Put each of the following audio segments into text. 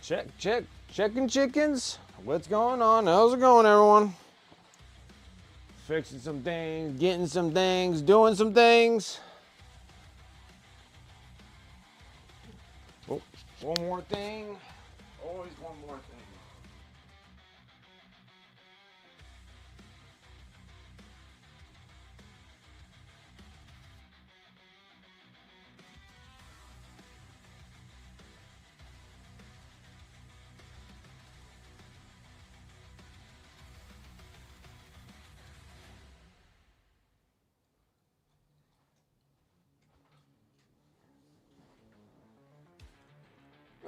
Checking chickens. What's going on? How's it going, everyone? Fixing some things, getting some things, doing some things. Oh, one more thing. Always one more thing.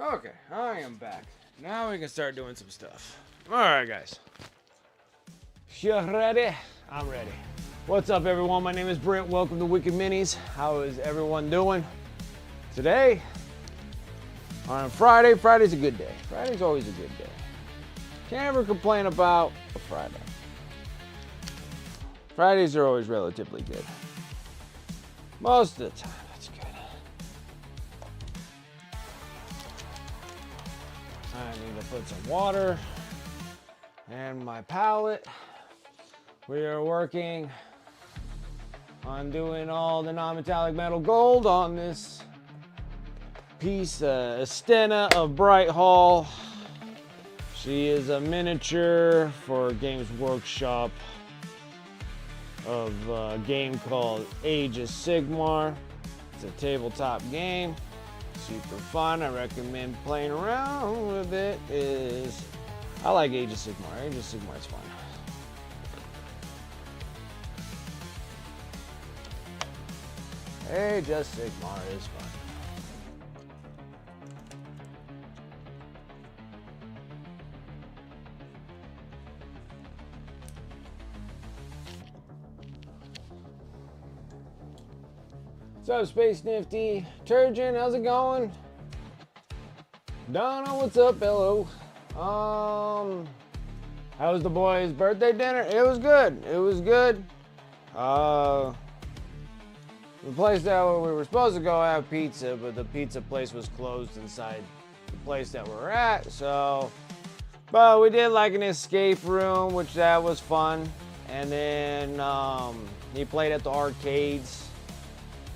Okay, I am back. Now we can start doing some stuff. All right, guys. You ready? I'm ready. What's up, everyone? My name is Brent. Welcome to Wicked Minis. How is everyone doing? Today, on Friday, Friday's a good day. Friday's always a good day. Can't ever complain about a Friday. Fridays are always relatively good. Most of the time, it's good. I need to put some water and my palette. We are working on doing all the non-metallic metal gold on this piece, Estenna of Brighthall. She is a miniature for Games Workshop of a game called Aos Sigmar. It's a tabletop game. Super fun. I recommend playing around with it. I like Aos Sigmar. Aos Sigmar is fun. Aos Sigmar is fun. What's up, Space Nifty? Turgeon, how's it going? Donna, what's up? Hello. How was the boys' birthday dinner? It was good. It was good. The place that we were supposed to go have pizza, but the pizza place was closed inside the place that we're at. So, but we did like an escape room, which that was fun. And then he played at the arcades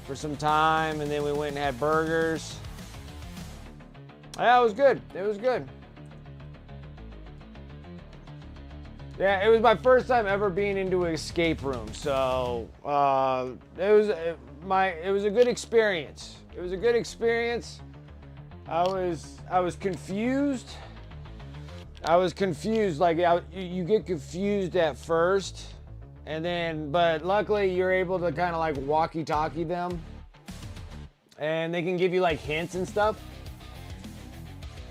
for some time, and then we went and had burgers. Yeah, it was good. It was good. Yeah, it was my first time ever being into an escape room, so it was a good experience. It was a good experience. I was confused. Like you get confused at first. And then, but luckily you're able to kind of like walkie-talkie them, and they can give you like hints and stuff.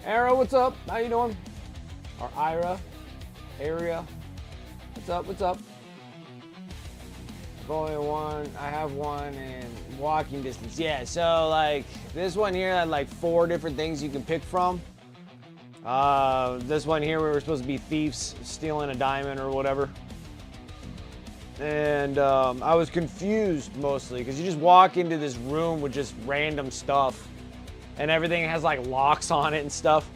Arrow, what's up? How you doing? Or Area, what's up? What's up? I've only one. I have one in walking distance. Yeah. So like this one here had like 4 different things you can pick from. This one here we were supposed to be thieves stealing a diamond or whatever. And I was confused mostly because you just walk into this room with just random stuff, and everything has like locks on it and stuff.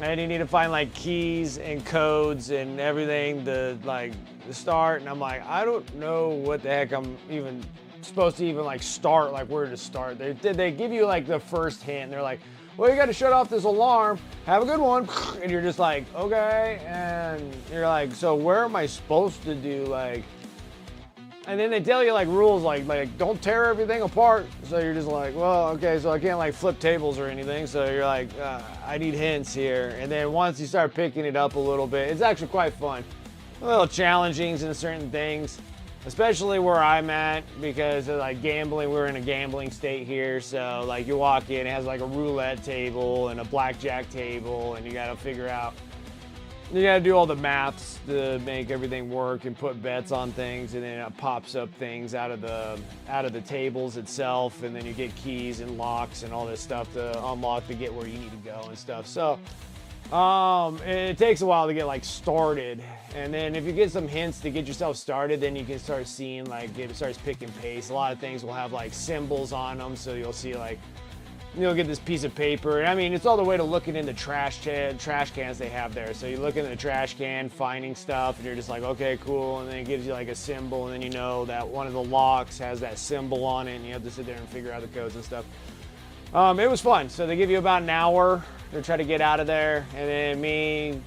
And you need to find like keys and codes and everything to like start. And I'm like, I don't know what the heck I'm even supposed to even like start, like where to start. They give you like the first hint. They're like, well, you got to shut off this alarm. Have a good one. And you're just like, okay. And you're like, so where am I supposed to do like? And then they tell you like rules like don't tear everything apart. So you're just like, well, okay, so I can't like flip tables or anything. So you're like, I need hints here. And then once you start picking it up a little bit, it's actually quite fun. A little challenging in certain things, especially where I'm at because of like gambling. We're in a gambling state here. So like you walk in, it has like a roulette table and a blackjack table, and you got to figure out. You gotta do all the maths to make everything work and put bets on things, and then it pops up things out of the tables itself, and then you get keys and locks and all this stuff to unlock to get where you need to go and stuff. So it takes a while to get like started, and then if you get some hints to get yourself started, then you can start seeing like it starts picking pace. A lot of things will have like symbols on them, so you'll see like you'll get this piece of paper. I mean, it's all the way to looking in the trash cans they have there. So you look in the trash can, finding stuff, and you're just like, okay, cool. And then it gives you like a symbol, and then you know that one of the locks has that symbol on it, and you have to sit there and figure out the codes and stuff. It was fun. So they give you about an hour to try to get out of there, and then me,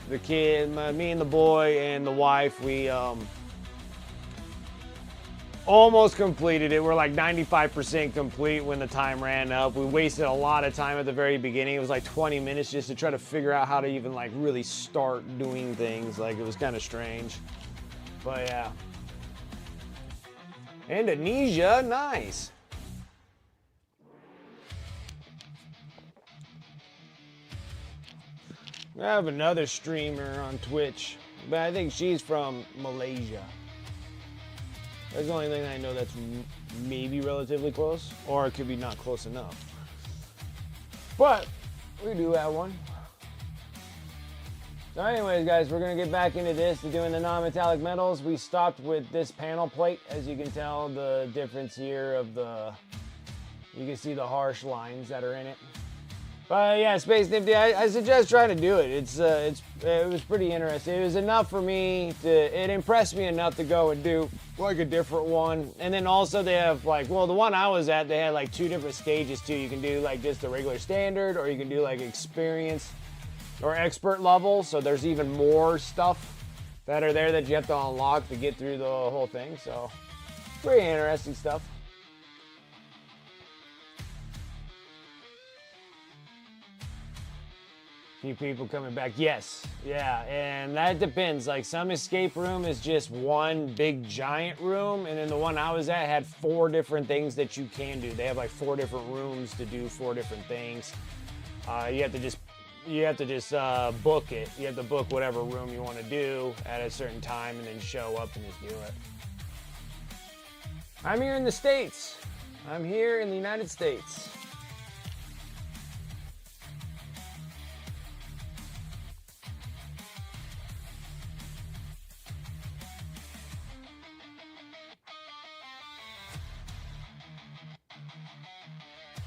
the kid, me and the boy and the wife, we almost completed it. We're like 95% complete when the time ran up. We wasted a lot of time at the very beginning. It was like 20 minutes just to try to figure out how to even like really start doing things. Like, it was kind of strange. But yeah. Indonesia, nice. I have another streamer on Twitch, but I think she's from Malaysia. That's the only thing I know that's maybe relatively close, or it could be not close enough. But we do have one. So anyways, guys, we're going to get back into this, to doing the non-metallic metals. We stopped with this panel plate. As you can tell, the difference here of you can see the harsh lines that are in it. But yeah, Space Nifty, I suggest trying to do it. It was pretty interesting. It was enough for me it impressed me enough to go and do like a different one. And then also they have like, well, the one I was at, they had like 2 different stages too. You can do like just the regular standard, or you can do like experience or expert level. So there's even more stuff that are there that you have to unlock to get through the whole thing. So pretty interesting stuff. Few people coming back. Yes, yeah, and that depends. Like, some escape room is just one big giant room, and then the one I was at had 4 different things that you can do. They have like 4 different rooms to do 4 different things. You have to just book it. You have to book whatever room you want to do at a certain time, and then show up and just do it. I'm here in the States. I'm here in the United States.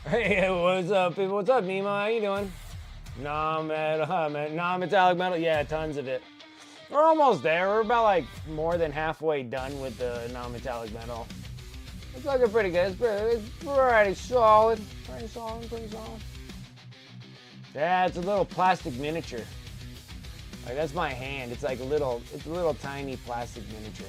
Hey, what's up, people? What's up, Nemo? How you doing? Non-metallic metal. Yeah, tons of it. We're almost there. We're about like more than halfway done with the non-metallic metal. It's looking pretty good. It's pretty solid. Pretty solid. Yeah, it's a little plastic miniature. Like, that's my hand. It's like a little tiny plastic miniature.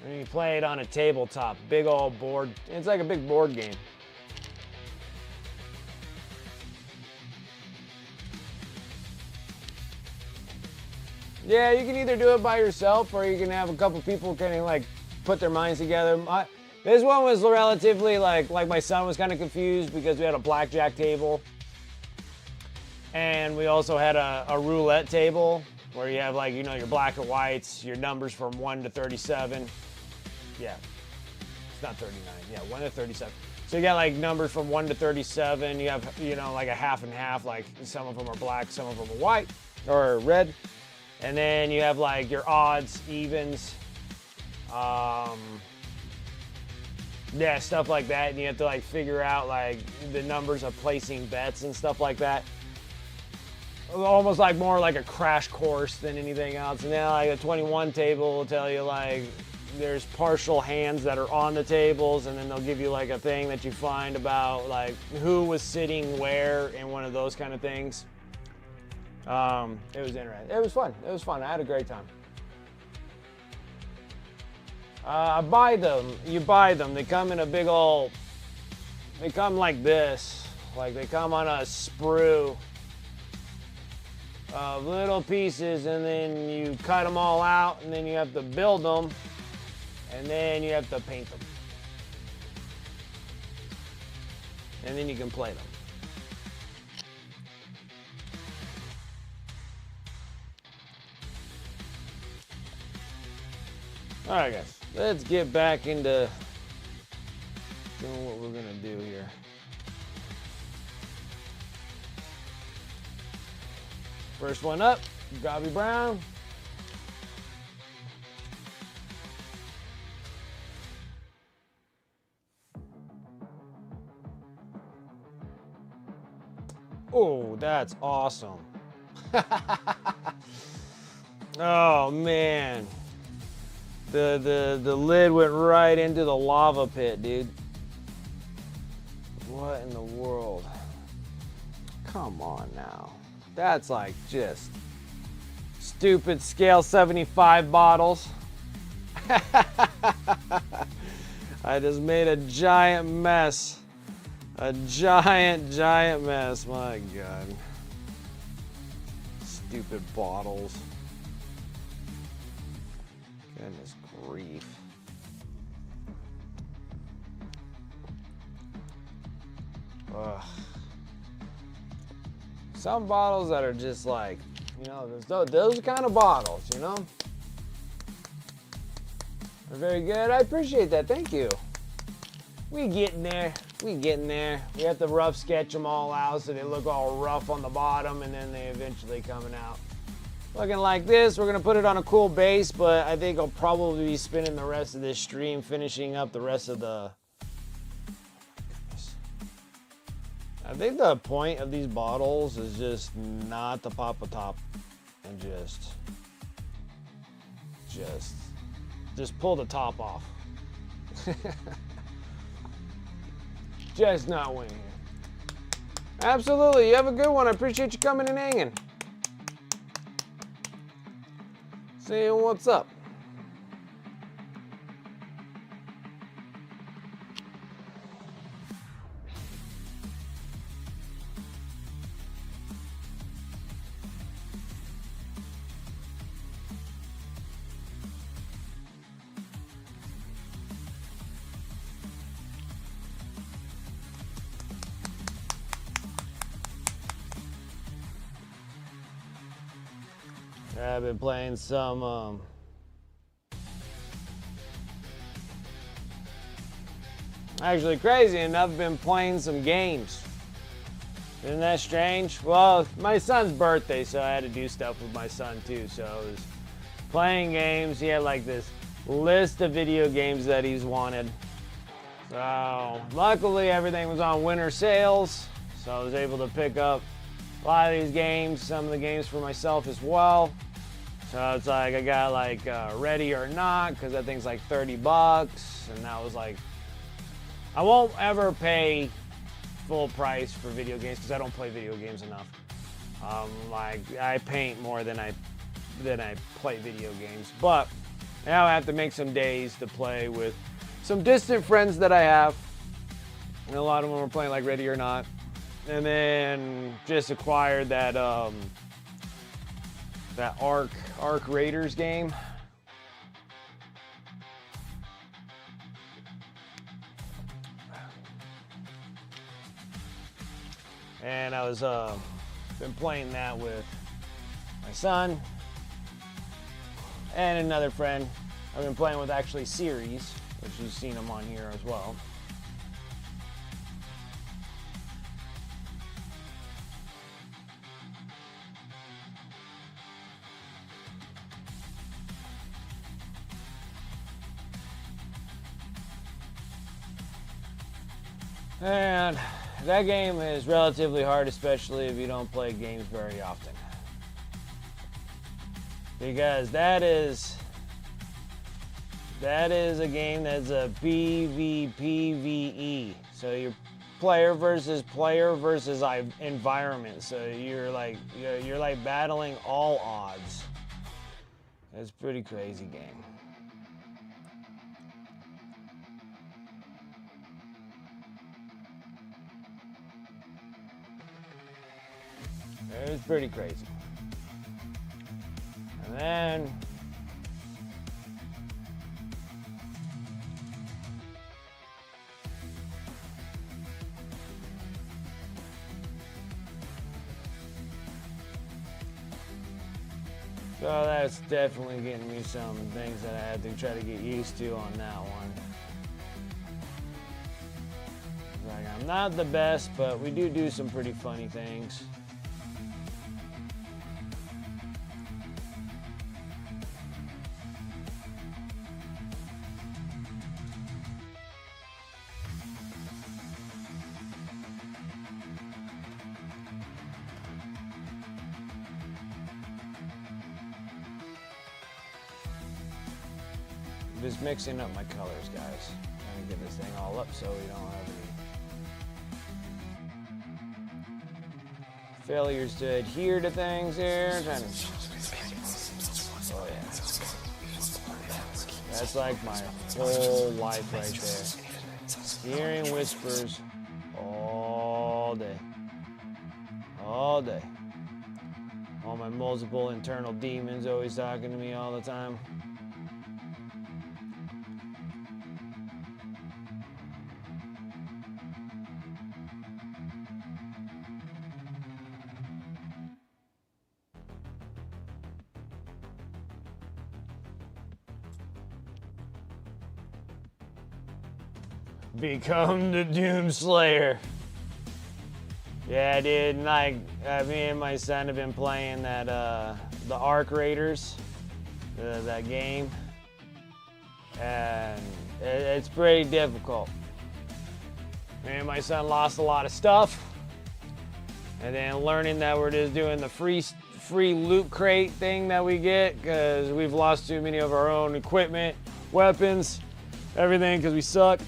And you play it on a tabletop, big old board. It's like a big board game. Yeah, you can either do it by yourself, or you can have a couple people kind of like put their minds together. This one was relatively like my son was kind of confused because we had a blackjack table. And we also had a roulette table where you have like, you know, your black and whites, your numbers from 1 to 37. Yeah, it's not 39. Yeah, 1 to 37. So you got like numbers from 1 to 37. You have, you know, like a half and half. Like, some of them are black, some of them are white or red. And then you have like your odds, evens, yeah, stuff like that. And you have to like figure out like the numbers of placing bets and stuff like that. Almost like more like a crash course than anything else. And then like a 21 table will tell you like there's partial hands that are on the tables, and then they'll give you like a thing that you find about like who was sitting where and one of those kind of things. It was interesting. It was fun. It was fun. I had a great time. I buy them. You buy them. They come in a big old. They come like this. Like, they come on a sprue of little pieces, and then you cut them all out, and then you have to build them. And then you have to paint them. And then you can play them. Alright guys, let's get back into doing what we're gonna do here. First one up, Gobby Brown. Oh, that's awesome. Oh man. The lid went right into the lava pit, dude. What in the world? Come on now. That's like just stupid scale 75 bottles. I just made a giant mess. A giant mess. My God. Stupid bottles. Goodness grief. Ugh. Some bottles that are just like, you know, those kind of bottles, you know? They're very good. I appreciate that. Thank you. We getting there. We getting there. We have to rough sketch them all out so they look all rough on the bottom, and then they eventually coming out. Looking like this. We're going to put it on a cool base, but I think I'll probably be spending the rest of this stream finishing up the rest of the... I think the point of these bottles is just not to pop a top and just pull the top off. Just not winning here. Absolutely. You have a good one. I appreciate you coming and hanging. Saying what's up. I've been playing some actually, crazy enough, I've been playing some games. Isn't that strange? Well, my son's birthday, so I had to do stuff with my son too. So I was playing games. He had like this list of video games that he's wanted. So luckily everything was on winter sales, so I was able to pick up a lot of these games, some of the games for myself as well. So it's like I got like Ready or Not, because that thing's like $30, and that was like, I won't ever pay full price for video games because I don't play video games enough. Like I paint more than I play video games, but now I have to make some days to play with some distant friends that I have, and a lot of them are playing like Ready or Not, and then just acquired that that Ark Raiders game. And I was been playing that with my son and another friend. I've been playing with actually Series, which you've seen him on here as well. And that game is relatively hard, especially if you don't play games very often. Because that is a game that's a PvPvE. So you're player versus environment. So you're like battling all odds. It's a pretty crazy game. It's pretty crazy. And then so that's definitely getting me some things that I had to try to get used to on that one. Like, I'm not the best, but we do some pretty funny things. just mixing up my colors, guys. Trying to get this thing all up so we don't have any failures to adhere to things here. Trying to... Oh yeah. That's like my whole life right there. Hearing whispers all day. All day. All my multiple internal demons always talking to me all the time. Become the Doom Slayer. Yeah, dude, like, me and my son have been playing that, the Arc Raiders, that game, and it's pretty difficult. Me and my son lost a lot of stuff, and then learning that we're just doing the free loot crate thing that we get, because we've lost too many of our own equipment, weapons, everything, because we suck.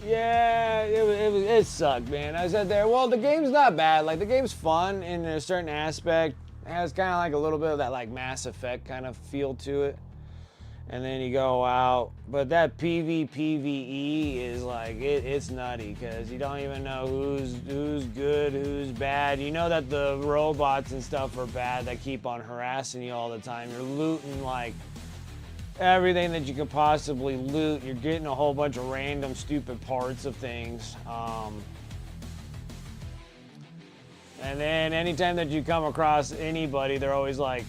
Yeah, it sucked, man. I sat there, well, the game's not bad. Like, the game's fun in a certain aspect. It has kind of like a little bit of that, like, Mass Effect kind of feel to it. And then you go out. But that PvE is like, it's nutty, because you don't even know who's good, who's bad. You know that the robots and stuff are bad that keep on harassing you all the time. You're looting, like, everything that you could possibly loot. You're getting a whole bunch of random stupid parts of things. And then anytime that you come across anybody, they're always like,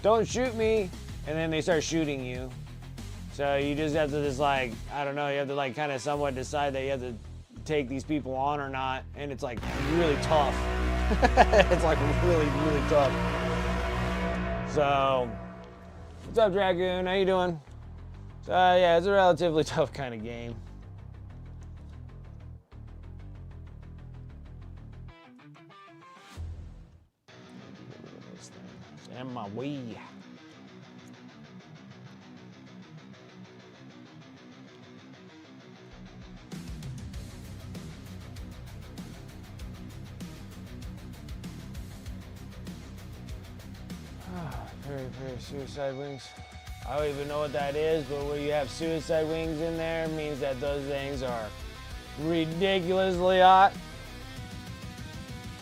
don't shoot me. And then they start shooting you. So you just have to just like, I don't know, you have to like kind of somewhat decide that you have to take these people on or not. And it's like really tough. It's like really, really tough. So, what's up, Dragoon? How you doing? Yeah, it's a relatively tough kind of game. It's in my way. Very suicide wings. I don't even know what that is, but when you have suicide wings in there, it means that those things are ridiculously hot.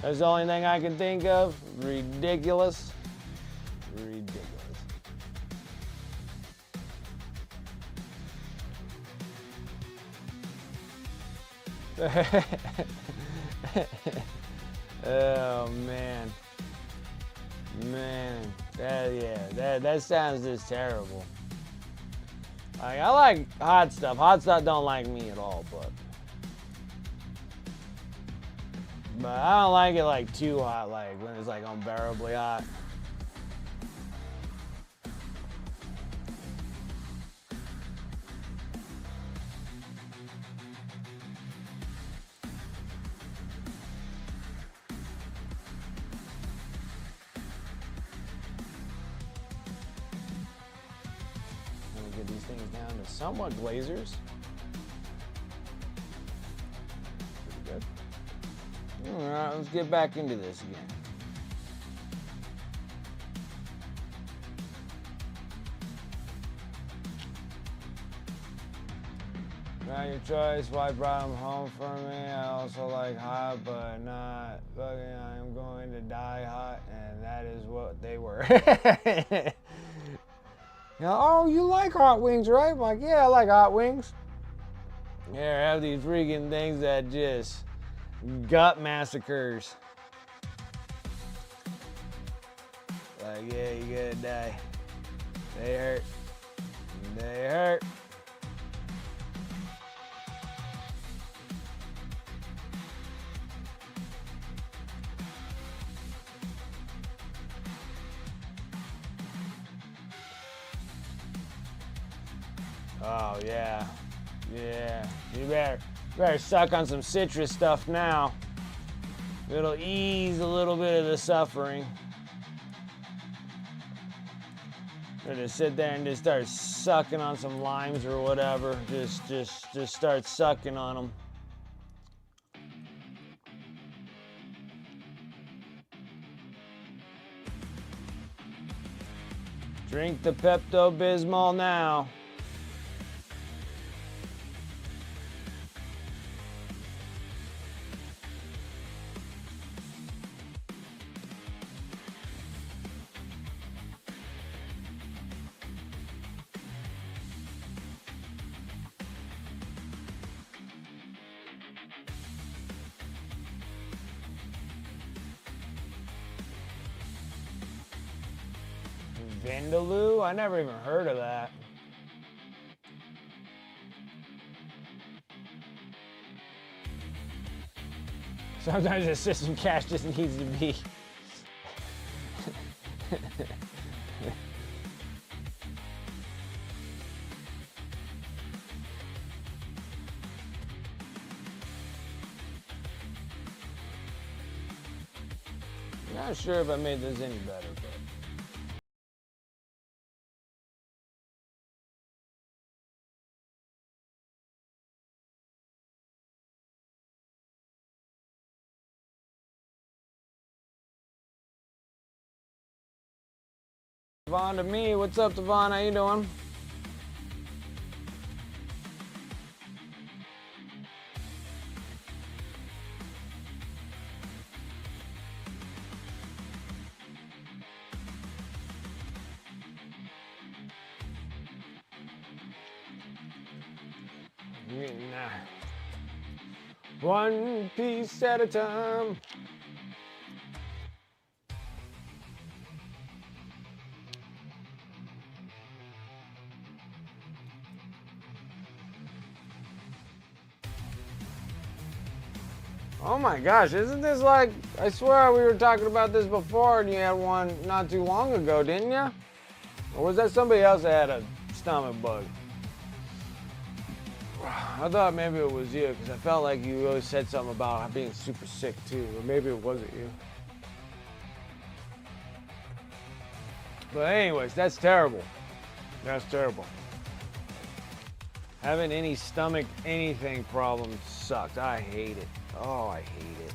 That's the only thing I can think of. Ridiculous. Ridiculous. Oh man. Man, that sounds just terrible. Like, I like hot stuff. Hot stuff don't like me at all, but I don't like it like too hot, like when it's like unbearably hot. Get these things down to somewhat glazers. Pretty good. All right, let's get back into this again. Now your choice. Why brought them home for me? I also like hot, but not fucking. I'm going to die hot, and that is what they were. You know, oh, you like hot wings, right? I'm like, yeah, I like hot wings. Yeah, I have these freaking things that just gut massacres. Like, yeah, you gotta die. They hurt. They hurt. Oh yeah, yeah. You better suck on some citrus stuff now. It'll ease a little bit of the suffering. Or just sit there and just start sucking on some limes or whatever. Just start sucking on them. Drink the Pepto-Bismol now. Vindaloo? I never even heard of that. Sometimes the system cache just needs to be. Not sure if I made this any better, but. Devon to me. What's up, Devon? How you doing? Nah. One piece at a time. Oh my gosh, isn't this like, I swear we were talking about this before and you had one not too long ago, didn't you? Or was that somebody else that had a stomach bug? I thought maybe it was you because I felt like you always said something about being super sick too, or maybe it wasn't you. But anyways, that's terrible. That's terrible. Having any stomach anything problems sucks. I hate it. Oh, I hate it.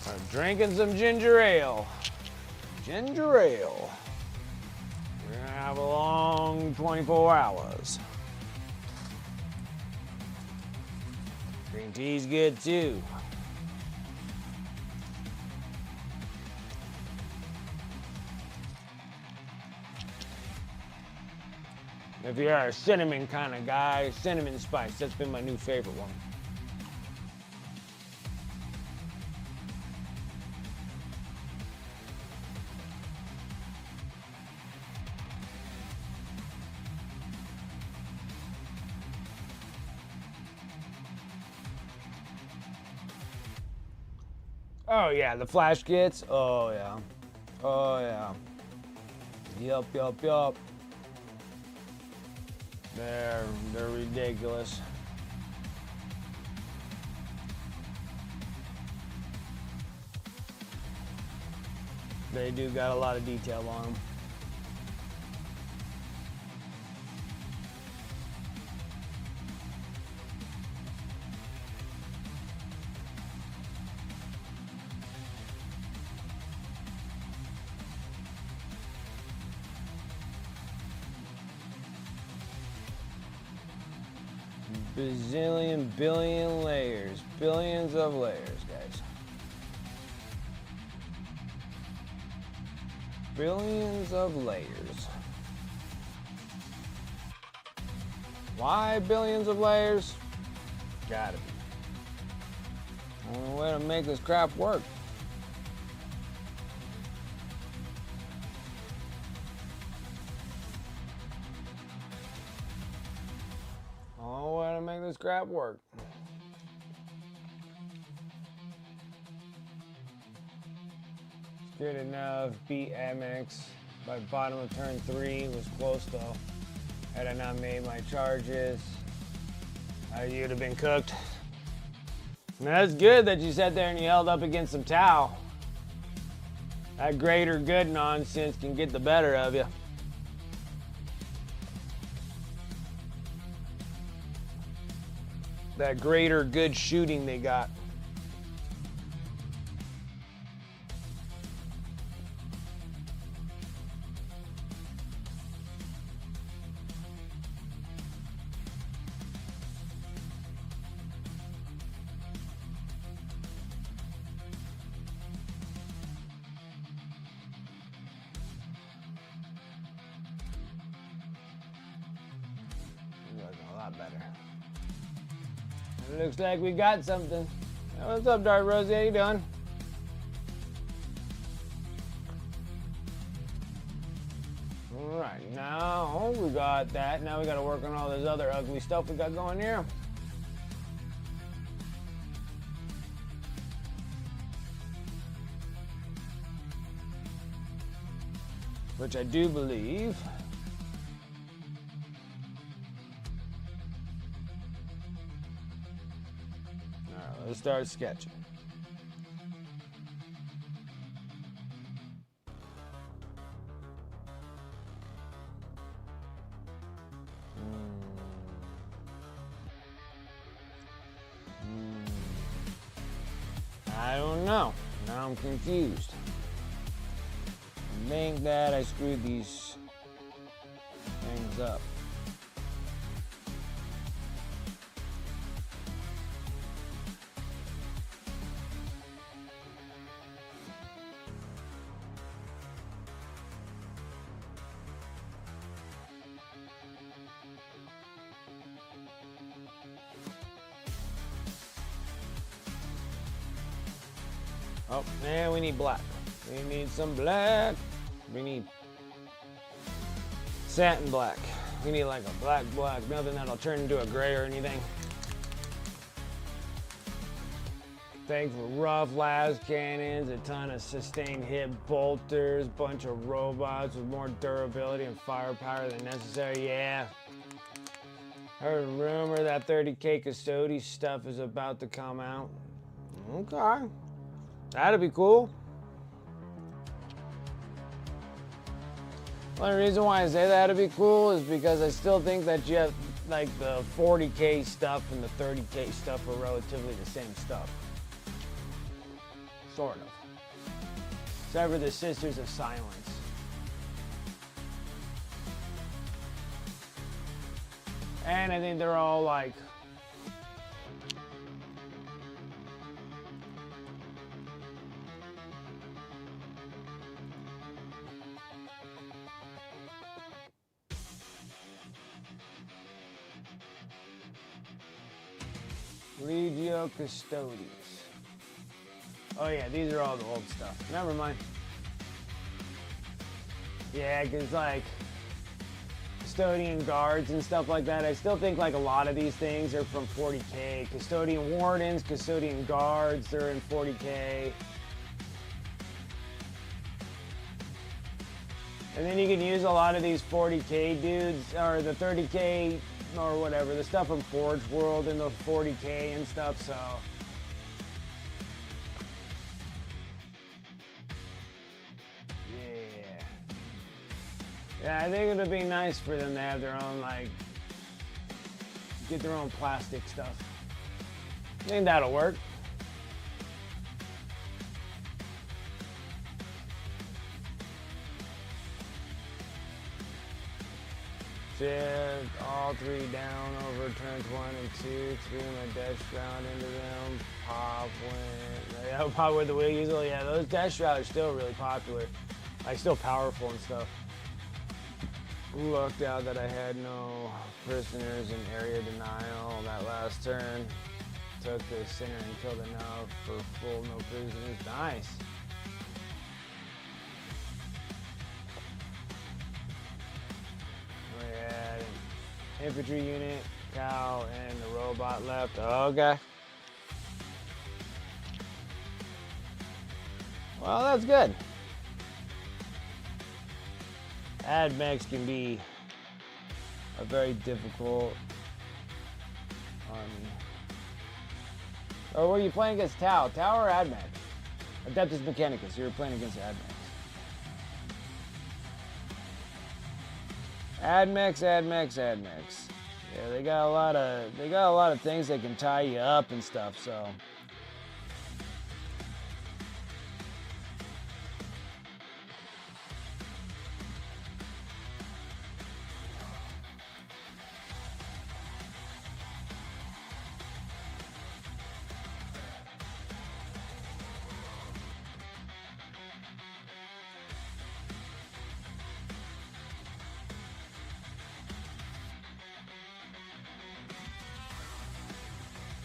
I'm drinking some ginger ale. Ginger ale. We're gonna have a long 24 hours. Green tea's good too. If you're a cinnamon kind of guy, cinnamon spice, that's been my new favorite one. Oh yeah, the flash kits. Oh yeah. Oh yeah. Yup. They're ridiculous. They do got a lot of detail on them. Bazillion, billion layers. Billions of layers, guys. Billions of layers. Why billions of layers? Gotta be. Only way to make this crap work. Make this crap work. Good enough. Beat MX by bottom of turn 3 was close though. Had I not made my charges, you'd have been cooked. And that's good that you sat there and you held up against some Tau. That greater good nonsense can get the better of you. That greater good shooting they got. A lot better. It looks like we got something. What's up, Dark Rosie? How you doing? Alright, now we got that. Now we gotta work on all this other ugly stuff we got going here. Which I do believe. Alright, let's start sketching. I don't know. Now I'm confused. I think that I screwed these things up. Oh, man, we need black. We need some black. We need satin black. We need like a black, nothing that'll turn into a gray or anything. Thanks for rough las cannons, a ton of sustained hit bolters, bunch of robots with more durability and firepower than necessary. Yeah. Heard a rumor that 30K Custody stuff is about to come out. Okay. That'd be cool. The only reason why I say that'd be cool is because I still think that you have, like, the 40K stuff and the 30K stuff are relatively the same stuff. Sort of. Except for the Sisters of Silence. And I think they're all like Legio Custodes. Oh yeah, these are all the old stuff. Never mind. Yeah, because like Custodian Guards and stuff like that, I still think like a lot of these things are from 40K. Custodian Wardens, Custodian Guards, they're in 40K. And then you can use a lot of these 40K dudes, or the 30K, or whatever, the stuff from Forge World and the 40K and stuff, so. Yeah. Yeah, I think it'd be nice for them to have their own, like, get their own plastic stuff. I think that'll work. Shift, all three down, overturn 1 and 2, threw my dash shroud into them, pop when, yeah, pop with the wheel usually, yeah, those dash shrouds are still really popular, like still powerful and stuff. Looked out that I had no prisoners in area denial that last turn, took the center and killed enough for full no prisoners, nice. Infantry unit, cow, and the robot left. Okay. Well, that's good. AdMechs can be a very difficult. Or were you playing against Tau? Tau or Admax? Adeptus Mechanicus. You were playing against Admax. Admax. Yeah, they got a lot of things that can tie you up and stuff, so.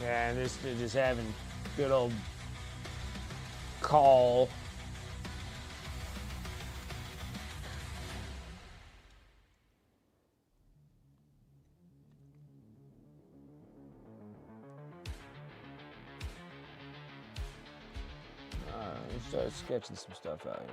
Yeah, and they're just having good old call. Let's start sketching some stuff out here.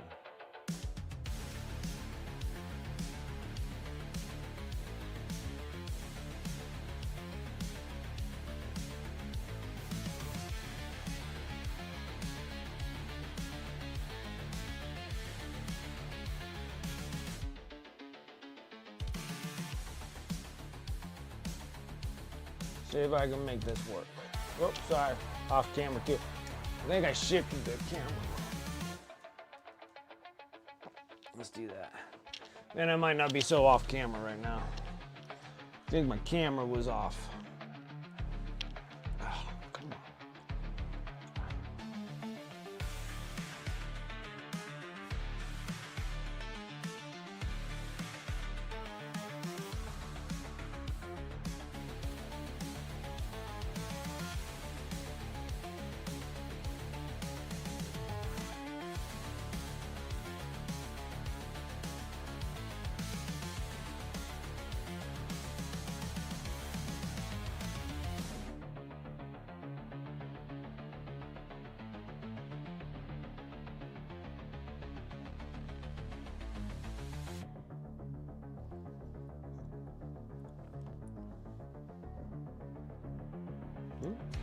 See if I can make this work. Oops, sorry. Off camera too. I think I shifted the camera. Let's do that. And I might not be so off camera right now. I think my camera was off. Oh, come on.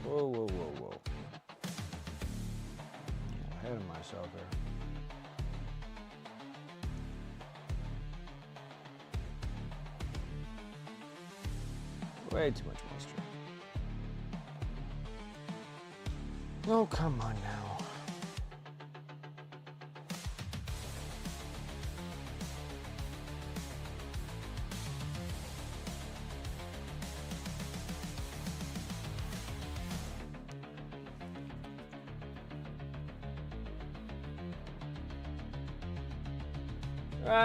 Whoa. Ahead of myself here. Way too much moisture. Oh, come on now.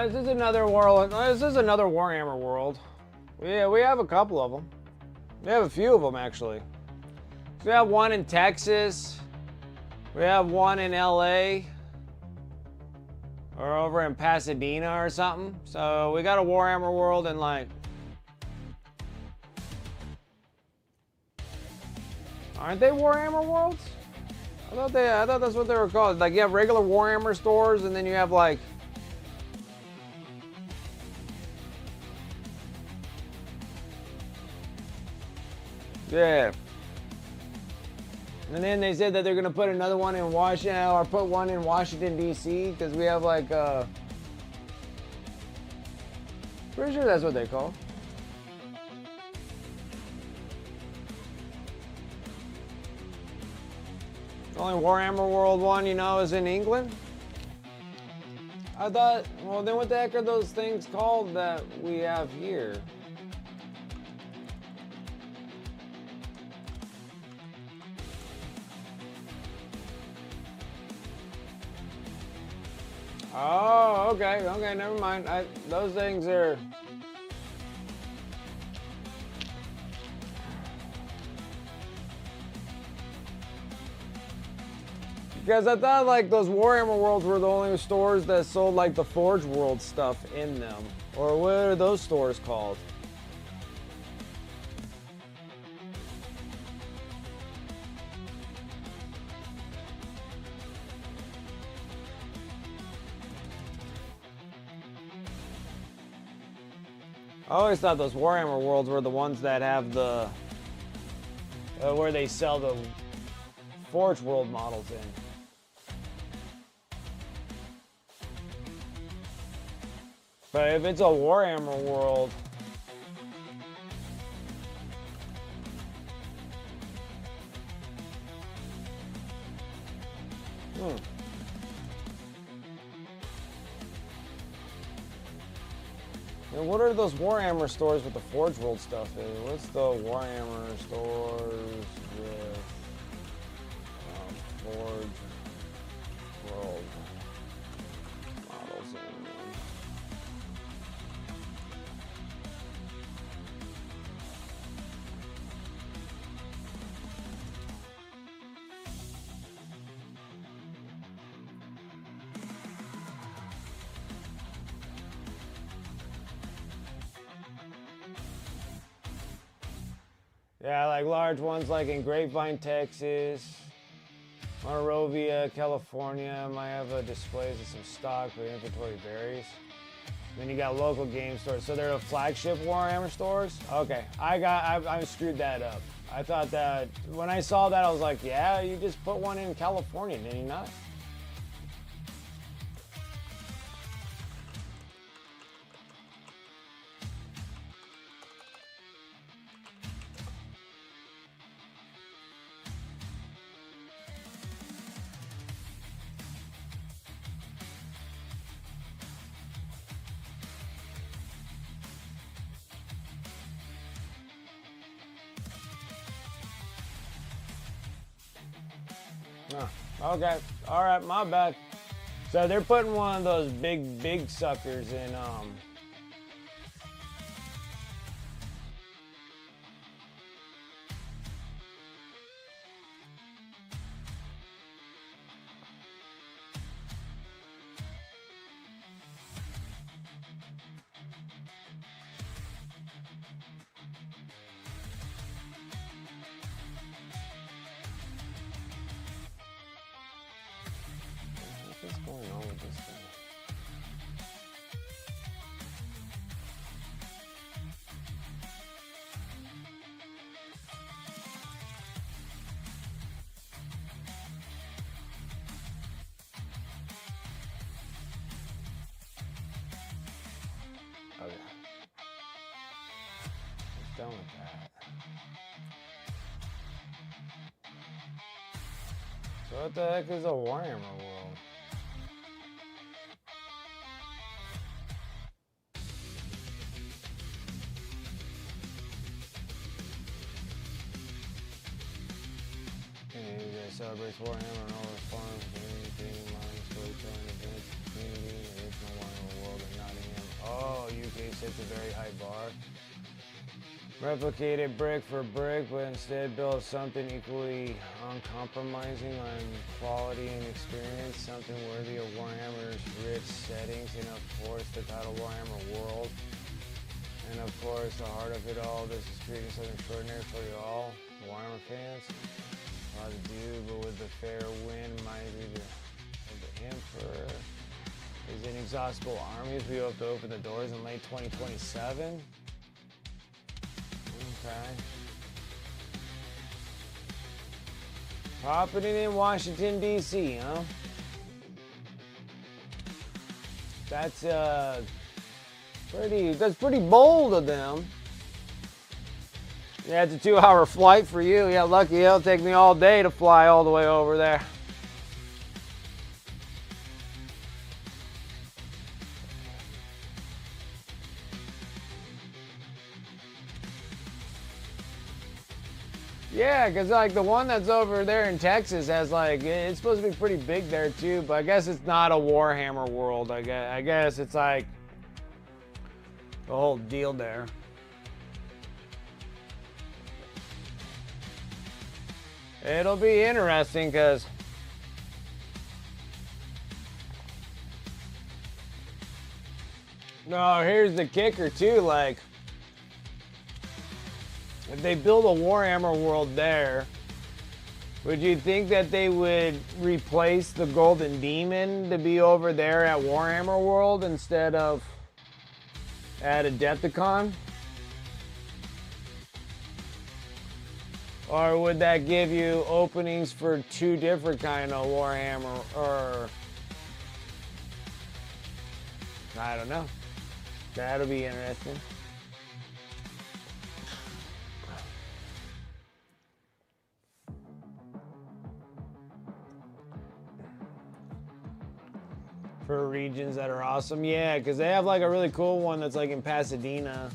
This is another world. This is another Warhammer world. Yeah, we have a couple of them. We have a few of them actually. So we have one in Texas. We have one in LA. Or over in Pasadena or something. So we got a Warhammer world in like. Aren't they Warhammer worlds? I thought that's what they were called. Like you have regular Warhammer stores and then you have like. Yeah. And then they said that they're gonna put another one in Washington, or put one in Washington D.C. because we have like pretty sure that's what they call. The only Warhammer World one, you know, is in England. I thought, well, then what the heck are those things called that we have here? Oh, okay, never mind. Those things are. Because I thought like those Warhammer Worlds were the only stores that sold like the Forge World stuff in them. Or what are those stores called? always thought those Warhammer worlds were the ones that have the where they sell the Forge World models in. But if it's a Warhammer world, And what are those Warhammer stores with the Forge World stuff in? What's the Warhammer stores with Forge World models in them? Yeah, like large ones like in Grapevine, Texas, Monrovia, California might have displays of some stock, but inventory varies. Then you got local game stores. So they're the flagship Warhammer stores? Okay, I screwed that up. I thought that, when I saw that, I was like, yeah, you just put one in California, did you not? Oh, okay, all right, my bad. So they're putting one of those big suckers in, what's going on with this thing? Okay. It's done with that. So what the heck is a Warhammer world? Celebrates Warhammer and all its farms, community, gaming, mining, storytelling, events, community, and the original Warhammer world in Nottingham. Oh, UK sets a very high bar. Replicate it brick for brick, but instead build something equally uncompromising on quality and experience, something worthy of Warhammer's rich settings, and of course the title Warhammer World. And of course, the heart of it all, this is creating something extraordinary for you all, Warhammer fans. A lot to do, but with the fair wind, might be of the Emperor. Is inexhaustible armies. We hope to open the doors in late 2027. Okay. Popping it in Washington, D.C., huh? That's pretty bold of them. Yeah, it's a 2-hour flight for you. Yeah, lucky it'll take me all day to fly all the way over there. Yeah, because like the one that's over there in Texas has like, it's supposed to be pretty big there too, but I guess it's not a Warhammer world. I guess it's like the whole deal there. It'll be interesting because no, here's the kicker too, like if they build a Warhammer world there, would you think that they would replace the Golden Demon to be over there at Warhammer World instead of at Adepticon? Or would that give you openings for 2 different kind of Warhammer, or I don't know. That'll be interesting. For regions that are awesome, yeah, because they have like a really cool one that's like in Pasadena.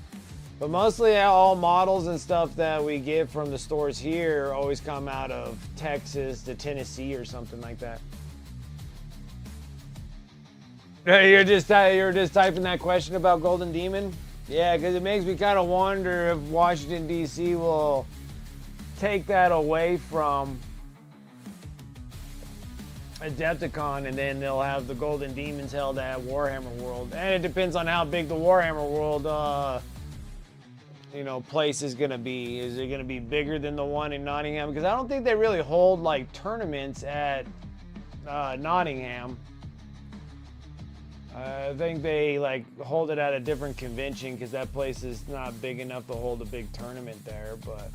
But mostly all models and stuff that we get from the stores here always come out of Texas to Tennessee or something like that. You're just typing that question about Golden Demon? Yeah, because it makes me kind of wonder if Washington, D.C. will take that away from Adepticon, and then they'll have the Golden Demons held at Warhammer World. And it depends on how big the Warhammer World place is gonna be. Is it gonna be bigger than the one in Nottingham? Because I don't think they really hold like tournaments at Nottingham. I think they like hold it at a different convention because that place is not big enough to hold a big tournament there. But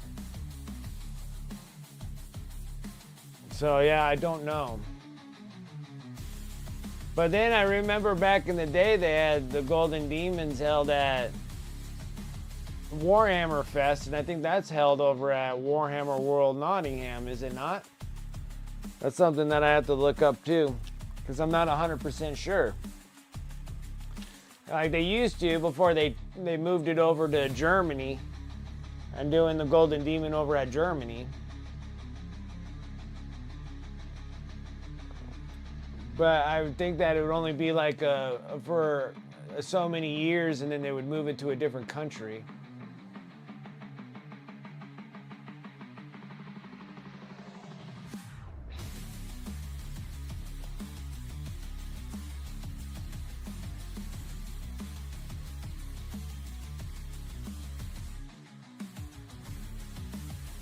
so yeah, I don't know. But then I remember back in the day they had the Golden Demons held at Warhammer Fest, and I think that's held over at Warhammer World Nottingham, is it not? That's something that I have to look up too, because I'm not 100% sure. Like they used to before they moved it over to Germany and doing the Golden Demon over at Germany. But I would think that it would only be like for so many years, and then they would move it to a different country.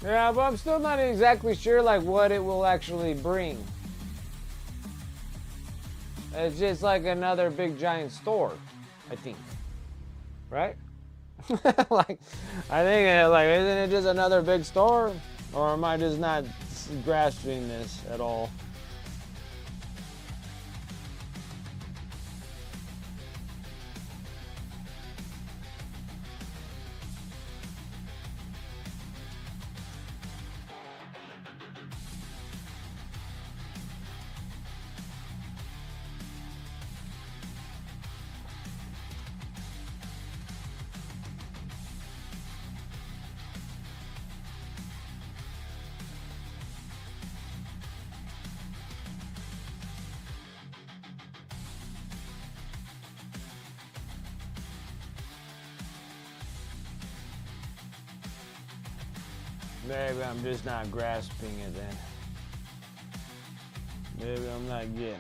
Yeah, but I'm still not exactly sure like what it will actually bring. It's just like another big giant store, I think. Right? Like, I think isn't it just another big store? Or am I just not grasping this at all? Maybe I'm just not grasping it then. Maybe I'm not getting it.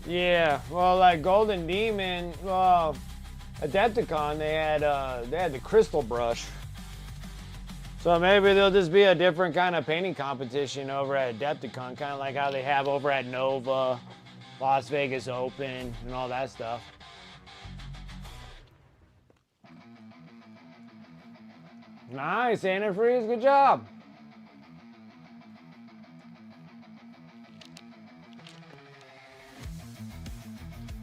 Yeah, well, like Golden Demon, well, Adepticon, they had the crystal brush. So maybe there'll just be a different kind of painting competition over at Adepticon, kind of like how they have over at Nova, Las Vegas Open, and all that stuff. Nice, antifreeze, good job.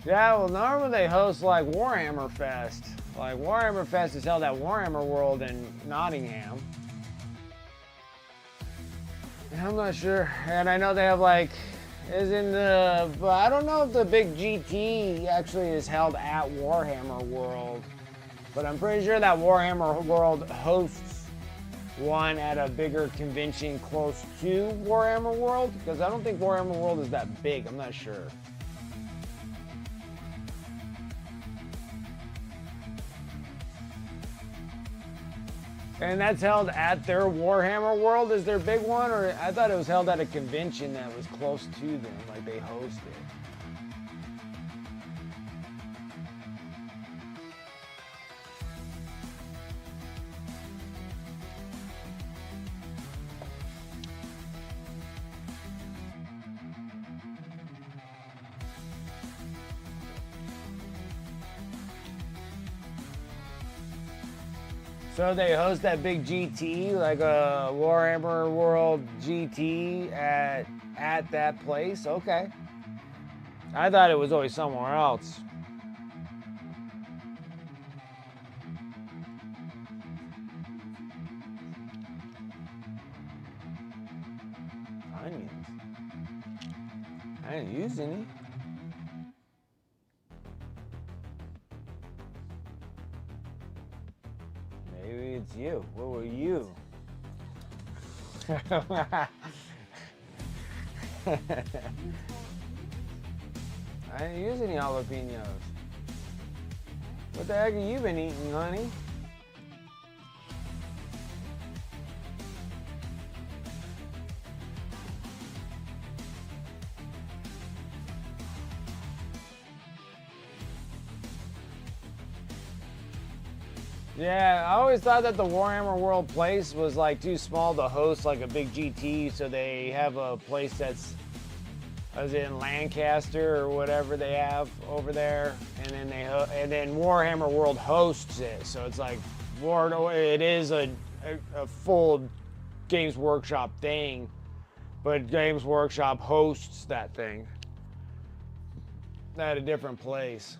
Yeah, well, normally they host like Warhammer Fest. Like Warhammer Fest is held at Warhammer World in Nottingham. And I'm not sure. And I know they have like is in the, but I don't know if the big GT actually is held at Warhammer World, but I'm pretty sure that Warhammer World hosts one at a bigger convention close to Warhammer World, because I don't think Warhammer World is that big. I'm not sure. And that's held at their Warhammer World is their big one, or I thought it was held at a convention that was close to them, like they host it. So they host that big GT, like a Warhammer World GT at that place? Okay. I thought it was always somewhere else. Onions. I didn't use any. Maybe it's you. What were you? I didn't use any jalapenos. What the heck have you been eating, honey? Yeah, I always thought that the Warhammer World place was like too small to host like a big GT, so they have a place that's as in Lancaster or whatever they have over there, and then Warhammer World hosts it, so it's like it is a full Games Workshop thing, but Games Workshop hosts that thing at a different place.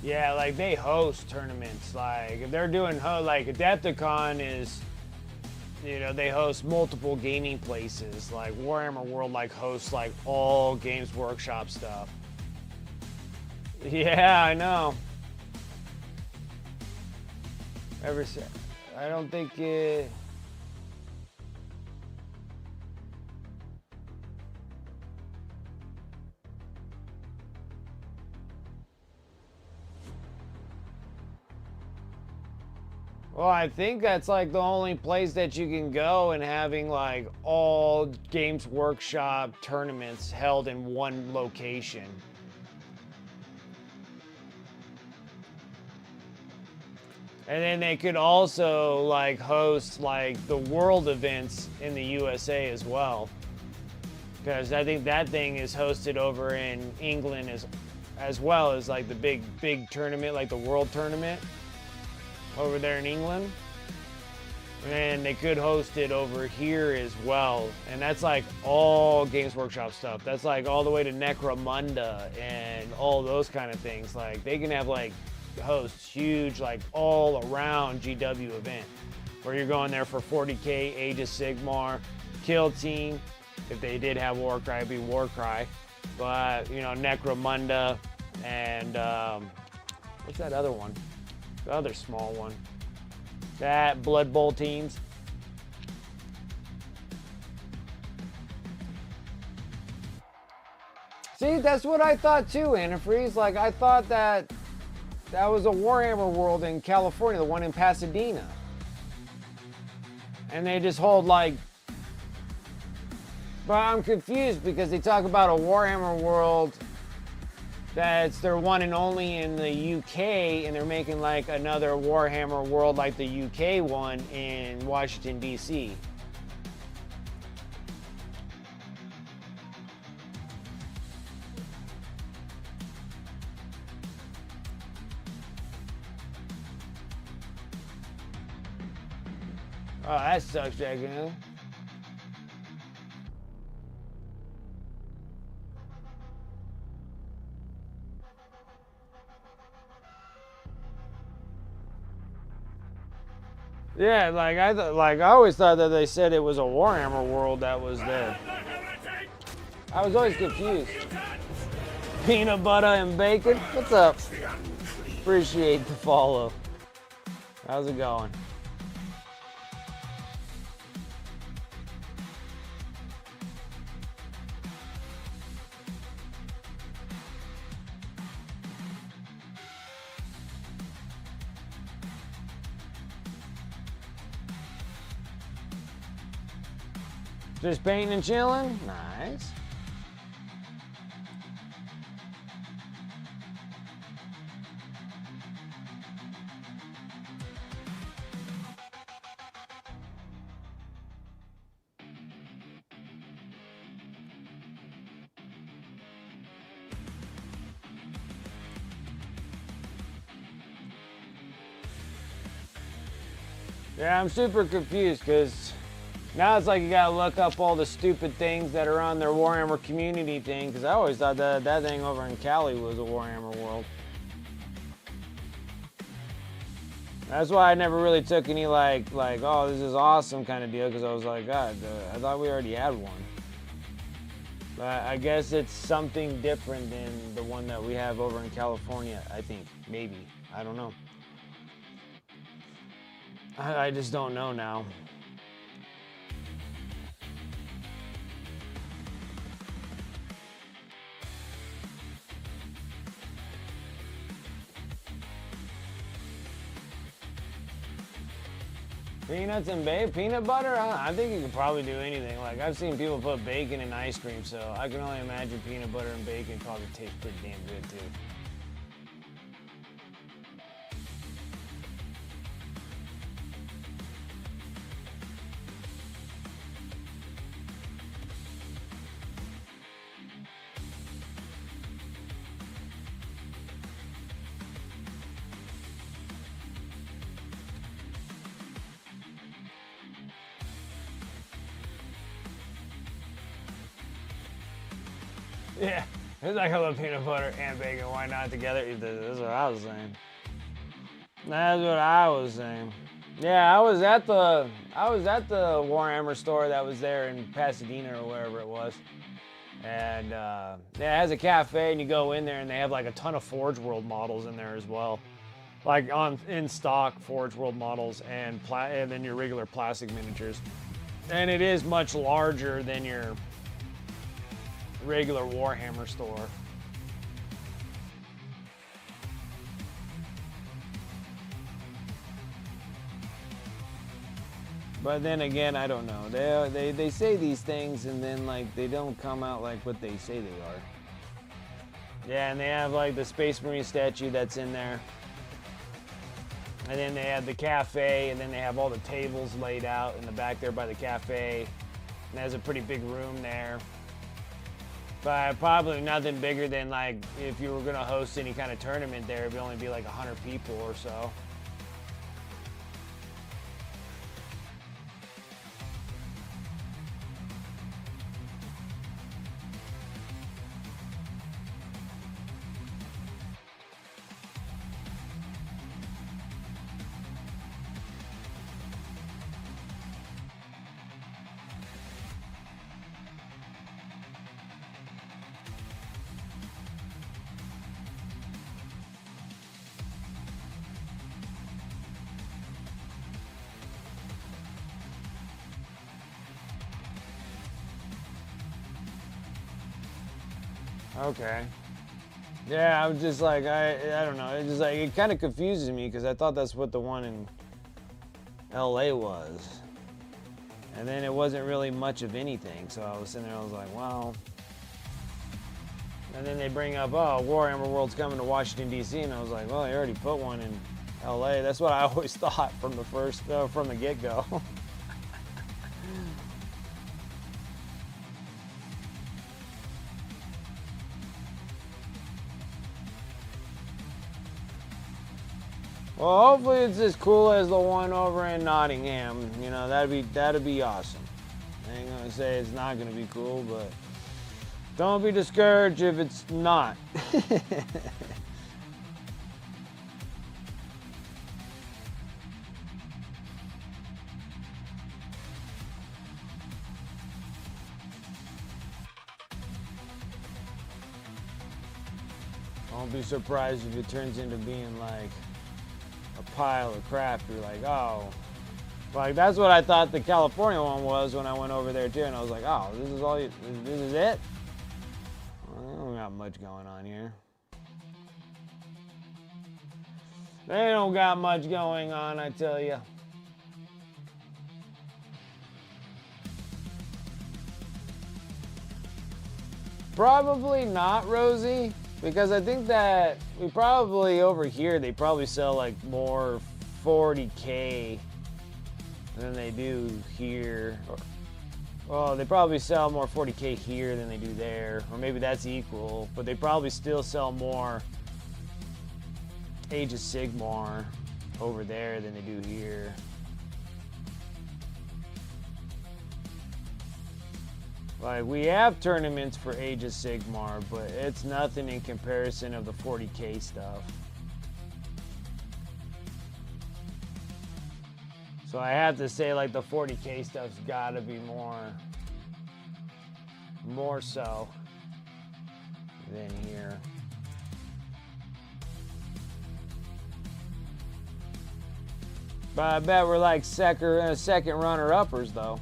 Yeah, like they host tournaments. Like if they're doing like Adepticon is, they host multiple gaming places. Like Warhammer World like hosts like all Games Workshop stuff. Yeah, I know. I don't think it. Well, I think that's like the only place that you can go and having like all Games Workshop tournaments held in one location. And then they could also like host like the world events in the USA as well. Because I think that thing is hosted over in England as well as like the big tournament, like the world tournament over there in England, and they could host it over here as well, and that's like all Games Workshop stuff. That's like all the way to Necromunda and all those kind of things. Like they can have like hosts huge like all around GW event where you're going there for 40K, Age of Sigmar, Kill Team. If they did have Warcry, it'd be Warcry, but Necromunda and what's that other one? The other small one. That Blood Bowl teams. See, that's what I thought too, Antifreeze. Like, I thought that was a Warhammer World in California, the one in Pasadena. And they just hold like... But I'm confused because they talk about a Warhammer World that's their one and only in the UK, and they're making like another Warhammer World like the UK one in Washington, D.C. Oh, that sucks, Dragon. Yeah, like I always thought that they said it was a Warhammer world that was there. I was always confused. Peanut butter and bacon. What's up? Appreciate the follow. How's it going? Just painting and chilling? Nice. Yeah, I'm super confused because now it's like you gotta look up all the stupid things that are on their Warhammer community thing, because I always thought that thing over in Cali was a Warhammer world. That's why I never really took any like oh, this is awesome kind of deal, because I was like, God, I thought we already had one. But I guess it's something different than the one that we have over in California, I think. Maybe. I don't know. I just don't know now. Peanuts and peanut butter? I think you could probably do anything. Like, I've seen people put bacon in ice cream, so I can only imagine peanut butter and bacon probably taste pretty damn good too. Yeah, it's like I love peanut butter and bacon. Why not together? That's what I was saying. That's what I was saying. Yeah, I was at the Warhammer store that was there in Pasadena or wherever it was, and yeah, it has a cafe, and you go in there, and they have like a ton of Forge World models in there as well, like in stock Forge World models and then your regular plastic miniatures, and it is much larger than your regular Warhammer store. But then again, I don't know. They say these things and then like they don't come out like what they say they are. Yeah, and they have like the Space Marine statue that's in there. And then they have the cafe, and then they have all the tables laid out in the back there by the cafe. And it has a pretty big room there. But probably nothing bigger than like if you were gonna host any kind of tournament there, it'd only be like 100 people or so. Okay. Yeah, I was just like, I don't know. It just like it kind of confuses me because I thought that's what the one in LA was. And then it wasn't really much of anything. So I was sitting there, I was like, well. And then they bring up, oh, Warhammer World's coming to Washington, D.C. And I was like, well, they already put one in LA. That's what I always thought from the get-go. Well, hopefully it's as cool as the one over in Nottingham. You know, that'd be awesome. I ain't gonna say it's not gonna be cool, but don't be discouraged if it's not. I won't be surprised if it turns into being like a pile of crap. You're like, oh. Like, that's what I thought the California one was when I went over there too. And I was like, oh, this is all you, this is it? Well, I don't got much going on here. They don't got much going on, I tell you. Probably not, Rosie, because I think that we probably over here, they probably sell like more 40K than they do here. Well, they probably sell more 40K here than they do there, or maybe that's equal, but they probably still sell more Age of Sigmar over there than they do here. Like, we have tournaments for Age of Sigmar, but it's nothing in comparison of the 40K stuff. So I have to say, like, the 40K stuff's gotta be more so than here. But I bet we're like second runner-uppers, though.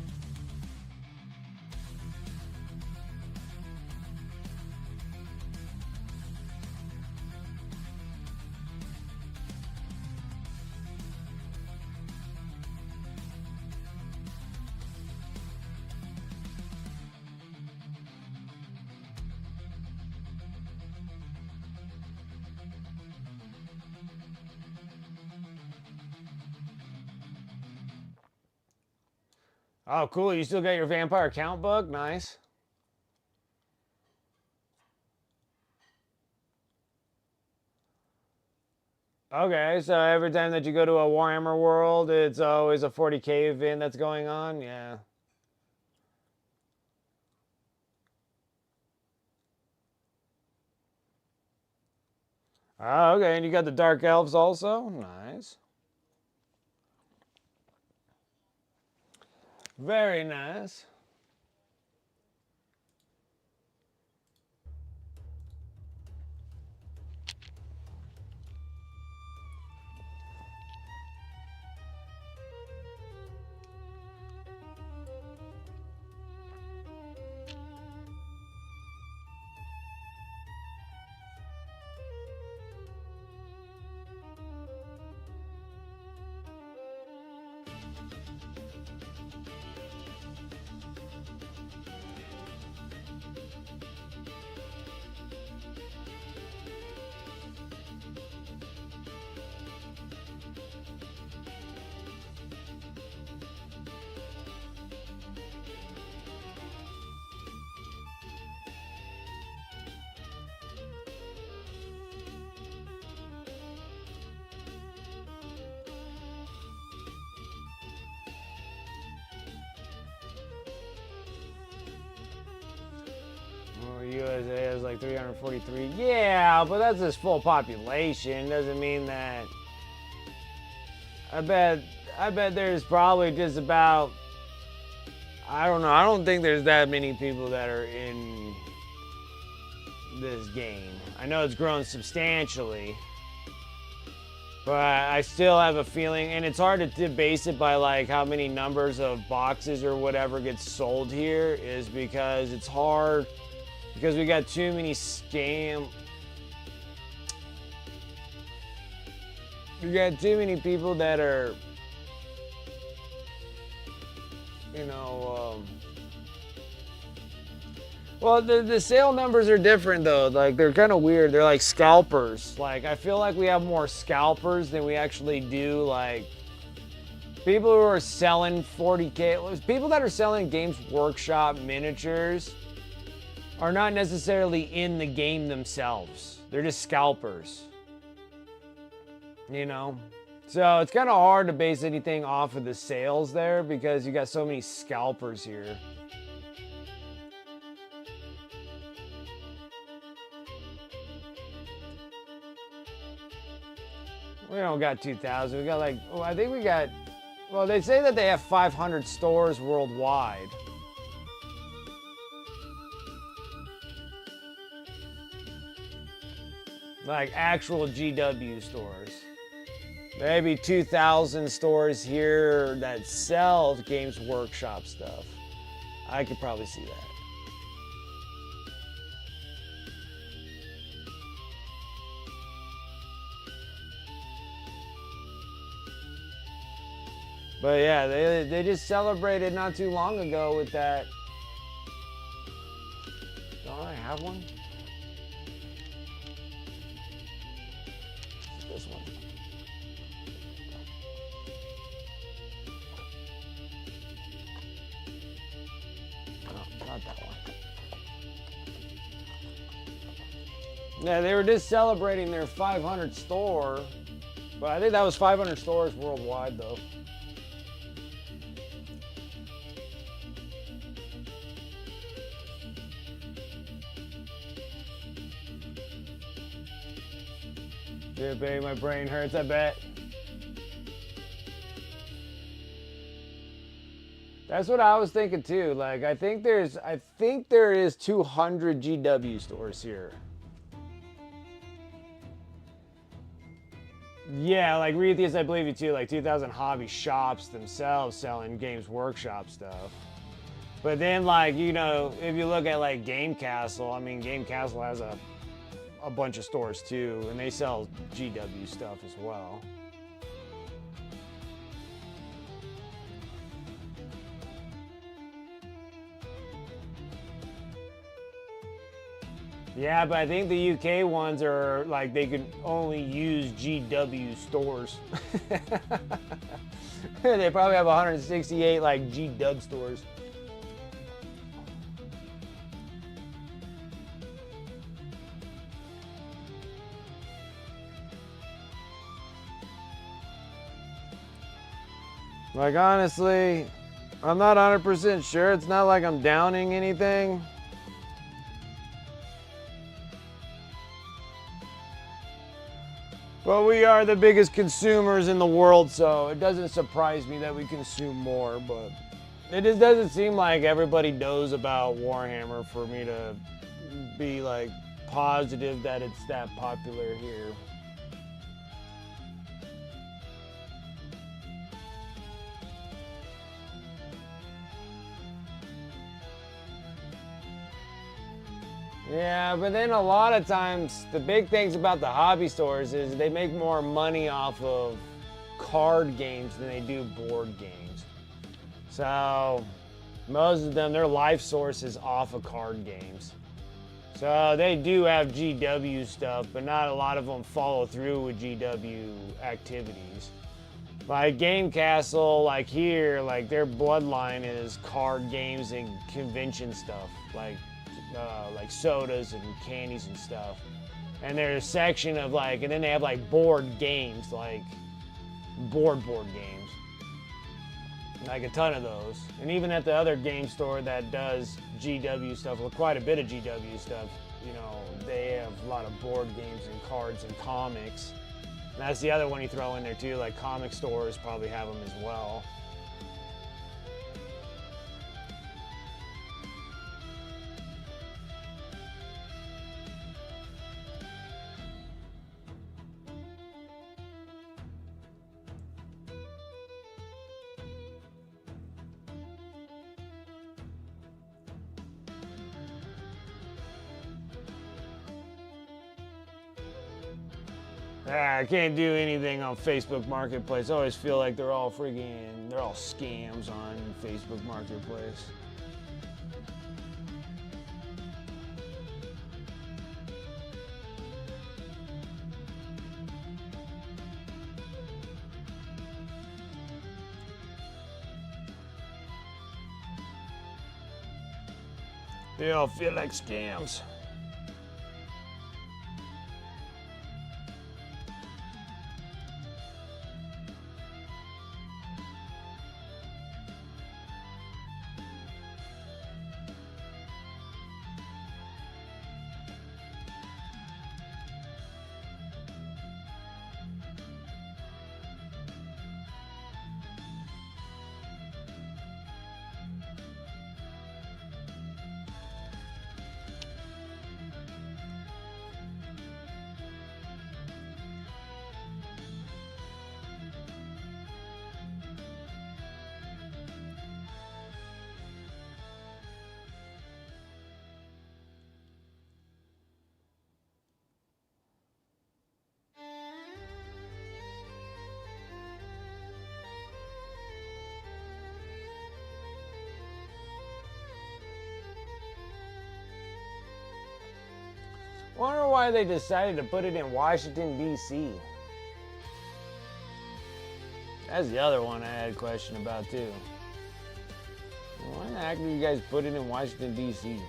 Oh, cool. You still got your vampire count book? Nice. Okay, so every time that you go to a Warhammer world, it's always a 40K event that's going on? Yeah. Oh, okay, and you got the Dark Elves also? Nice. Very nice. USA has like 343. Yeah, but that's its full population. Doesn't mean that. I bet there's probably just about, I don't know. I don't think there's that many people that are in this game. I know it's grown substantially, but I still have a feeling, and it's hard to base it by like how many numbers of boxes or whatever gets sold here, is because it's hard. Because we got too many we got too many people that are, you know, well, the sale numbers are different though. Like, they're kind of weird. They're like scalpers. Like, I feel like we have more scalpers than we actually do, like, people who are selling 40K. People that are selling Games Workshop miniatures are not necessarily in the game themselves. They're just scalpers. You know? So it's kind of hard to base anything off of the sales there because you got so many scalpers here. We don't got 2,000. We got like, oh, I think we got, well, they say that they have 500 stores worldwide. Like actual GW stores. Maybe 2,000 stores here that sell Games Workshop stuff. I could probably see that. But yeah, they just celebrated not too long ago with that. Don't I have one? This one. No, not that one. Yeah, they were just celebrating their 500th store. But I think that was 500 stores worldwide though. Yeah, baby, my brain hurts, I bet. That's what I was thinking too. Like, I think there is 200 GW stores here. Yeah, like Retheus, I believe you too. Like 2,000 hobby shops themselves selling Games Workshop stuff. But then, like, you know, if you look at like Game Castle, I mean, Game Castle has a bunch of stores too, and they sell GW stuff as well. Yeah, but I think the UK ones are like they can only use GW stores. They probably have 168 like GW stores. Like, honestly, I'm not 100% sure. It's not like I'm downing anything. But we are the biggest consumers in the world, so it doesn't surprise me that we consume more. But it just doesn't seem like everybody knows about Warhammer for me to be like positive that it's that popular here. Yeah, but then a lot of times the big things about the hobby stores is they make more money off of card games than they do board games. So most of them, their life source is off of card games. So they do have GW stuff, but not a lot of them follow through with GW activities. Like Game Castle, like here, like their bloodline is card games and convention stuff, like sodas and candies and stuff. And there's a section of like, and then they have like board games, like board games. Like a ton of those. And even at the other game store that does GW stuff, well, quite a bit of GW stuff, you know, they have a lot of board games and cards and comics. And that's the other one you throw in there too, like comic stores probably have them as well. I can't do anything on Facebook Marketplace. I always feel like they're all scams on Facebook Marketplace. They all feel like scams. Wonder why they decided to put it in Washington, D.C. That's the other one I had a question about, too. Why the heck did you guys put it in Washington, D.C.?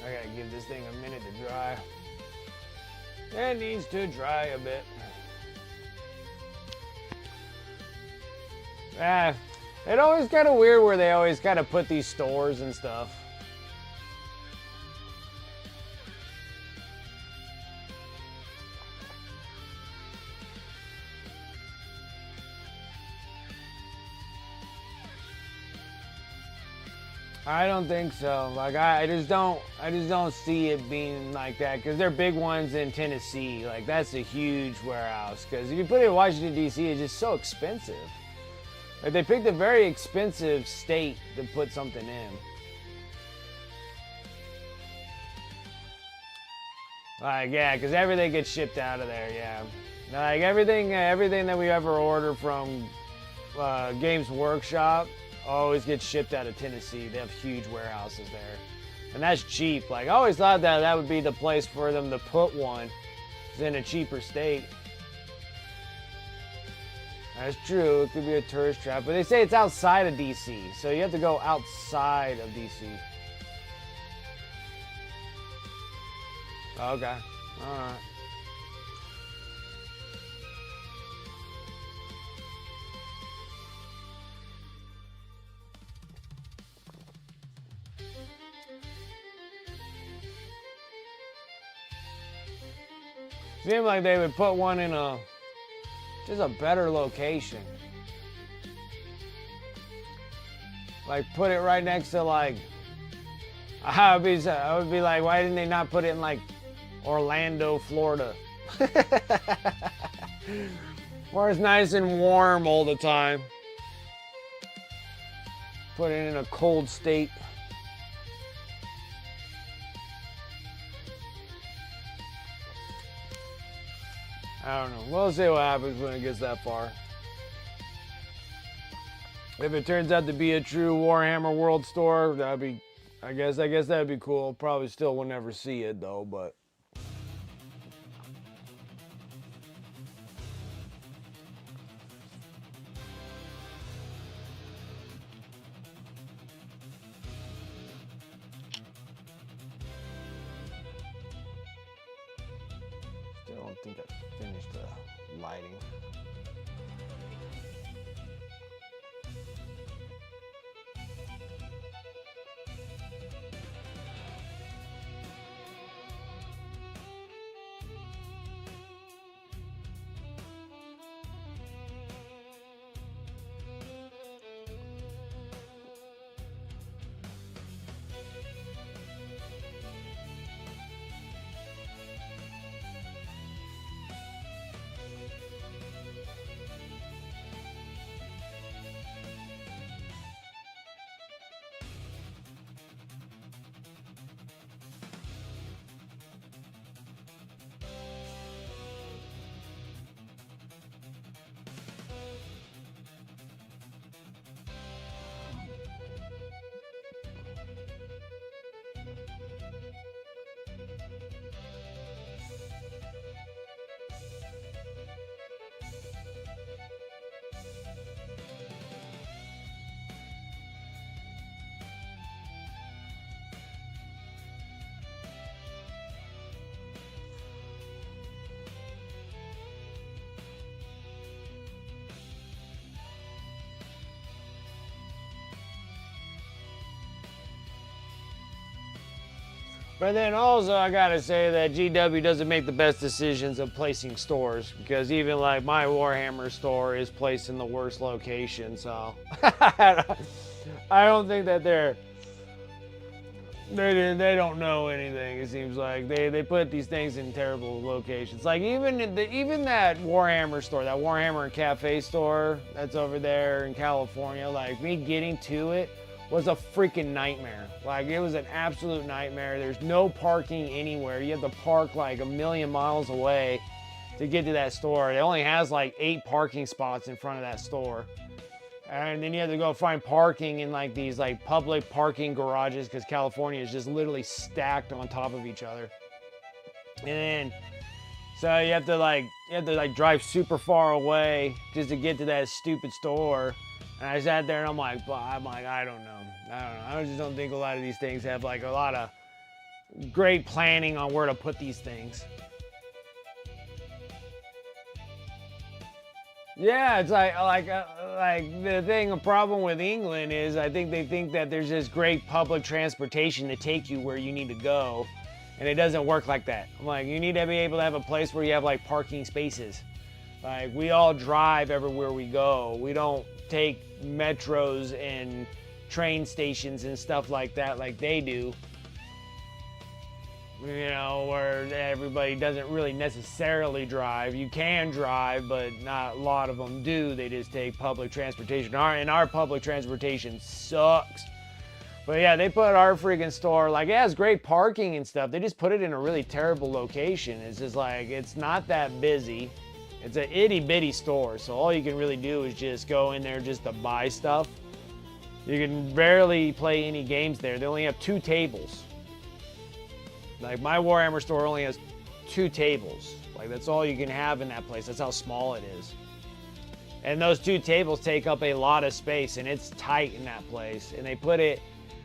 I gotta give this thing a minute to dry. It needs to dry a bit. It always kind of weird where they always kind of put these stores and stuff. I don't think so. Like I just don't see it being like that because they're big ones in Tennessee. Like that's a huge warehouse. Because if you put it in Washington D.C., it's just so expensive. Like they picked a very expensive state to put something in. Like yeah, because everything gets shipped out of there. Yeah, like everything that we ever order from Games Workshop always gets shipped out of Tennessee. They have huge warehouses there. And that's cheap. Like, I always thought that would be the place for them to put one. It's in a cheaper state. That's true. It could be a tourist trap. But they say it's outside of D.C. So you have to go outside of D.C. Okay. All right. Seemed like they would put one in just a better location. Like put it right next to like, I would be like, why didn't they not put it in like Orlando, Florida? Where it's nice and warm all the time. Put it in a cold state. I don't know. We'll see what happens when it gets that far. If it turns out to be a true Warhammer World store, that'd be, I guess that'd be cool. Probably still will never see it though, but. Still don't think I finished the lighting. But then also I gotta say that GW doesn't make the best decisions of placing stores because even like my Warhammer store is placed in the worst location. So I don't think that they don't know anything. It seems like they put these things in terrible locations. Like even that Warhammer store, that Warhammer and Cafe store that's over there in California. Like me getting to it was a freaking nightmare. Like it was an absolute nightmare. There's no parking anywhere. You have to park like a million miles away to get to that store. It only has like 8 parking spots in front of that store. And then you have to go find parking in like these like public parking garages because California is just literally stacked on top of each other. And then, so you have to like drive super far away just to get to that stupid store. And I sat there and I'm like, I don't know. I just don't think a lot of these things have like a lot of great planning on where to put these things. Yeah, it's like the thing, a problem with England is I think they think that there's this great public transportation to take you where you need to go, and it doesn't work like that. I'm like, you need to be able to have a place where you have like parking spaces. Like we all drive everywhere we go. We don't take metros and train stations and stuff like that like they do. You know, where everybody doesn't really necessarily drive. You can drive, but not a lot of them do. They just take public transportation. And our public transportation sucks. But yeah, they put our freaking store, like it has great parking and stuff. They just put it in a really terrible location. It's just like, it's not that busy. It's an itty bitty store. So all you can really do is just go in there just to buy stuff. You can barely play any games there. They only have 2 tables. Like my Warhammer store only has 2 tables. Like that's all you can have in that place. That's how small it is. And those 2 tables take up a lot of space and it's tight in that place. And they put it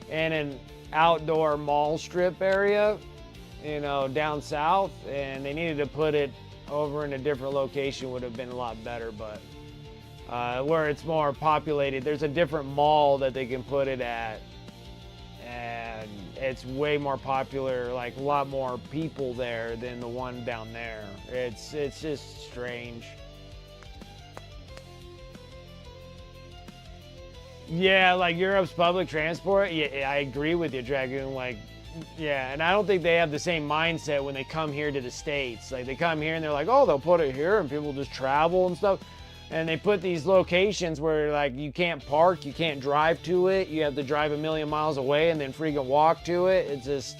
in an outdoor mall strip area, you know, down south. And they needed to put it over in a different location, would have been a lot better. But where it's more populated, there's a different mall that they can put it at. And it's way more popular, like a lot more people there than the one down there. It's just strange. Yeah, like Europe's public transport, yeah, I agree with you, Dragoon. Like, yeah, and I don't think they have the same mindset when they come here to the States. Like they come here and they're like, oh, they'll put it here and people just travel and stuff. And they put these locations where like you can't park, you can't drive to it, you have to drive a million miles away and then freaking walk to it. It's just,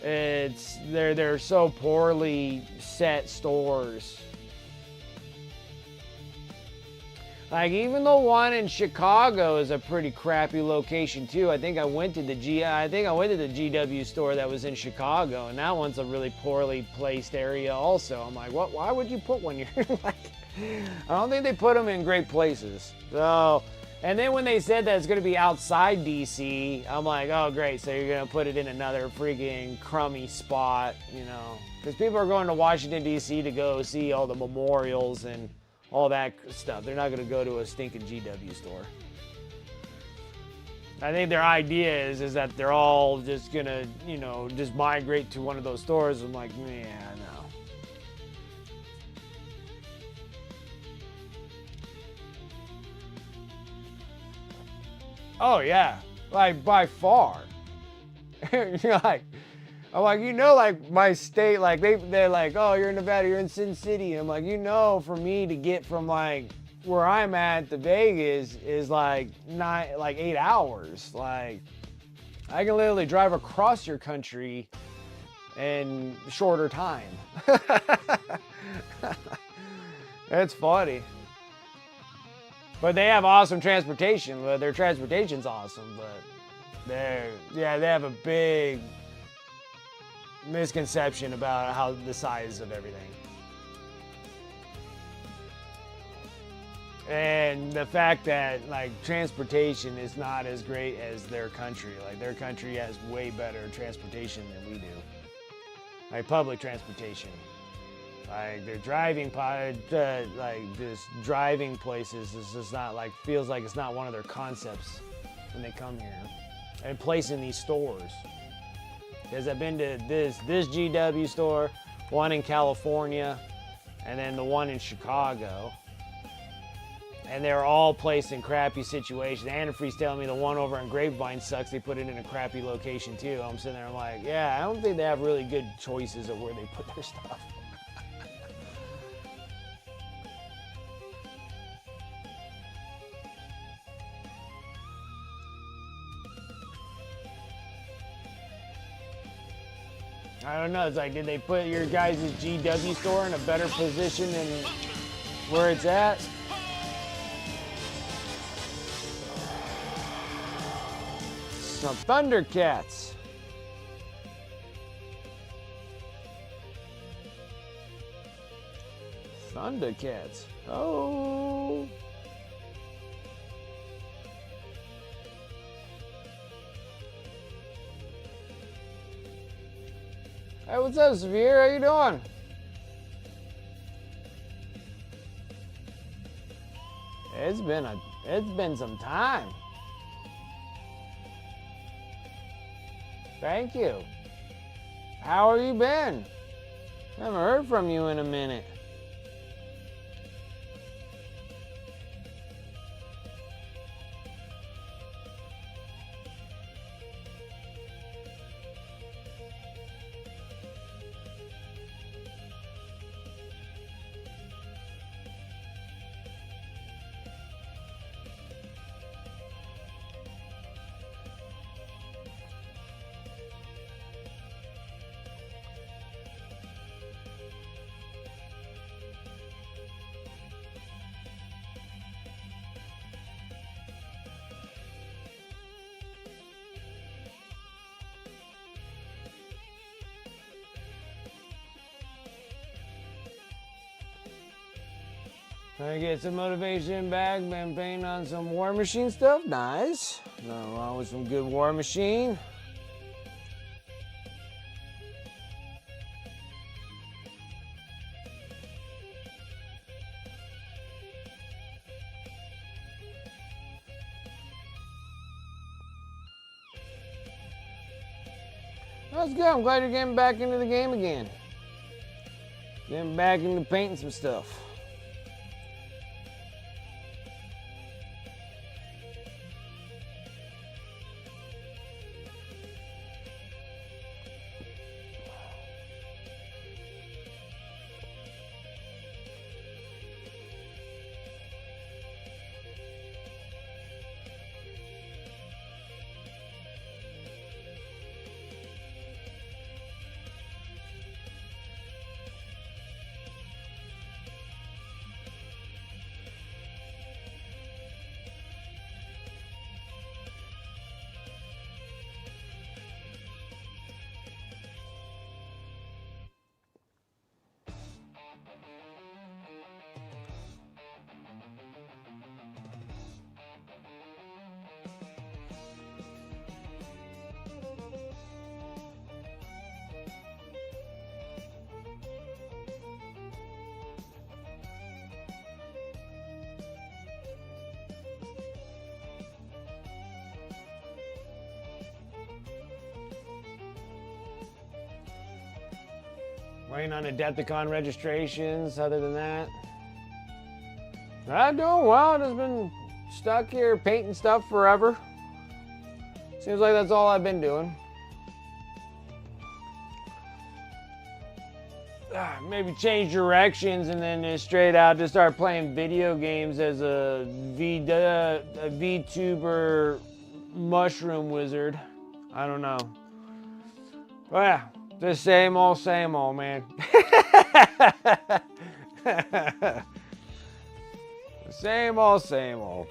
they're so poorly set stores. Like even the one in Chicago is a pretty crappy location too. I think I went to the GW store that was in Chicago, and that one's a really poorly placed area also. I'm like, what? Why would you put one here? Like, I don't think they put them in great places. So, and then when they said that it's going to be outside DC, I'm like, oh great, so you're going to put it in another freaking crummy spot, you know? Because people are going to Washington DC to go see all the memorials and all that stuff. They're not going to go to a stinking GW store. I think their idea is that they're all just going to, you know, just migrate to one of those stores. I'm like, yeah, no. Oh yeah, like by far. You're like, I'm like, you know, like my state, like they're like, oh, you're in Nevada, you're in Sin City. And I'm like, you know, for me to get from like where I'm at to Vegas is like 8 hours. Like I can literally drive across your country in shorter time. It's funny. But they have awesome transportation. Their transportation's awesome, but they have a big misconception about how the size of everything. And the fact that like transportation is not as great as their country. Like their country has way better transportation than we do. Like public transportation. Like they're driving, like just driving places is just not like, feels like it's not one of their concepts when they come here. And placing these stores. Because I've been to this GW store, one in California, and then the one in Chicago. And they're all placed in crappy situations. Antifreeze telling me the one over in Grapevine sucks. They put it in a crappy location too. I'm sitting there, I'm like, yeah, I don't think they have really good choices of where they put their stuff. I don't know. It's like, did they put your guys' GW store in a better position than where it's at? Some Thundercats. Thundercats. Oh. Hey, what's up, Severe? How you doing? It's been some time. Thank you. How have you been? Haven't heard from you in a minute. Trying to get some motivation back, been painting on some War Machine stuff, nice. Nothing wrong with some good War Machine. That's good, I'm glad you're getting back into the game again. Getting back into painting some stuff. Waiting on Adepticon registrations, other than that. I'm doing well, just been stuck here painting stuff forever. Seems like that's all I've been doing. Maybe change directions and then just straight out just start playing video games as a VTuber mushroom wizard. I don't know. But yeah. The same old, man. Same old.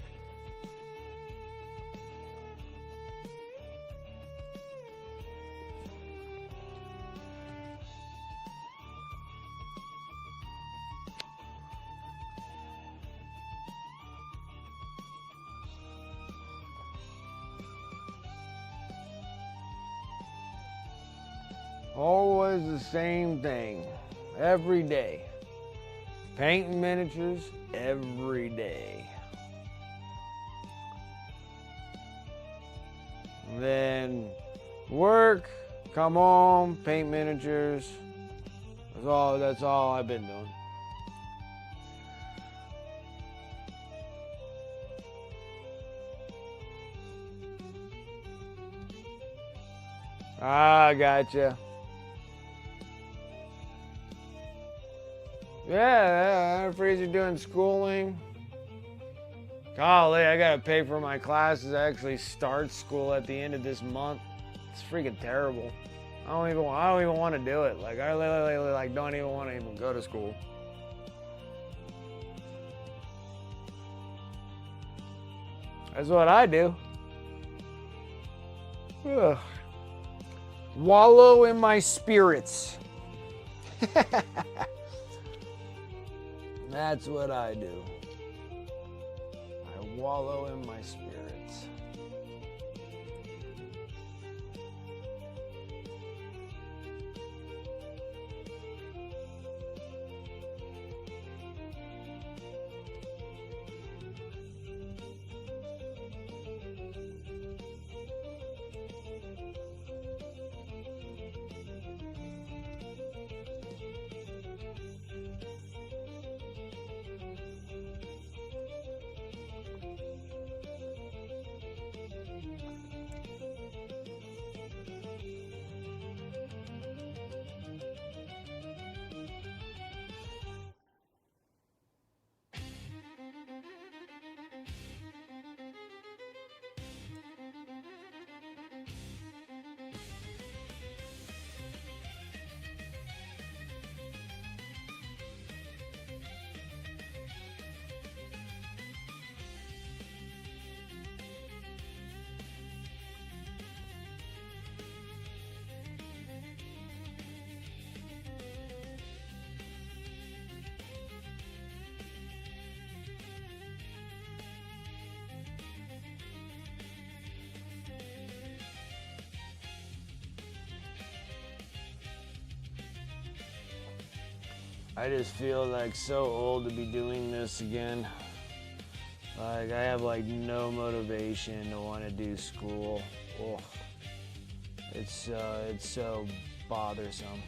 Always the same thing, every day. Painting miniatures every day. Then work, come home, paint miniatures. That's all I've been doing. Ah, gotcha. Yeah, I'm freezing doing schooling. Golly, I gotta pay for my classes. I actually start school at the end of this month. It's freaking terrible. I don't even want to do it. Like, I literally like don't even want to even go to school. That's what I do. Ugh. Wallow in my spirits. That's what I do. I wallow in my spirits. I just feel like so old to be doing this again. Like, I have like no motivation to want to do school. Ugh. It's so bothersome.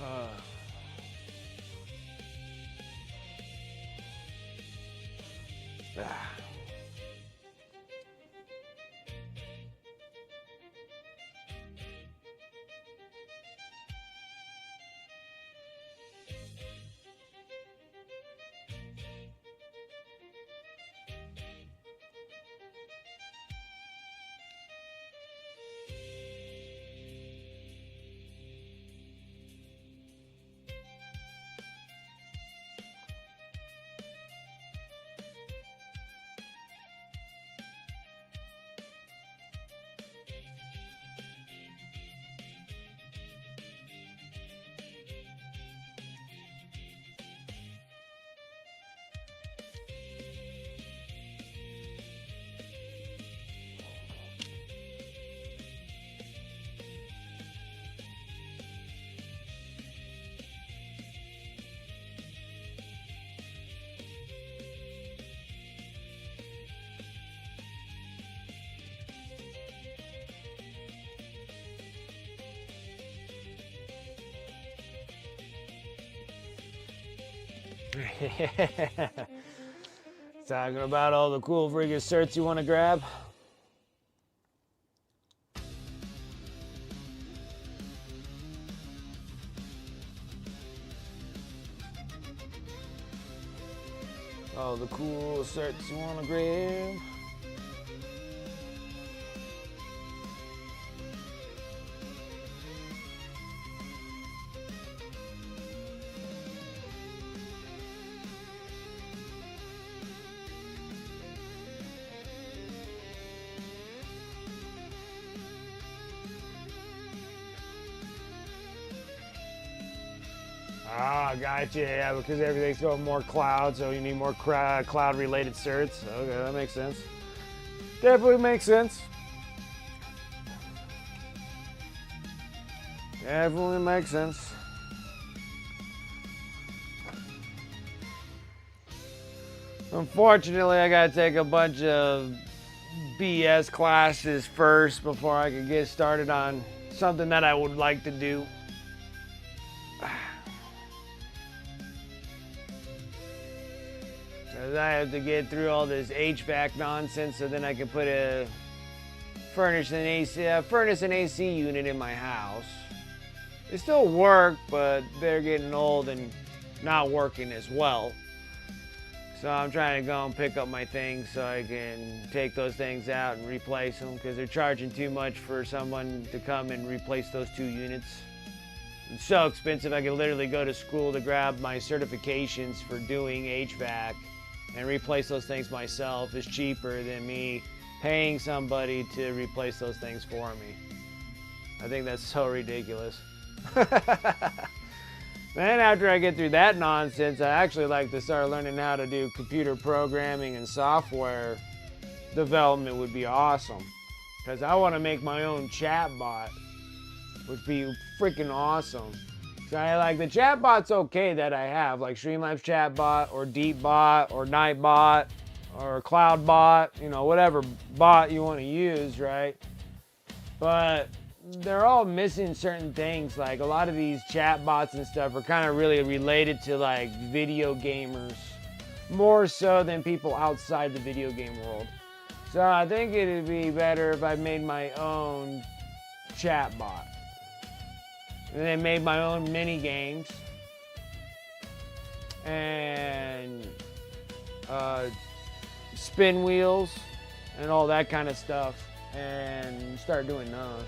Ah. Talking about all the cool freaking certs you want to grab. All the cool certs you want to grab. Ah, gotcha. Yeah, because everything's going more cloud, so you need more cloud-related certs. Okay, that makes sense. Definitely makes sense. Definitely makes sense. Unfortunately, I gotta take a bunch of BS classes first before I can get started on something that I would like to do. 'Cause I have to get through all this HVAC nonsense so then I can put a furnace and AC unit in my house. They still work, but they're getting old and not working as well. So I'm trying to go and pick up my things so I can take those things out and replace them, because they're charging too much for someone to come and replace those 2 units. It's so expensive. I could literally go to school to grab my certifications for doing HVAC and replace those things myself. Is cheaper than me paying somebody to replace those things for me. I think that's so ridiculous. Then after I get through that nonsense, I actually like to start learning how to do computer programming and software development. Would be awesome, because I want to make my own chatbot. Would be freaking awesome. So I like the chatbots okay that I have, like Streamlabs chatbot or DeepBot or Nightbot or CloudBot, you know, whatever bot you want to use, right? But they're all missing certain things. Like a lot of these chatbots and stuff are kind of really related to like video gamers, more so than people outside the video game world. So I think it'd be better if I made my own chatbot. And then made my own mini games and spin wheels and all that kind of stuff, and start doing those.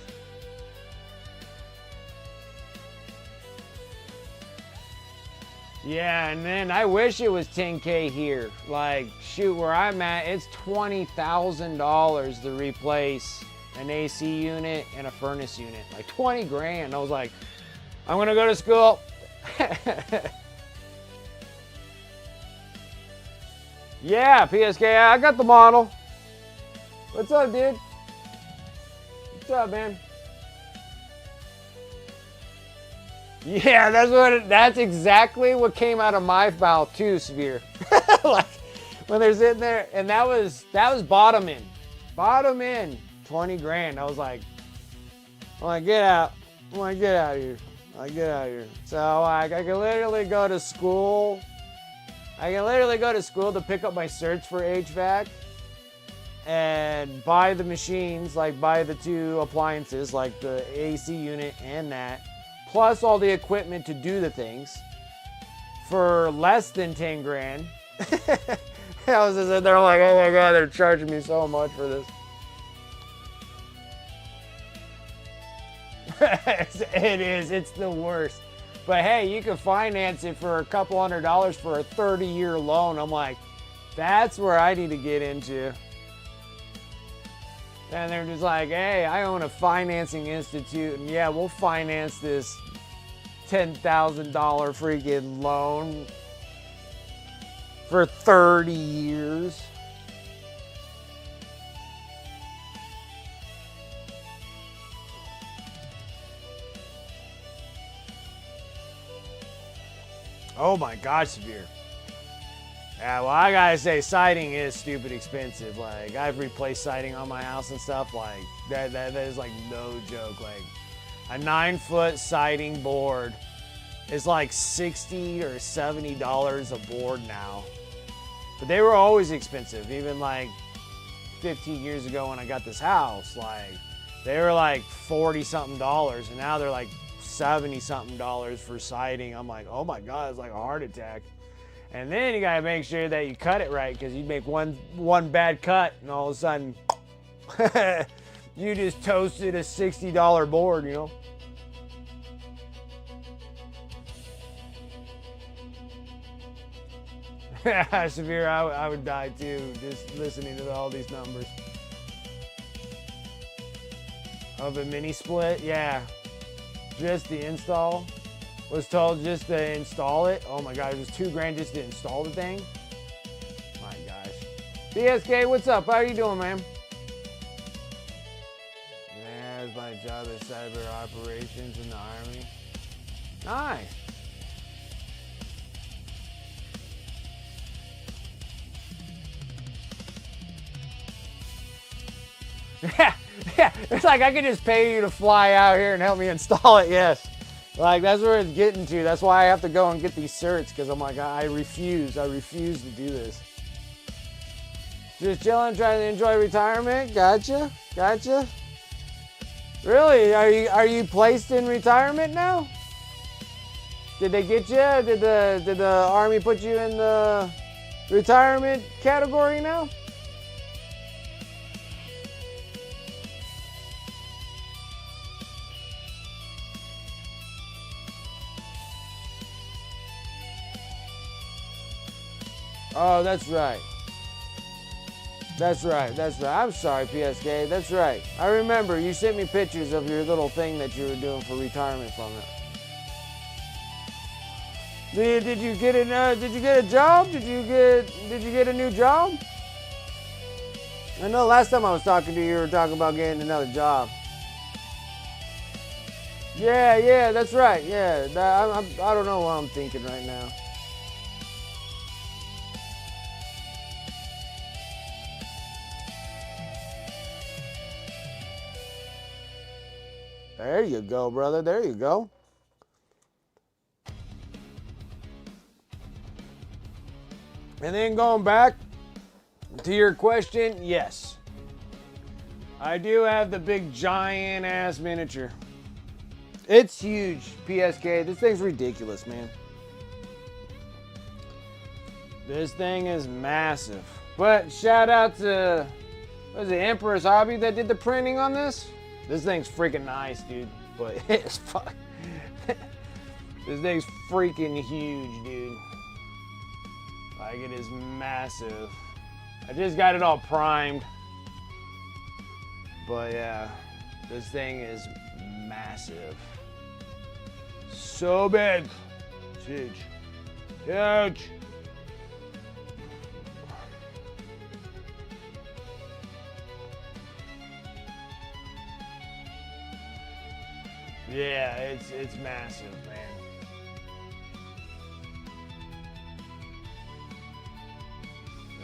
Yeah, and then I wish it was 10K here. Like, shoot, where I'm at, it's $20,000 to replace an AC unit and a furnace unit. Like 20 grand. I was like, I'm gonna go to school. Yeah, PSK, I got the model. What's up, dude? What's up, man? Yeah, that's exactly what came out of my mouth too, Severe. Like when they're sitting there, and that was bottom in 20 grand. I was like, get out. Get out of here. Get out of here. So I can literally go to school. I can literally go to school to pick up my certs for HVAC and buy the machines, like buy the 2 appliances, like the AC unit and that, plus all the equipment to do the things for less than 10 grand. I was just sitting there like, oh my God, they're charging me so much for this. It is. It's the worst. But hey, you can finance it for a couple $100 for a 30-year loan. I'm like, that's where I need to get into. And they're just like, hey, I own a financing institute, and yeah, we'll finance this $10,000 freaking loan for 30 years. Oh my gosh, Severe. Yeah, well, I gotta say, siding is stupid expensive. Like, I've replaced siding on my house and stuff. Like, that is like no joke. Like, a 9-foot siding board is like $60 or $70 a board now. But they were always expensive. Even like 15 years ago when I got this house, like, they were like $40-something, and now they're like $70-something for siding. I'm like, oh my God, it's like a heart attack. And then you gotta make sure that you cut it right, because you make one bad cut and all of a sudden you just toasted a $60 board, you know? Severe, I would die too, just listening to all these numbers. Of a mini split, yeah. Just the install. Was told just to install it. Oh my God, it was $2,000 just to install the thing. My gosh. BSK, what's up? How are you doing, man? Yeah, it's my job as cyber operations in the Army. Nice. Yeah, it's like I could just pay you to fly out here and help me install it, yes. Like, that's where it's getting to. That's why I have to go and get these certs, because I'm like, I refuse to do this. Just chilling, trying to enjoy retirement. Gotcha. Really? Are you placed in retirement now? Did they get you? Did the Army put you in the retirement category now? Oh, that's right. I'm sorry, PSK. That's right. I remember you sent me pictures of your little thing that you were doing for retirement from it. Did you get a job? Did you get a new job? I know last time I was talking to you, you were talking about getting another job. Yeah, that's right. Yeah, I don't know what I'm thinking right now. There you go, brother. There you go. And then going back to your question, yes. I do have the big giant ass miniature. It's huge, PSK. This thing's ridiculous, man. This thing is massive. But shout out to, what is it, Emperor's Hobby that did the printing on this? This thing's freaking nice, dude. But it's fuck. This thing's freaking huge, dude. Like, it is massive. I just got it all primed. But yeah, this thing is massive. So big. It's huge. Huge. Yeah, it's massive, man.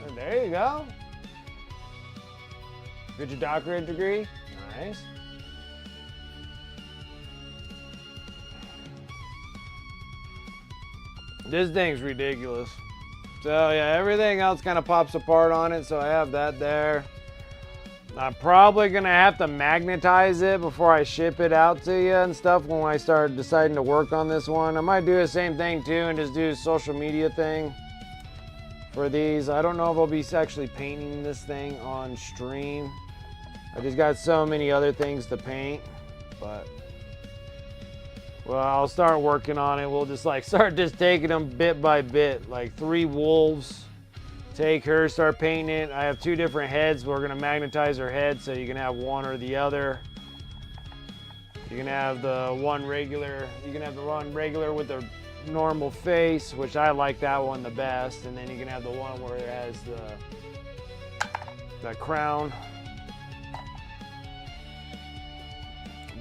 Oh, there you go. Get your doctorate degree. Nice. This thing's ridiculous. So yeah, everything else kind of pops apart on it, so I have that there. I'm probably gonna have to magnetize it before I ship it out to you and stuff when I start deciding to work on this one. I might do the same thing too and just do a social media thing for these. I don't know if I'll be actually painting this thing on stream. I just got so many other things to paint, but well, I'll start working on it. We'll just like start just taking them bit by bit, like 3 wolves. Take her, start painting it. I have 2 different heads. We're gonna magnetize her head so you can have one or the other. You can have the one regular. You can have the one regular with the normal face, which I like that one the best. And then you can have the one where it has the crown.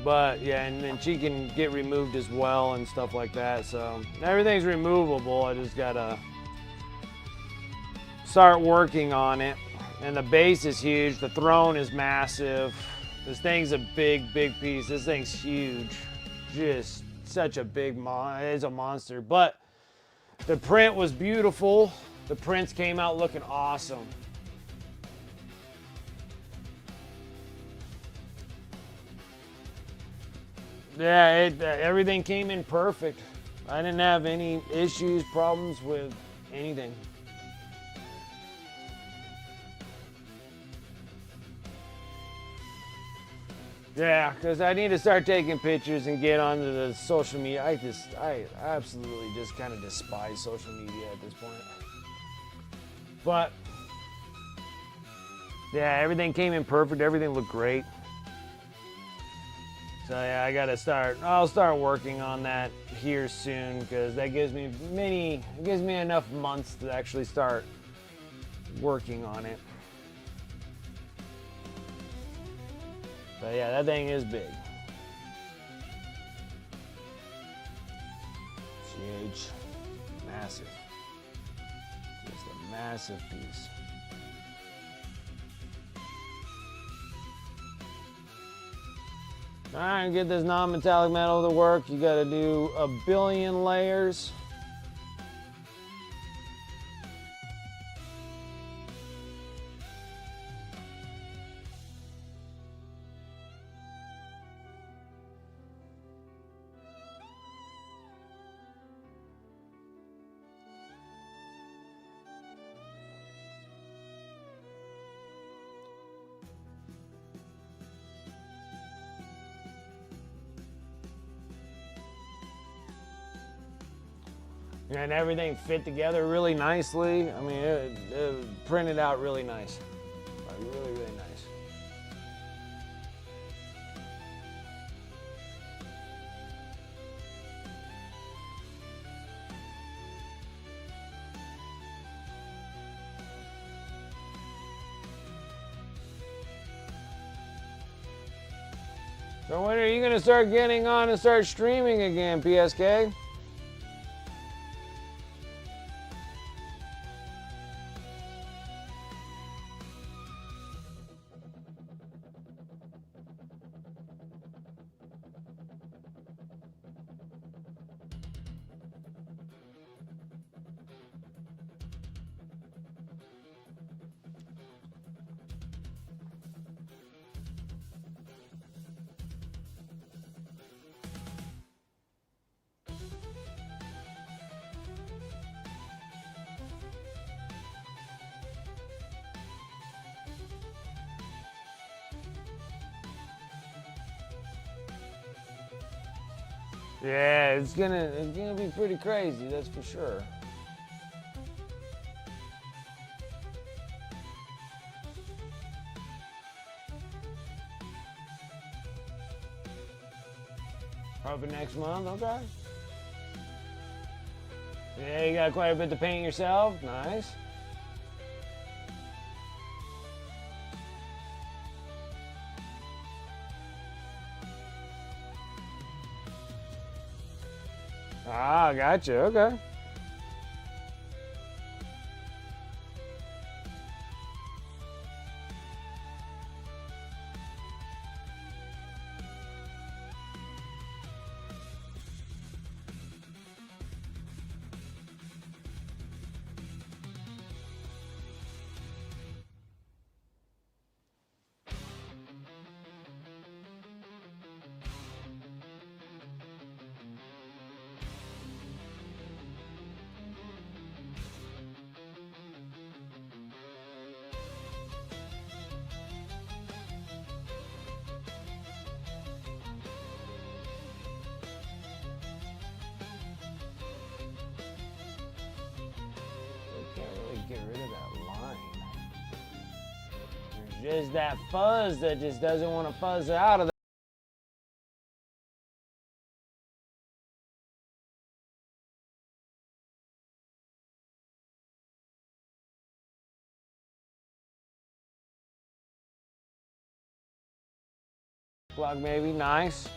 But yeah, and then she can get removed as well and stuff like that. So everything's removable. I just gotta start working on it. And the base is huge. The throne is massive. This thing's a big piece. This thing's huge. Just such a big it's a monster. But the print was beautiful. The prints came out looking awesome. Yeah, everything came in perfect. I didn't have any issues, problems with anything. Yeah, because I need to start taking pictures and get onto the social media. I absolutely just kind of despise social media at this point. But yeah, everything came in perfect. Everything looked great. So yeah, I'll start working on that here soon, because that gives me enough months to actually start working on it. But yeah, that thing is big. It's huge. Massive. Just a massive piece. All right, get this non-metallic metal to work. You got to do 1 billion layers. And everything fit together really nicely. I mean, it printed out really nice. Like really, really nice. So when are you gonna start getting on and start streaming again, PSK? Yeah, it's gonna be pretty crazy, that's for sure. Probably next month, okay. Yeah, you got quite a bit to paint yourself, nice. Ah, gotcha, okay. Get rid of that line. There's just that fuzz that just doesn't want to fuzz out of the plug, maybe. Nice.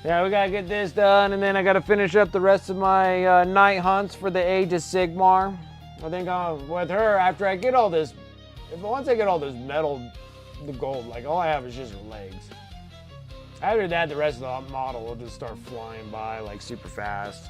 Yeah, we gotta get this done, and then I gotta finish up the rest of my night hunts for the Age of Sigmar. I think with her, after I get all this, once I get all this metal, the gold, like all I have is just her legs. After that, the rest of the model will just start flying by like super fast.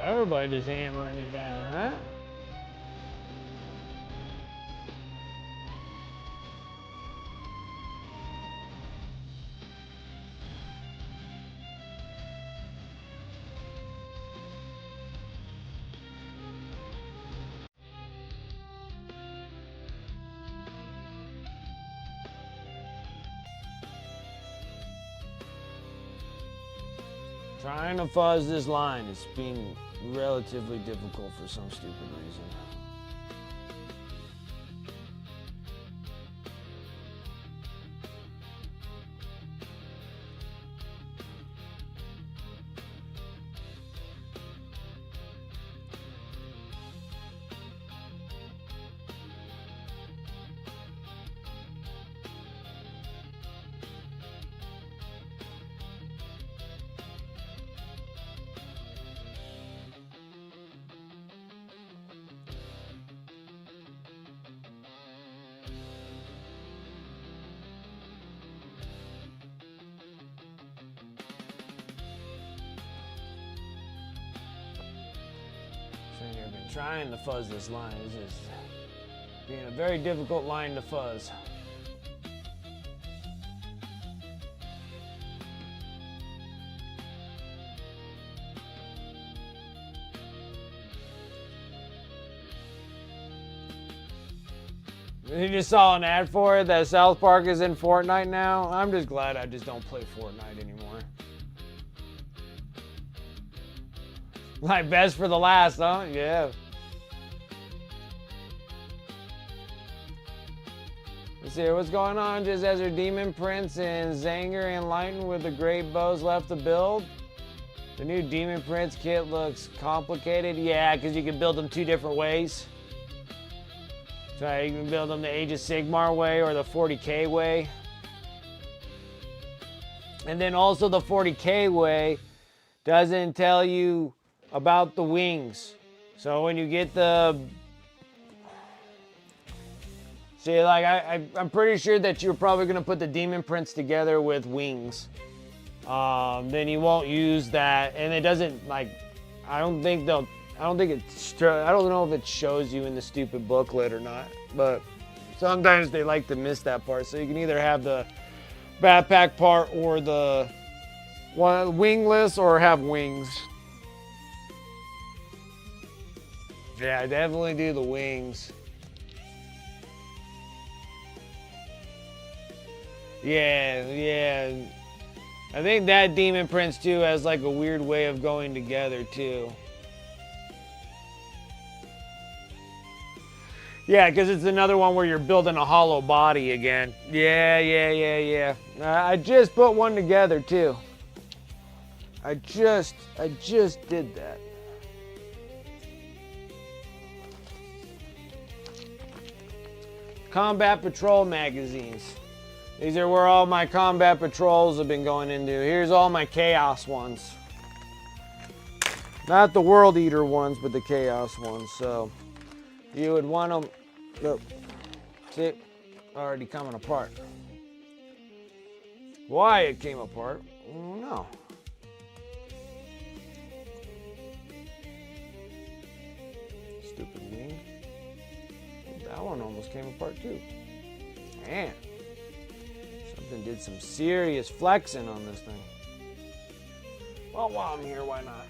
Everybody just hammering it down, huh? Trying to fuzz this line is being relatively difficult for some stupid reason. I've been trying to fuzz this line. It's just being a very difficult line to fuzz. You just saw an ad for it that South Park is in Fortnite now. I'm just glad I just don't play Fortnite anymore. Like best for the last, huh? Yeah. Let's see what's going on. Just as our Demon Prince and Zanger enlightened with the great bows left to build. The new Demon Prince kit looks complicated. Yeah, because you can build them two different ways. So you can build them the Age of Sigmar way or the 40k way. And then also the 40k way doesn't tell you about the wings. So when you get the... See, like, I'm pretty sure that you're probably going to put the Demon Prince together with wings. Then you won't use that. And it doesn't, like... I don't know if it shows you in the stupid booklet or not. But sometimes they like to miss that part. So you can either have the backpack part or the wingless or have wings. Yeah, definitely do the wings. Yeah. I think that Demon Prince too has like a weird way of going together too. Yeah, because it's another one where you're building a hollow body again. Yeah. I just put one together too. I just did that. Combat Patrol magazines. These are where all my Combat Patrols have been going into. Here's all my Chaos ones. Not the World Eater ones, but the Chaos ones. So you would want them. Look, see, already coming apart. Why it came apart, I don't know. Stupid wing. That one almost came apart too. Man, something did some serious flexing on this thing. Well, while I'm here, why not?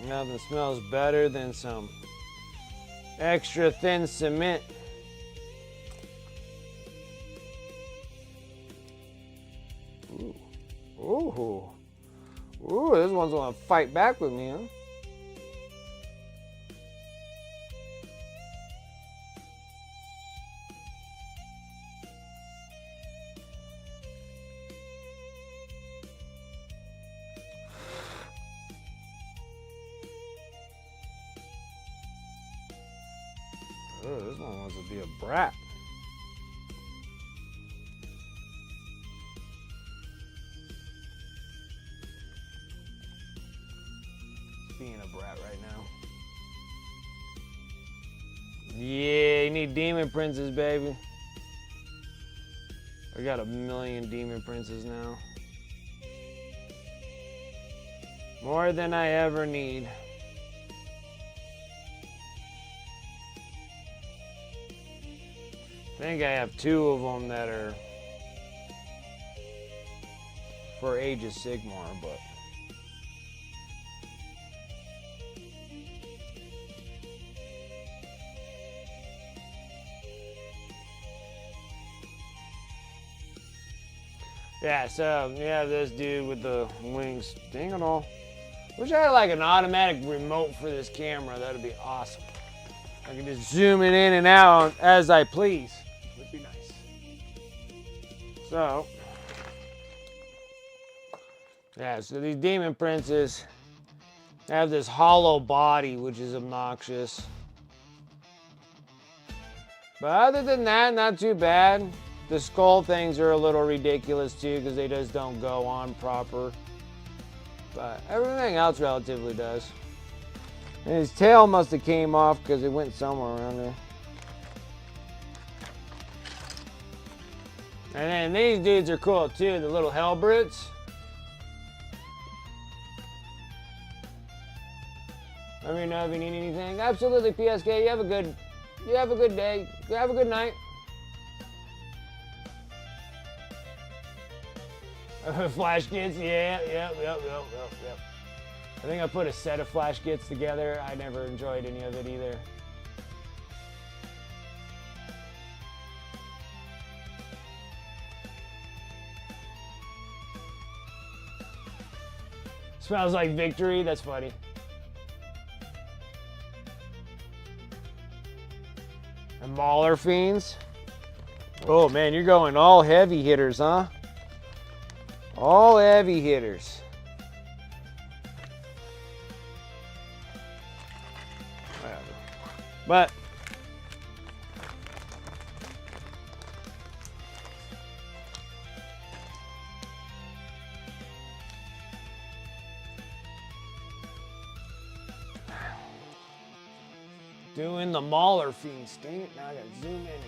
Nothing smells better than some extra thin cement. Ooh, this one's gonna fight back with me, huh? Oh, this one wants to be a brat. Being a brat right now. Yeah, you need Demon Princes, baby. I got 1,000,000 Demon Princes now. More than I ever need. I think I have 2 of them that are for Age of Sigmar, but yeah, so yeah, this dude with the wings. Dang it all. Wish I had like an automatic remote for this camera. That'd be awesome. I can just zoom it in and out as I please. Would be nice. So, yeah, so these demon princes have this hollow body, which is obnoxious. But other than that, not too bad. The skull things are a little ridiculous too, because they just don't go on proper. But everything else relatively does. And his tail must have came off because it went somewhere around there. And then these dudes are cool too, the little hell brutes. Let me know if you need anything. Absolutely, PSK. You have a good day. You have a good night. Flash kits, yeah, yep. I think I put a set of flash kits together. I never enjoyed any of it either. Smells like victory. That's funny. And Mauler Fiends. Oh man, you're going all heavy hitters, huh? All heavy hitters. Whatever. But doing the Mauler Fiends. Dang it, now I gotta zoom in again.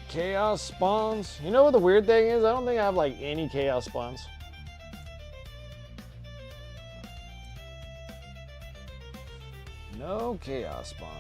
Chaos spawns. You know what the weird thing is? I don't think I have like any chaos spawns. No chaos spawns.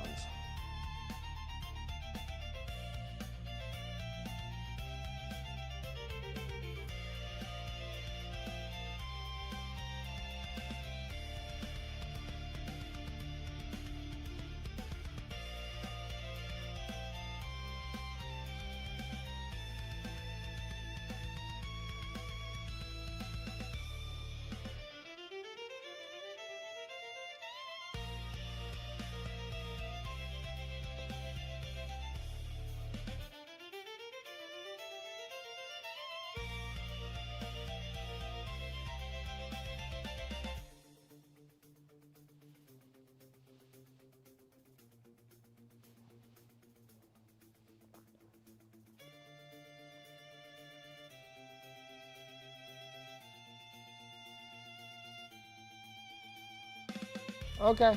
Okay.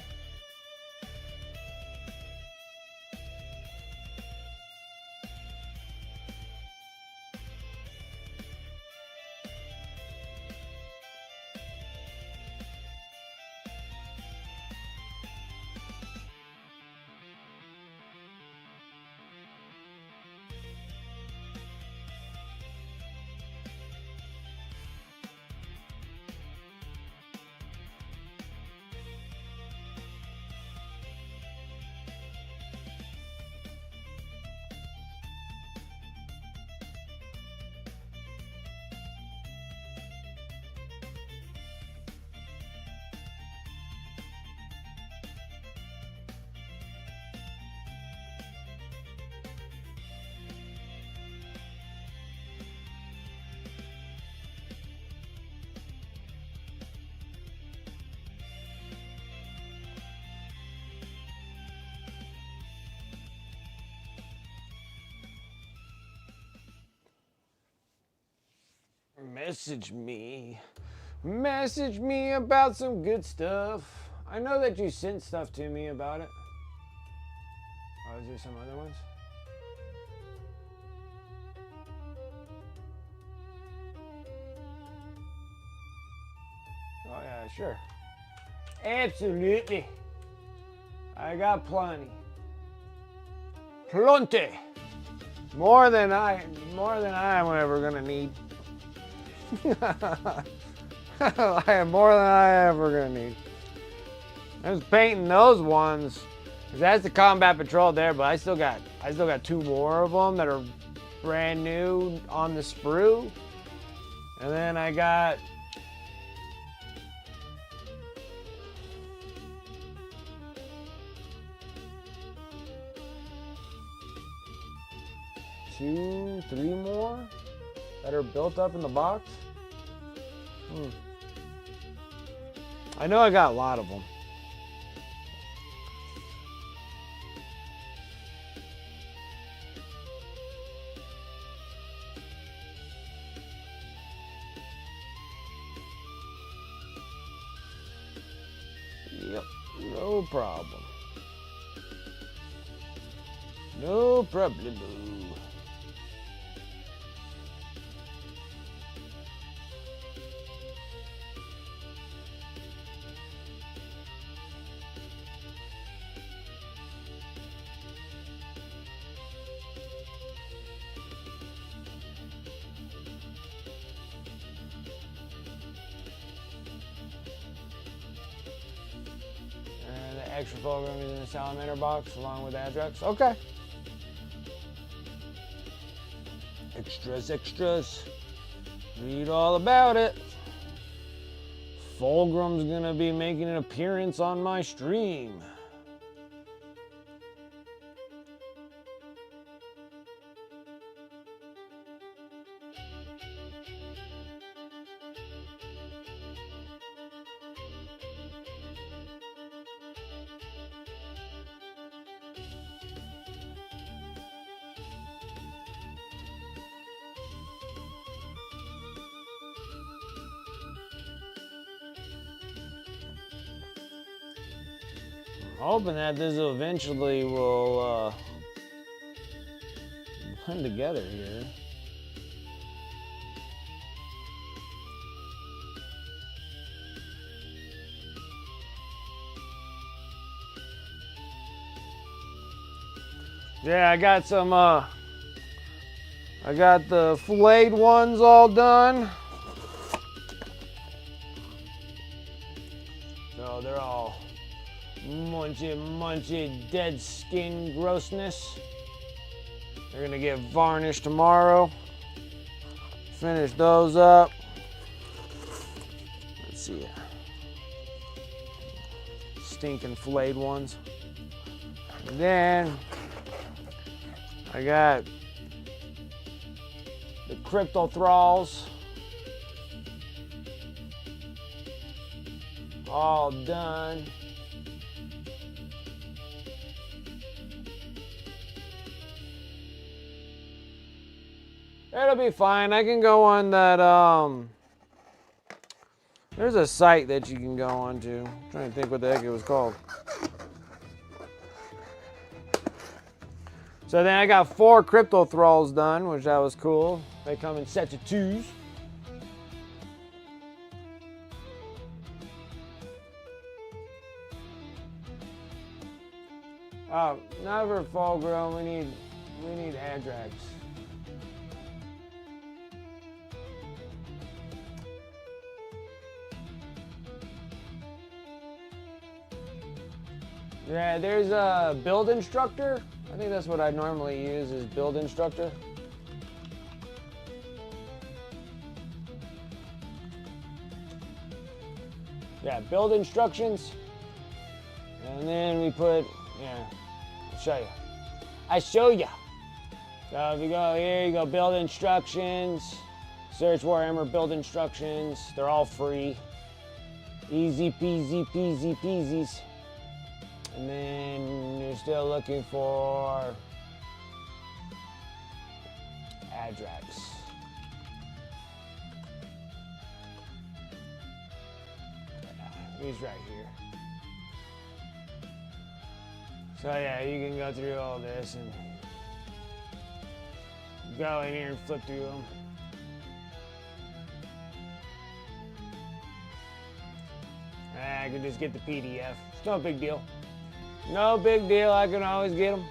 Message me. Message me about some good stuff. I know that you sent stuff to me about it. Oh, is there some other ones? sure. Absolutely. I got plenty. Plenty. More than I'm ever gonna need. I have more than I ever gonna need. I was painting those ones. 'Cause that's the combat patrol there, but I still got 2 more of them that are brand new on the sprue. And then I got two, 3 more that are built up in the box. I know I got a lot of them. Yep, no problem. No problem. Extra program is in the salamander box along with Adrex. Okay. Extras. Read all about it. Fulgrim's gonna be making an appearance on my stream. Hoping that this eventually will blend together here. Yeah, I got some, I got the filleted ones all done. So they're all munchy, dead skin grossness. They're gonna get varnished tomorrow. Finish those up. Let's see. Stinking filleted ones. And then I got the crypto thralls all done. It'll be fine. I can go on that, there's a site that you can go on to. I'm trying to think what the heck it was called. So then I got 4 crypto thralls done, which that was cool. They come in sets of 2s. Oh, not for Fulgrim, we need Adrex. Yeah, there's a build instructor. I think that's what I normally use is build instructor. Yeah, build instructions. And then we put, I'll show you. I show you. So if you go here, you go build instructions, search Warhammer build instructions. They're all free. Easy peasy, peasies. And then you're still looking for Adrex. Yeah, he's right here. So yeah, you can go through all this and go in here and flip through them. I can just get the PDF. It's no big deal. No big deal. I can always get them.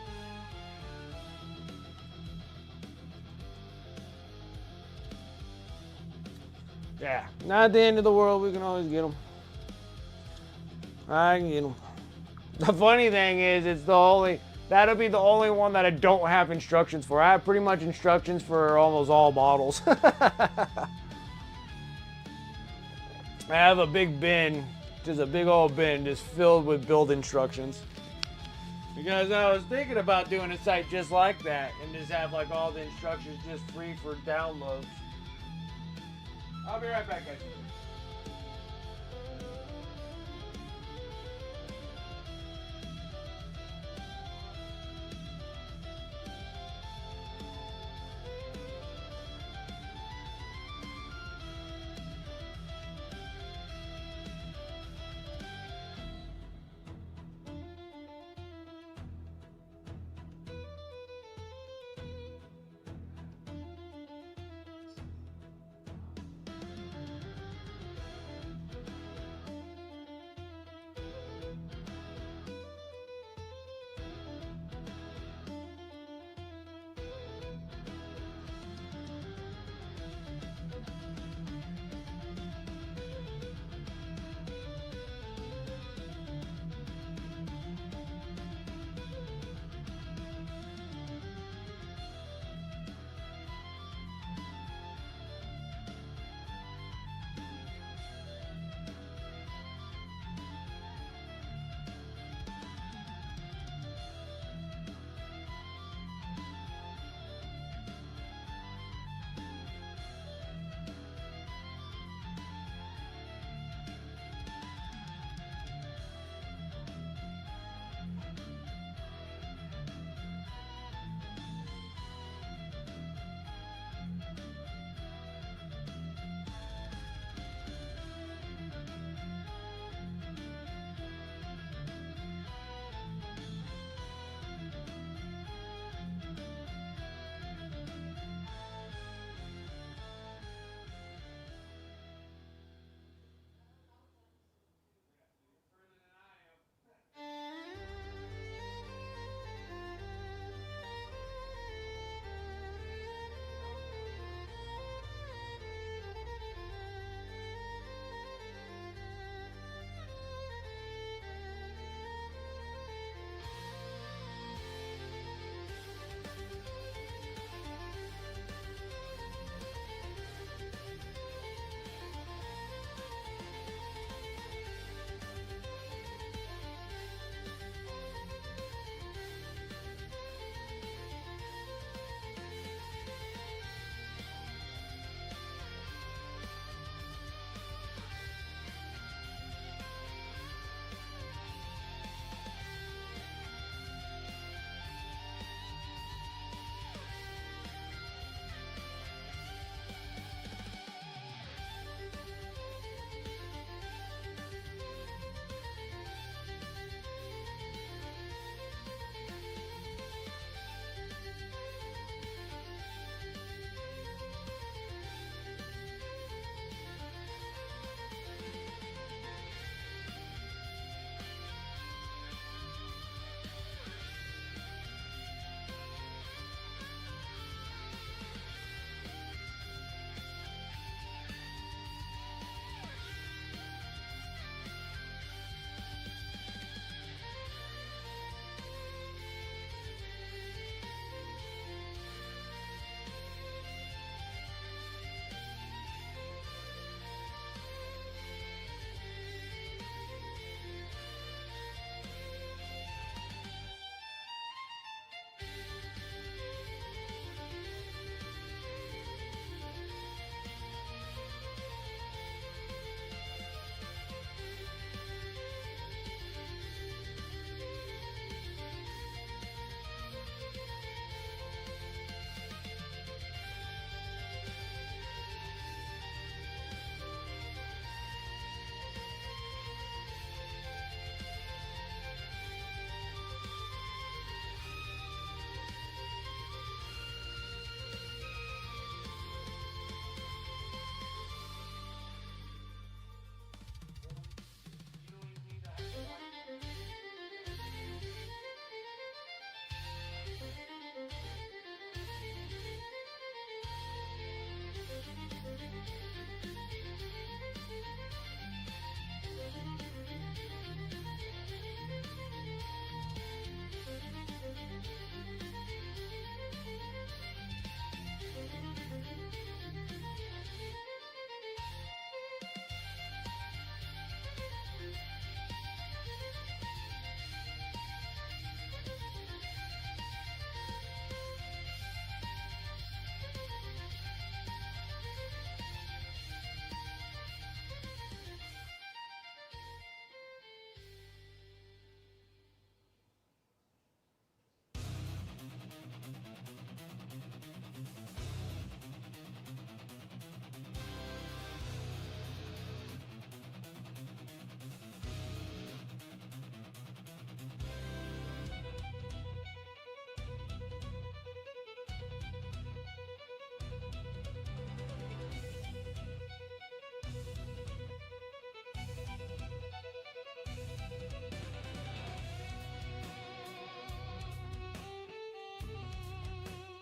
Yeah, not the end of the world. We can always get them. I can get them. The funny thing is, that'll be the only one that I don't have instructions for. I have pretty much instructions for almost all models. I have a big bin, just a big old bin, just filled with build instructions. Because I was thinking about doing a site just like that and just have like all the instructions just free for downloads. I'll be right back, guys.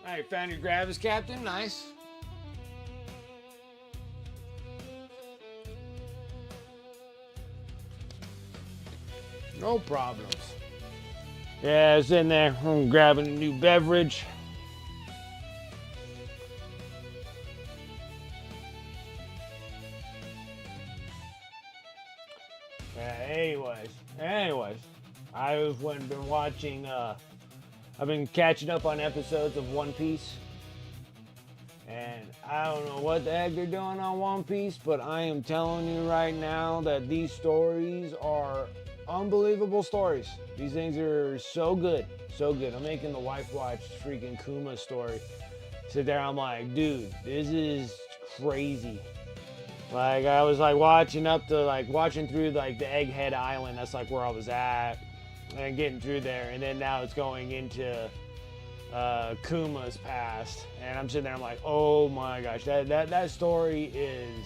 All right, found your Gravis, Captain. Nice. No problems. Yeah, I was in there. I'm grabbing a new beverage. Anyways, I've been watching, I've been catching up on episodes of One Piece. And I don't know what the heck they're doing on One Piece, but I am telling you right now that these stories are unbelievable stories. These things are so good, so good. I'm making the wife watch freaking Kuma's story. Sit there, I'm like, dude, this is crazy. Like, I was like watching through like the Egghead Island. That's like where I was at, and getting through there. And then now it's going into Kuma's past, and I'm sitting there, I'm like, oh my gosh, that story is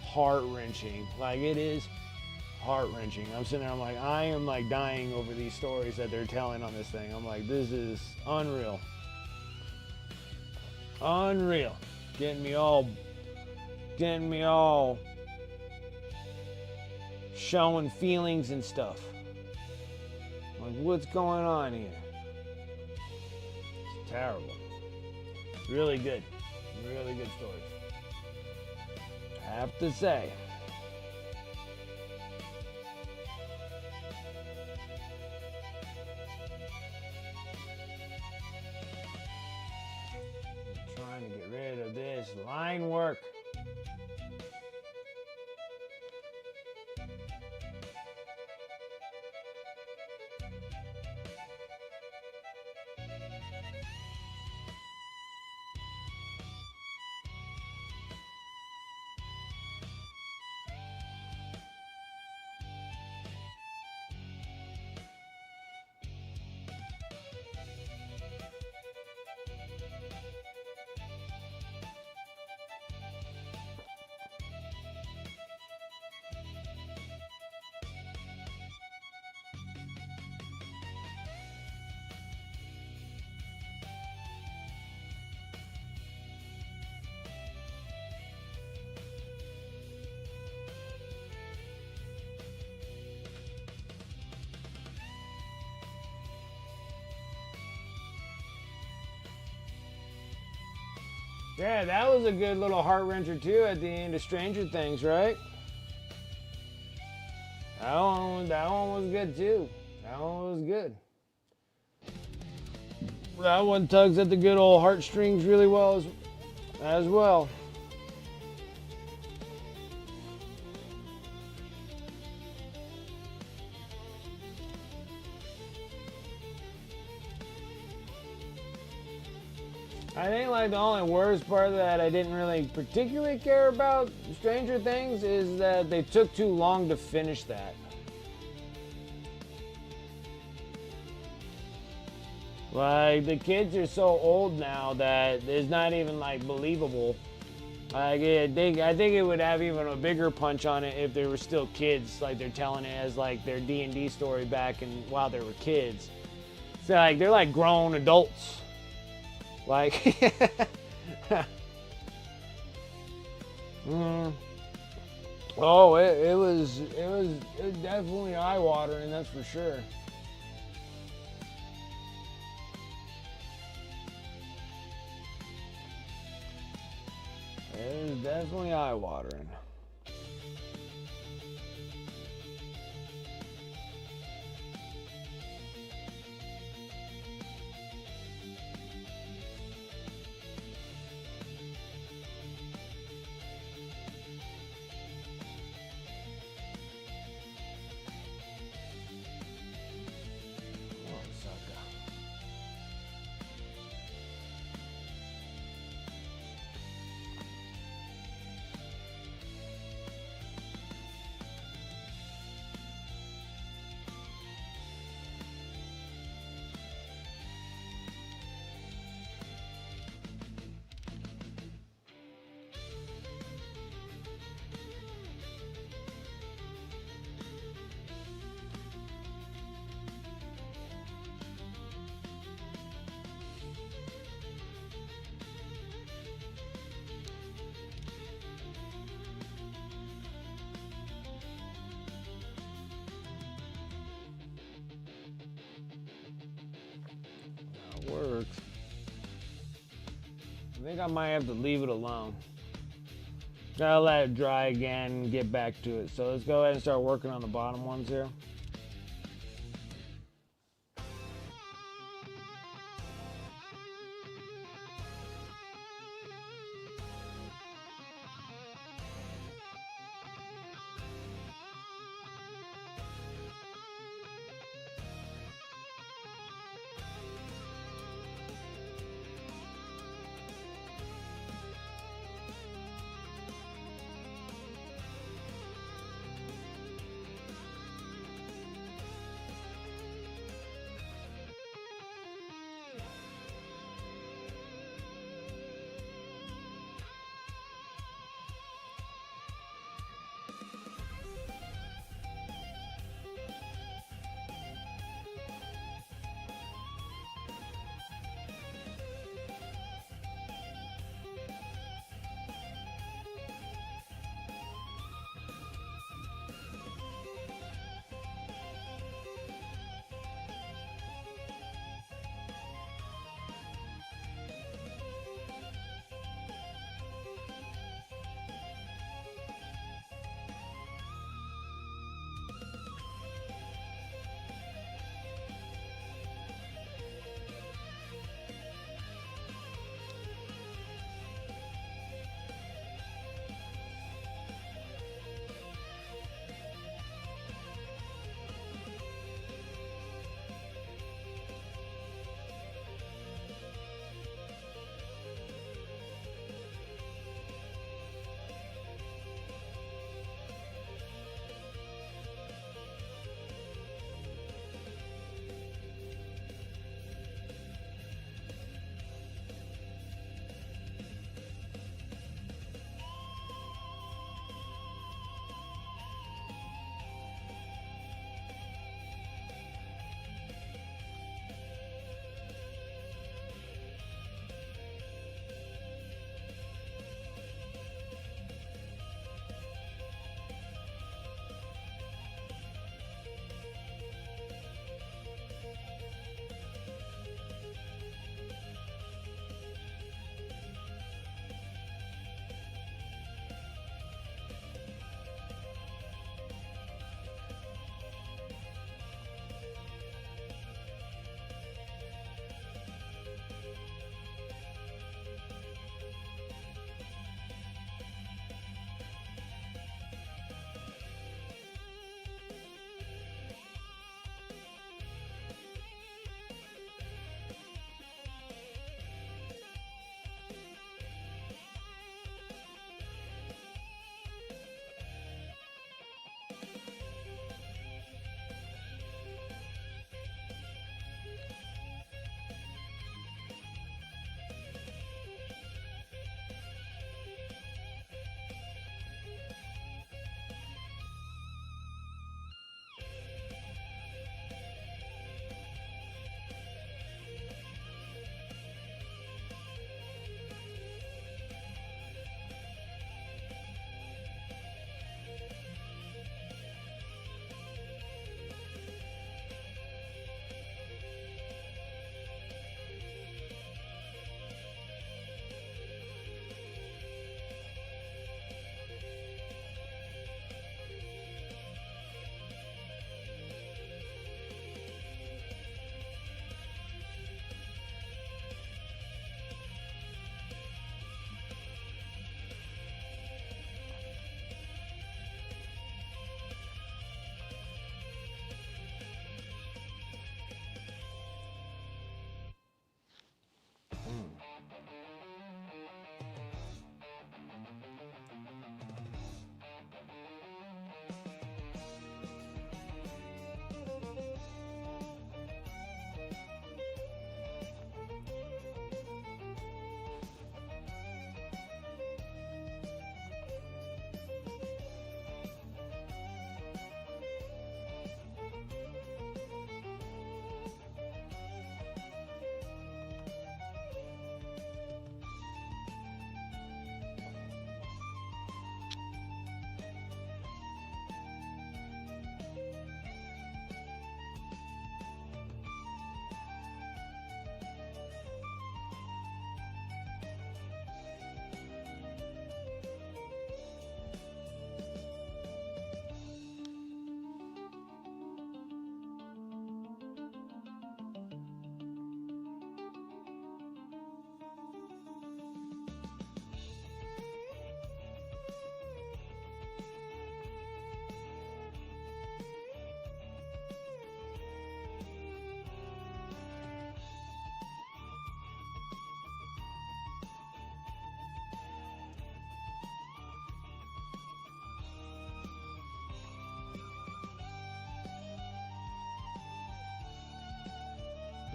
heart-wrenching. Like, it is heart-wrenching. I'm sitting there, I'm like, I am like dying over these stories that they're telling on this thing. I'm like, this is unreal. Getting me all showing feelings and stuff. Like, what's going on here? Terrible. Really good stories. I have to say. I'm trying to get rid of this line work. Yeah, that was a good little heart-wrencher too at the end of Stranger Things, right? That one was good too. That one was good. That one tugs at the good old heartstrings really well as well. I think like the only worst part that I didn't really particularly care about Stranger Things is that they took too long to finish that. Like, the kids are so old now that it's not even like believable. Like, I think it would have even a bigger punch on it if they were still kids, like they're telling it as like their D&D story back and while they were kids. So like they're like grown adults. Like, oh, it was definitely eye-watering, that's for sure. It was definitely eye-watering. works. I think I might have to leave it alone. Gotta let it dry again and get back to it. So let's go ahead and start working on the bottom ones here.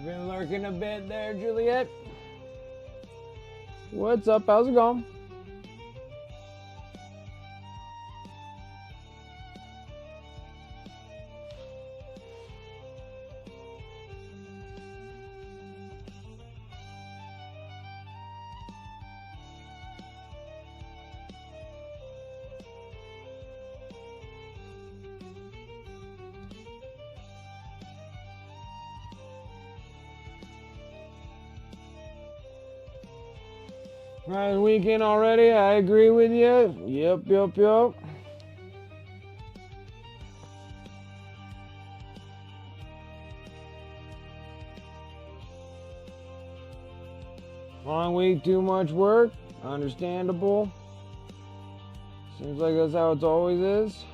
Been lurking a bit there, Juliet. What's up? How's it going? Nice weekend already. I agree with you. Yep. Long week, too much work. Understandable. Seems like that's how it always is.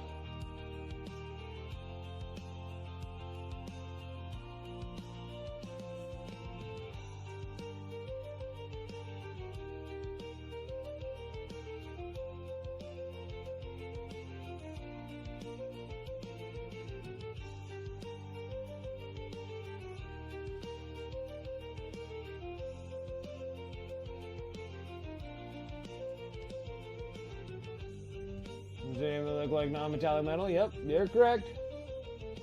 Does it even look like non-metallic metal? Yep, you're correct.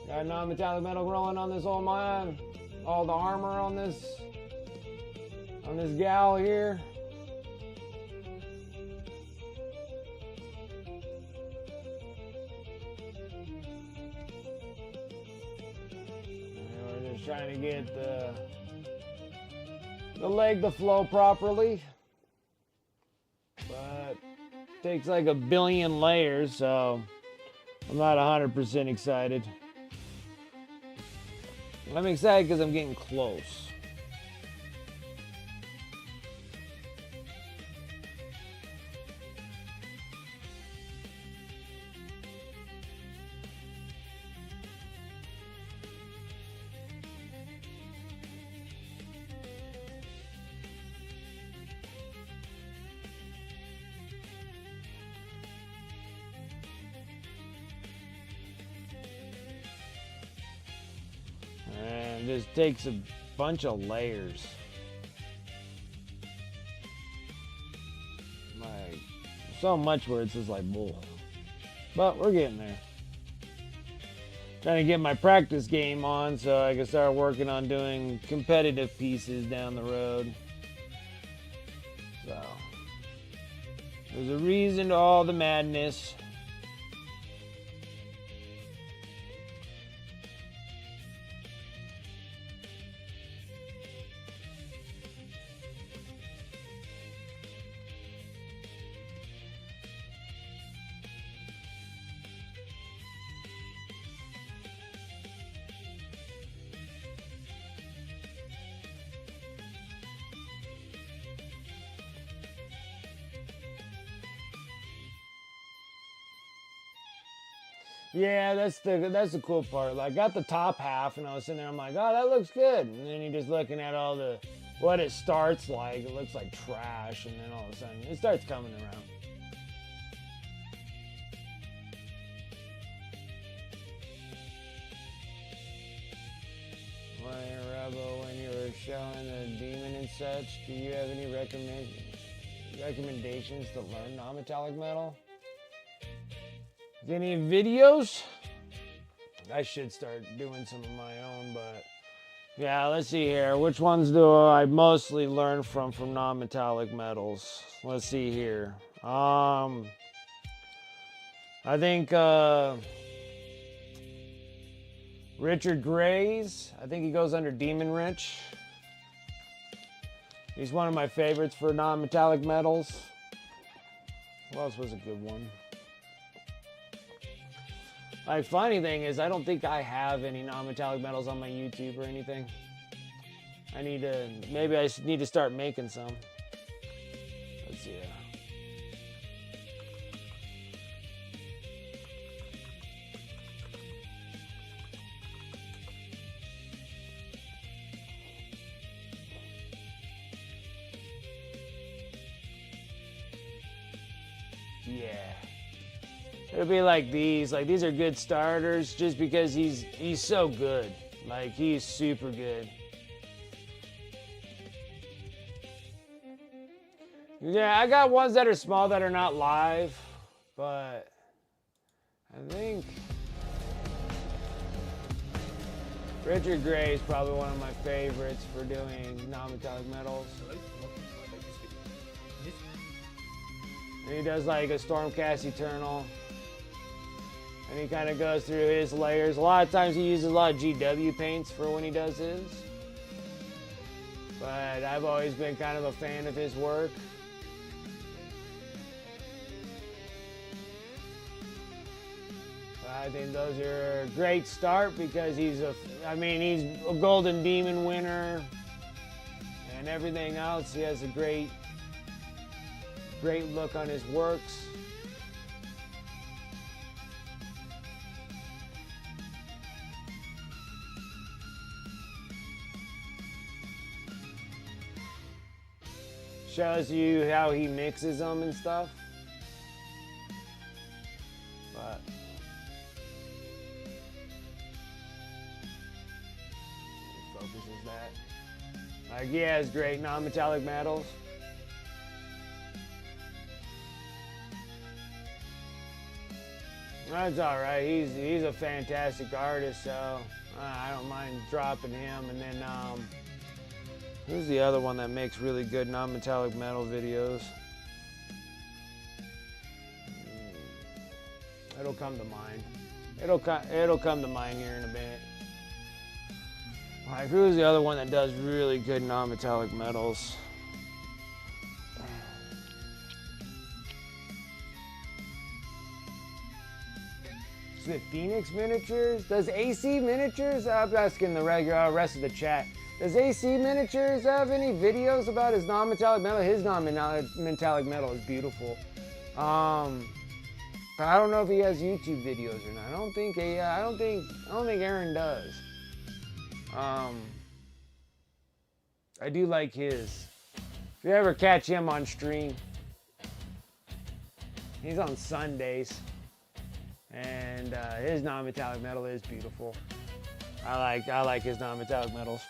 Got non-metallic metal growing on this old mine. All the armor on this gal here. And we're just trying to get the leg to flow properly. But takes like a billion layers, so I'm not 100% excited. I'm excited because I'm getting close. And this takes a bunch of layers. Like, so much where it's just like bull. But we're getting there. Trying to get my practice game on so I can start working on doing competitive pieces down the road. So there's a reason to all the madness. Yeah, that's the cool part. Like, I got the top half, and I was sitting there, I'm like, oh, that looks good. And then you're just looking at all what it starts like. It looks like trash, and then all of a sudden, it starts coming around. When you were showing the demon and such, do you have any recommendations to learn non-metallic metal? Any videos? I should start doing some of my own, but yeah, let's see here. Which ones do I mostly learn from non-metallic metals? Let's see here. I think Richard Gray's. I think he goes under Demon Wrench. He's one of my favorites for non-metallic metals. What else was a good one? Like, funny thing is, I don't think I have any non-metallic metals on my YouTube or anything. Maybe I need to start making some. Let's see. Yeah. It'll be like these. Like, these are good starters just because he's so good. Like, he's super good. Yeah, I got ones that are small that are not live, but I think Richard Gray is probably one of my favorites for doing non-metallic metals. And he does like a Stormcast Eternal. And he kind of goes through his layers. A lot of times he uses a lot of GW paints for when he does his. But I've always been kind of a fan of his work. I think those are a great start because he's a Golden Demon winner and everything else. He has a great look on his works. Shows you how he mixes them and stuff. But focuses that. Like he has great non-metallic metals. That's all right. He's a fantastic artist, so I don't mind dropping him. And then who's the other one that makes really good non-metallic metal videos? It'll come to mind. It'll come to mind here in a bit. Like who's the other one that does really good non-metallic metals? Is it Phoenix Miniatures? Does AC Miniatures? I'm asking the rest of the chat. Does AC Miniatures have any videos about his non-metallic metal? His non-metallic metal is beautiful. But I don't know if he has YouTube videos or not. I don't think Aaron does. I do like his. If you ever catch him on stream, he's on Sundays, and his non-metallic metal is beautiful. I like his non-metallic metals.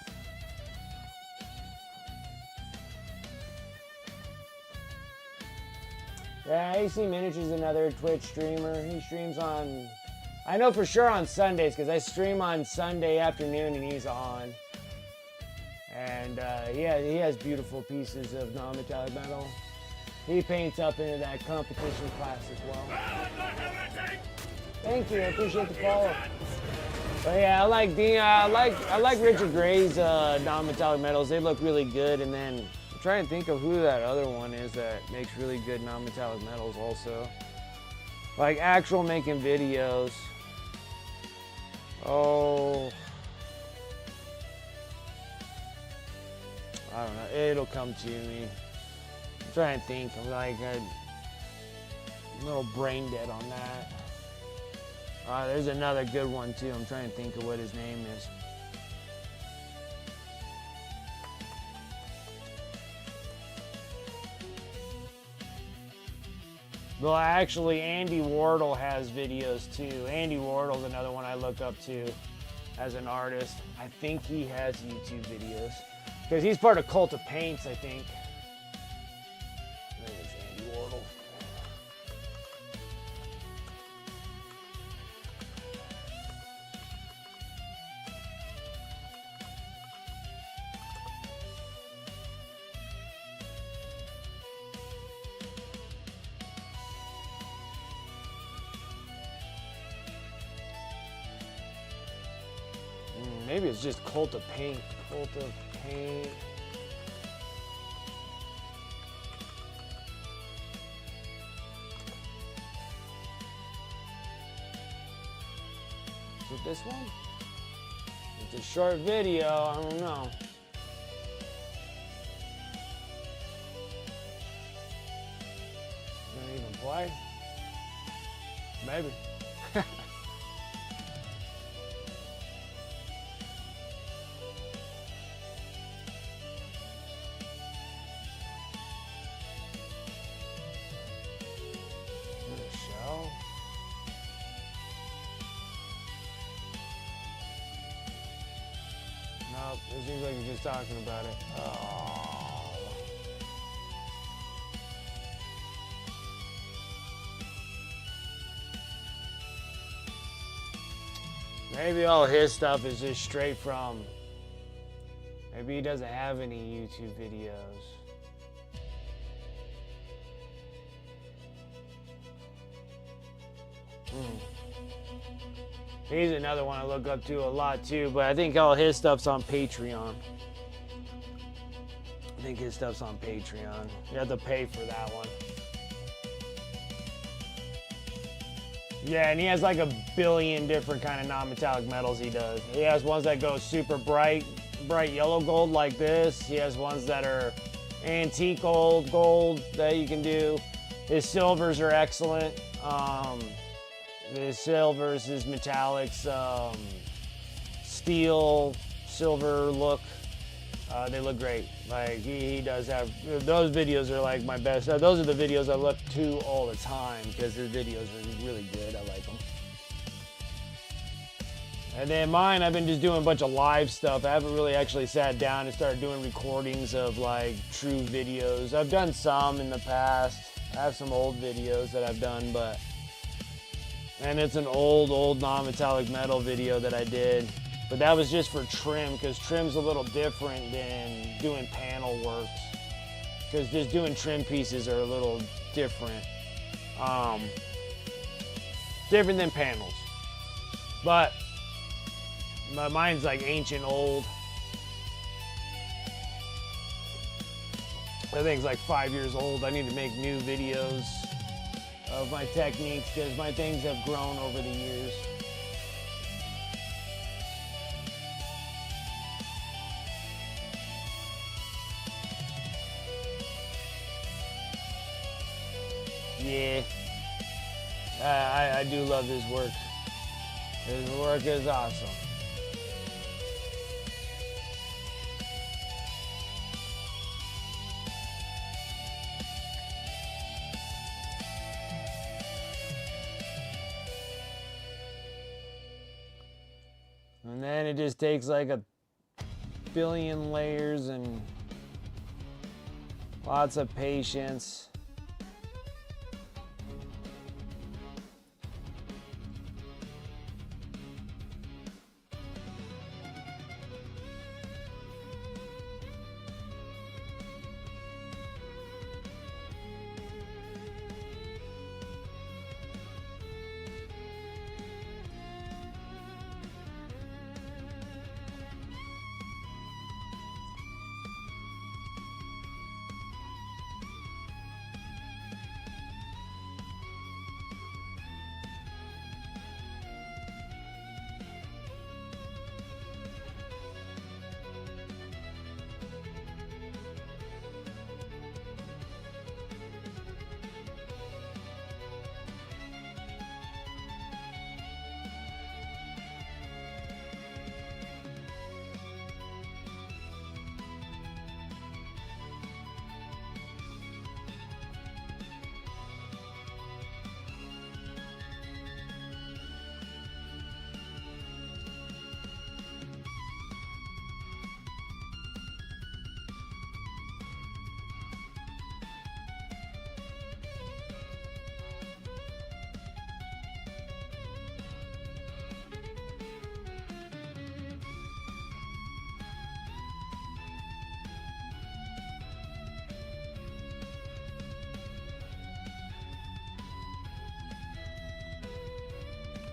Yeah, AC Miniatures is another Twitch streamer. He streams on, I know for sure on Sundays because I stream on Sunday afternoon and he's on. And yeah, he has beautiful pieces of non-metallic metal. He paints up into that competition class as well. Thank you, I appreciate the follow. But yeah, I like Richard Gray's non-metallic metals. They look really good. And then I'm trying to think of who that other one is that makes really good non-metallic metals also. Like actual making videos. Oh, I don't know. It'll come to me. I'm trying to think. I'm like a little brain dead on that. There's another good one too. I'm trying to think of what his name is. Well, actually, Andy Wardle has videos too. Andy Wardle's another one I look up to as an artist. I think he has YouTube videos because he's part of Cult of Paints, I think. I think it's Andy Wardle. Maybe it's just Cult of Paint. Cult of Paint. Is it this one? It's a short video. I don't know. Didn't even play? Maybe. It seems like you're just talking about it. Oh. Maybe all his stuff is just straight from. Maybe he doesn't have any YouTube videos. He's another one I look up to a lot too, but I think all his stuff's on Patreon. I think his stuff's on Patreon. You have to pay for that one. Yeah, and he has like a billion different kind of non-metallic metals he does. He has ones that go super bright yellow gold like this. He has ones that are antique gold that you can do. His silvers are excellent. His silvers, his metallics, steel, silver look. They look great. Like he does have, those videos are like my best. Those are the videos I look to all the time because his videos are really good. I like them. And then mine, I've been just doing a bunch of live stuff. I haven't really actually sat down and started doing recordings of like true videos. I've done some in the past. I have some old videos that I've done, and it's an old non-metallic metal video that I did. But that was just for trim, because trim's a little different than doing panel works. Because just doing trim pieces are a little different. Different than panels. But mine's like ancient old. That thing's like 5 years old. I need to make new videos of my techniques because my things have grown over the years. Yeah, I do love his work. His work is awesome. And then it just takes like a billion layers and lots of patience.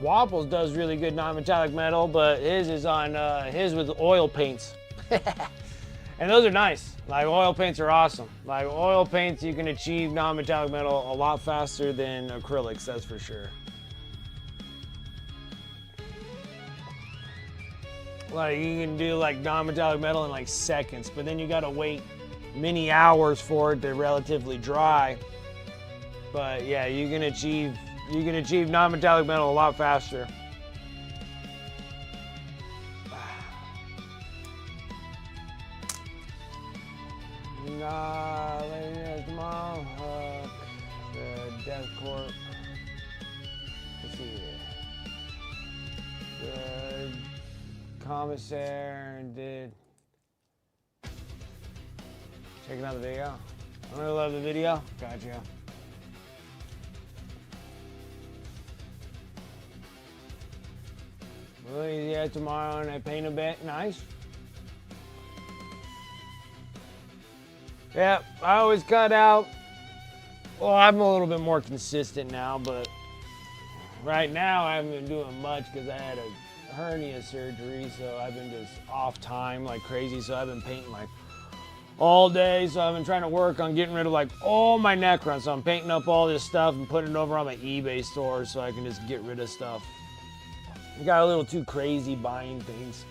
Waffles does really good non-metallic metal, but his is on his with oil paints. And those are nice. Like oil paints are awesome. Like oil paints, you can achieve non-metallic metal a lot faster than acrylics, that's for sure. Like you can do like non-metallic metal in like seconds, but then you gotta wait many hours for it to relatively dry. But yeah, you can achieve non-metallic metal a lot faster. Mom, the Death Corp. Let's see here. The Commissar did. Checking out the video. I really love the video. Gotcha. Yeah, tomorrow, and I paint a bit. Nice. Yeah, I always cut out. Well, I'm a little bit more consistent now, but right now I haven't been doing much because I had a hernia surgery, so I've been just off time like crazy. So I've been painting like all day. So I've been trying to work on getting rid of like all my neck runs. So I'm painting up all this stuff and putting it over on my eBay store so I can just get rid of stuff. I got a little too crazy buying things.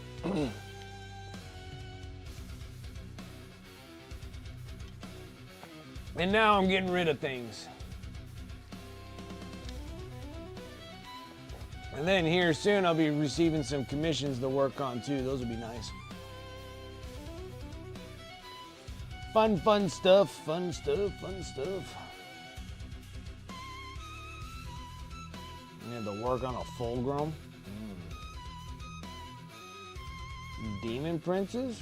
And now I'm getting rid of things. And then here soon I'll be receiving some commissions to work on too. Those would be nice. Fun stuff, fun stuff. I need to work on a full grown. Demon Princes?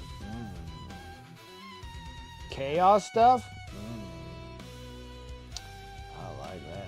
Chaos stuff? I like that.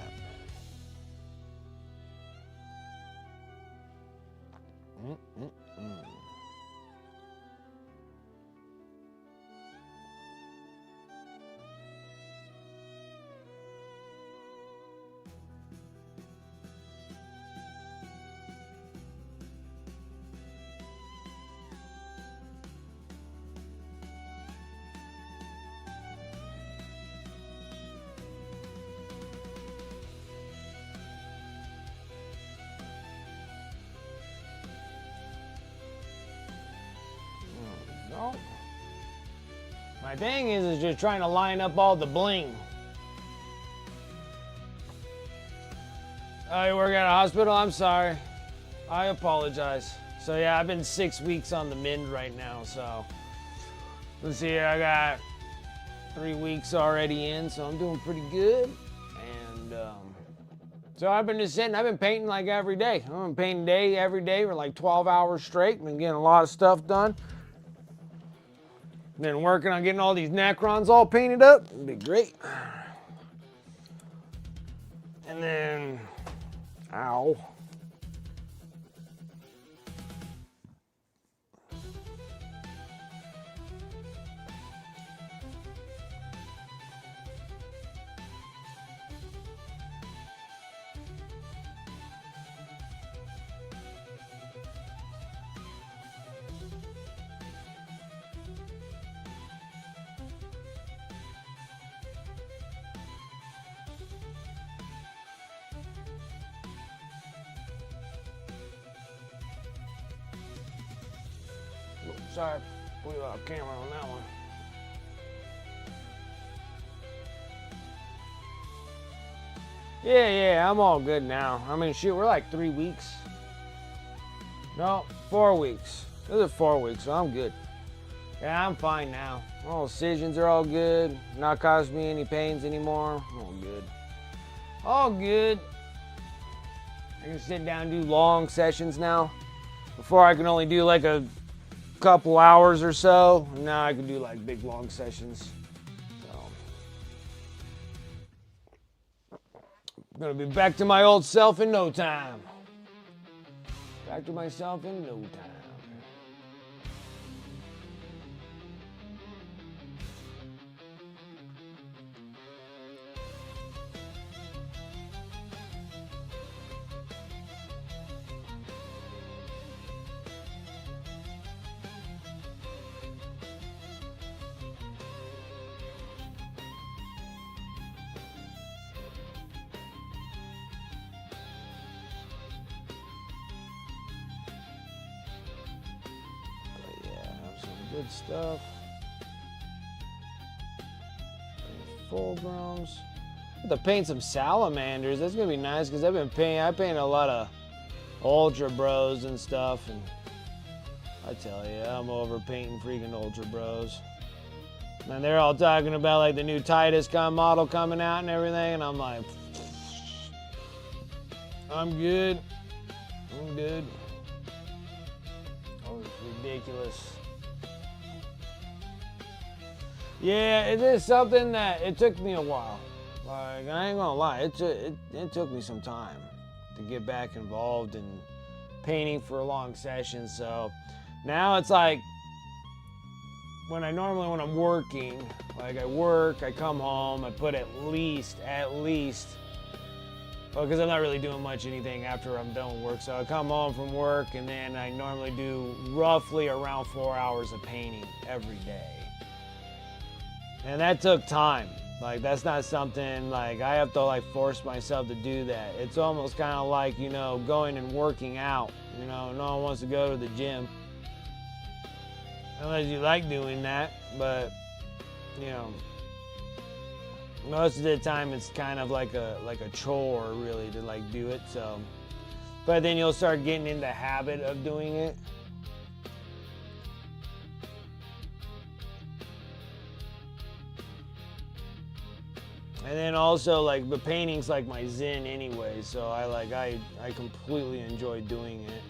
No. My thing is just trying to line up all the bling. Oh, you work at a hospital? I'm sorry. I apologize. So yeah, I've been 6 weeks on the mend right now, so let's see here, I got 3 weeks already in, so I'm doing pretty good. And so I've been just sitting, I've been painting like every day. I'm painting every day for like 12 hours straight. Been getting a lot of stuff done. Been working on getting all these Necrons all painted up. It'd be great. And then, ow. Sorry, put a camera on that one. Yeah, I'm all good now. I mean, shoot, we're like 3 weeks. No, 4 weeks. This is 4 weeks, so I'm good. Yeah, I'm fine now. All incisions are all good. Not causing me any pains anymore. All good. All good. I can sit down and do long sessions now. Before I can only do like a couple hours or so. Now I can do like big long sessions. So I'm gonna be back to my old self in no time. Back to myself in no time. Good stuff. Full growns. I have to paint some salamanders. That's gonna be nice because I paint a lot of Ultra Bros and stuff, and I tell you, I'm over painting freaking Ultra Bros. And they're all talking about like the new Titus model coming out and everything, and I'm like, I'm good. I'm good. Oh, it's ridiculous. Yeah, it is something that it took me a while. Like, I ain't gonna lie, it took me some time to get back involved and painting for a long session. So now it's like when I'm working, like I work, I come home, I put at least, well, because I'm not really doing much anything after I'm done with work. So I come home from work and then I normally do roughly around 4 hours of painting every day. And that took time. Like, that's not something like I have to like force myself to do that. It's almost kind of like, you know, going and working out. You know, no one wants to go to the gym unless you like doing that. But, you know, most of the time it's kind of like a chore really to like do it. So, but then you'll start getting in the habit of doing it. And then also like the painting's like my zen anyway, so I completely enjoy doing it.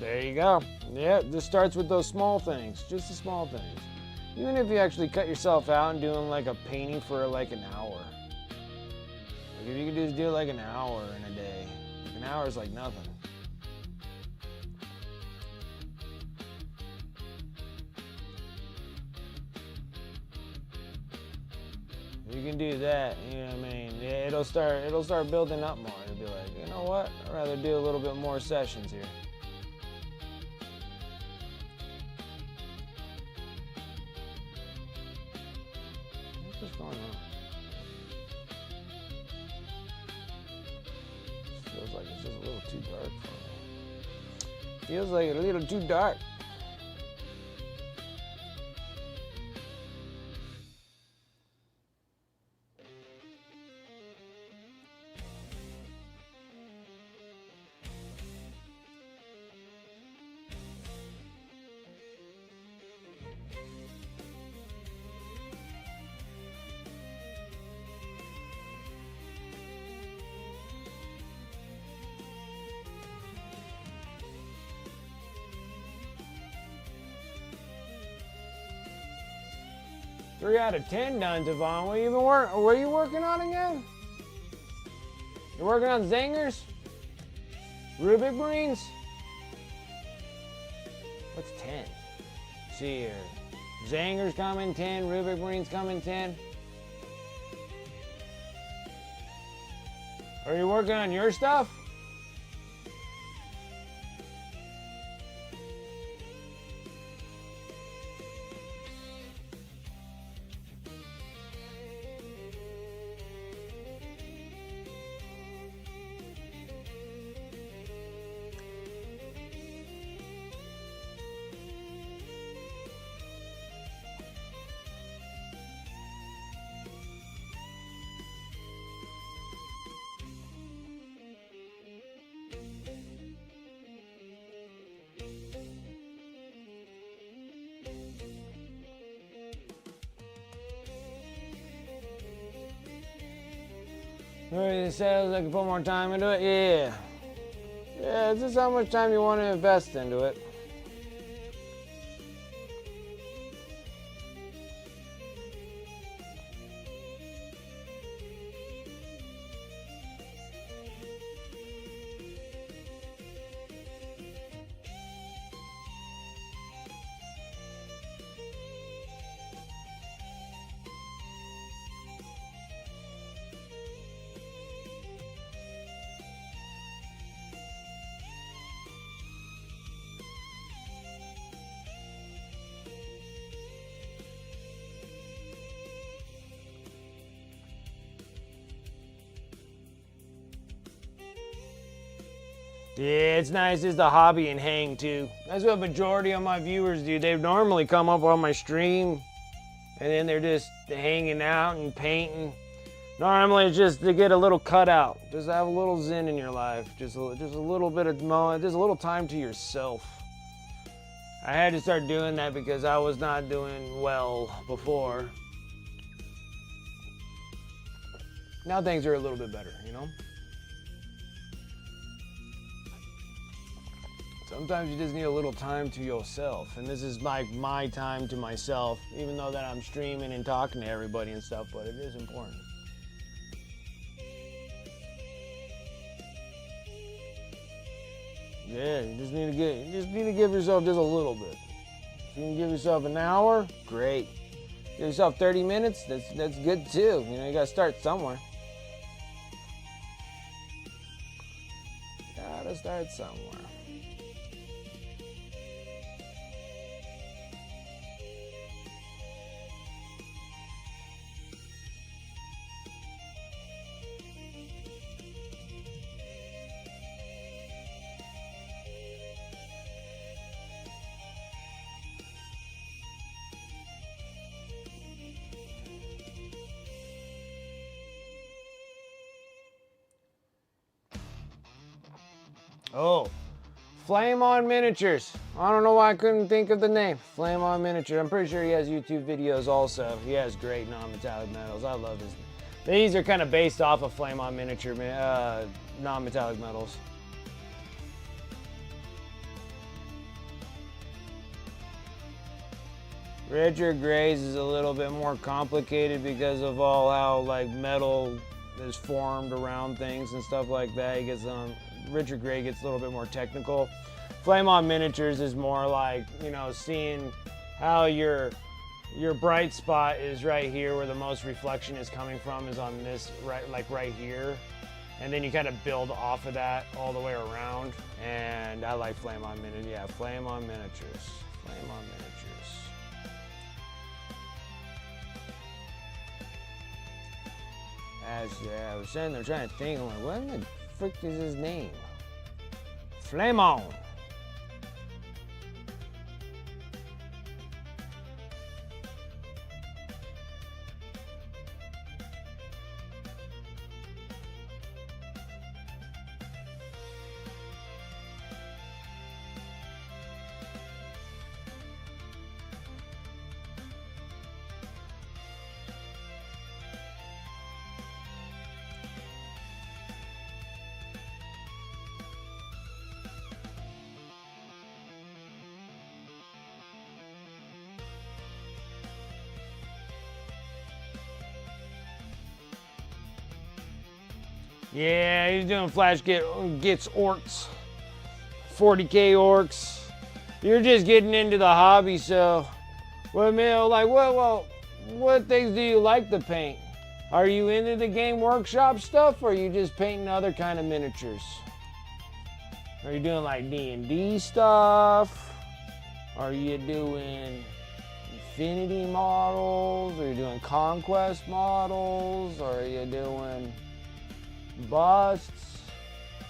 There you go. Yeah, this starts with those small things, just the small things. Even if you actually cut yourself out and doing like a painting for like an hour. Like if you could just do like an hour in a day, an hour is like nothing. You can do that, you know what I mean? Yeah, it'll start building up more. It'll be like, you know what? I'd rather do a little bit more sessions here. What's going on? Feels like it's just a little too dark for me. Feels like a little too dark. Three out of 10 done, Devon. What are you working on again? You're working on zingers? Rubik greens? What's 10? See here. Zingers come in 10, Rubik greens come in 10. Are you working on your stuff? You said I was looking to put more time into it? Yeah. Yeah, it's just how much time you want to invest into it. Yeah, it's nice just to hobby and hang too. That's what majority of my viewers do. They normally come up on my stream and then they're just hanging out and painting. Normally it's just to get a little cutout. Just have a little zen in your life. Just a little bit of moment, just a little time to yourself. I had to start doing that because I was not doing well before. Now things are a little bit better, you know? Sometimes you just need a little time to yourself. And this is like my time to myself, even though that I'm streaming and talking to everybody and stuff, but it is important. Yeah, you just need to give yourself just a little bit. If you can give yourself an hour, great. Give yourself 30 minutes, that's good too. You know, you gotta start somewhere. Gotta start somewhere. Oh, Flame On Miniatures. I don't know why I couldn't think of the name. Flame On Miniature. I'm pretty sure he has YouTube videos also. He has great non-metallic metals. I love his. These are kind of based off of Flame On Miniature non-metallic metals. Richard Gray's is a little bit more complicated because of all how like metal is formed around things and stuff like that. He gets Richard Gray gets a little bit more technical. Flame On Miniatures is more like, you know, seeing how your bright spot is right here where the most reflection is coming from is on this, right here. And then you kind of build off of that all the way around. And I like Flame On Miniatures. Yeah, Flame On Miniatures. Flame On Miniatures. I was sitting there trying to think, I'm like, what in the frick is his name? Flame On. Yeah, he's doing Flash gets orcs, 40K orcs. You're just getting into the hobby, so what things do you like to paint? Are you into the game workshop stuff, or are you just painting other kind of miniatures? Are you doing like D&D stuff? Are you doing Infinity models? Are you doing Conquest models? Or are you doing busts,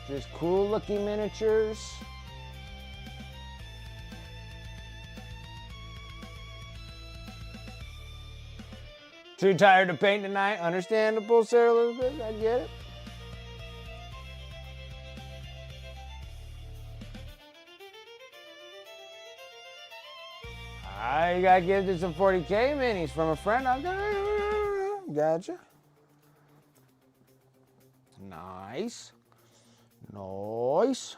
just cool looking miniatures? Too tired to paint tonight? Understandable, Sarah Elizabeth, I get it. I got gifted some 40K minis from a friend. Gotcha. Nice. Nice.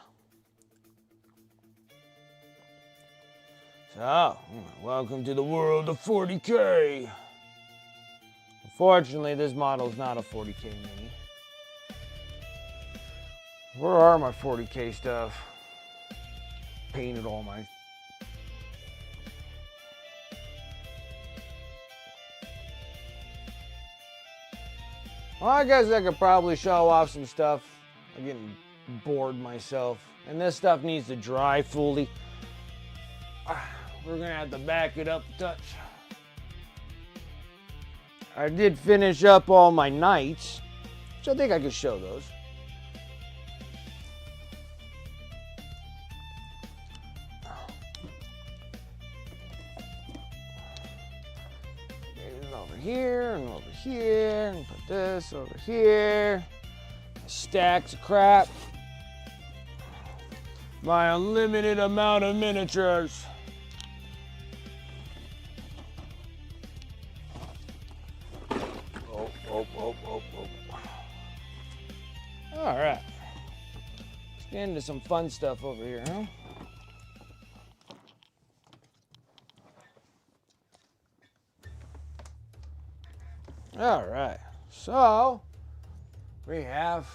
So, welcome to the world of 40K. Unfortunately, this model is not a 40K mini. Where are my 40K stuff? Painted all my... Well, I guess I could probably show off some stuff. I'm getting bored myself. And this stuff needs to dry fully. We're gonna have to back it up a touch. I did finish up all my knights, so I think I could show those. Over here and over here, and put this over here. Stacks of crap. My unlimited amount of miniatures. All right. Let's get into some fun stuff over here, huh? All right. So, we have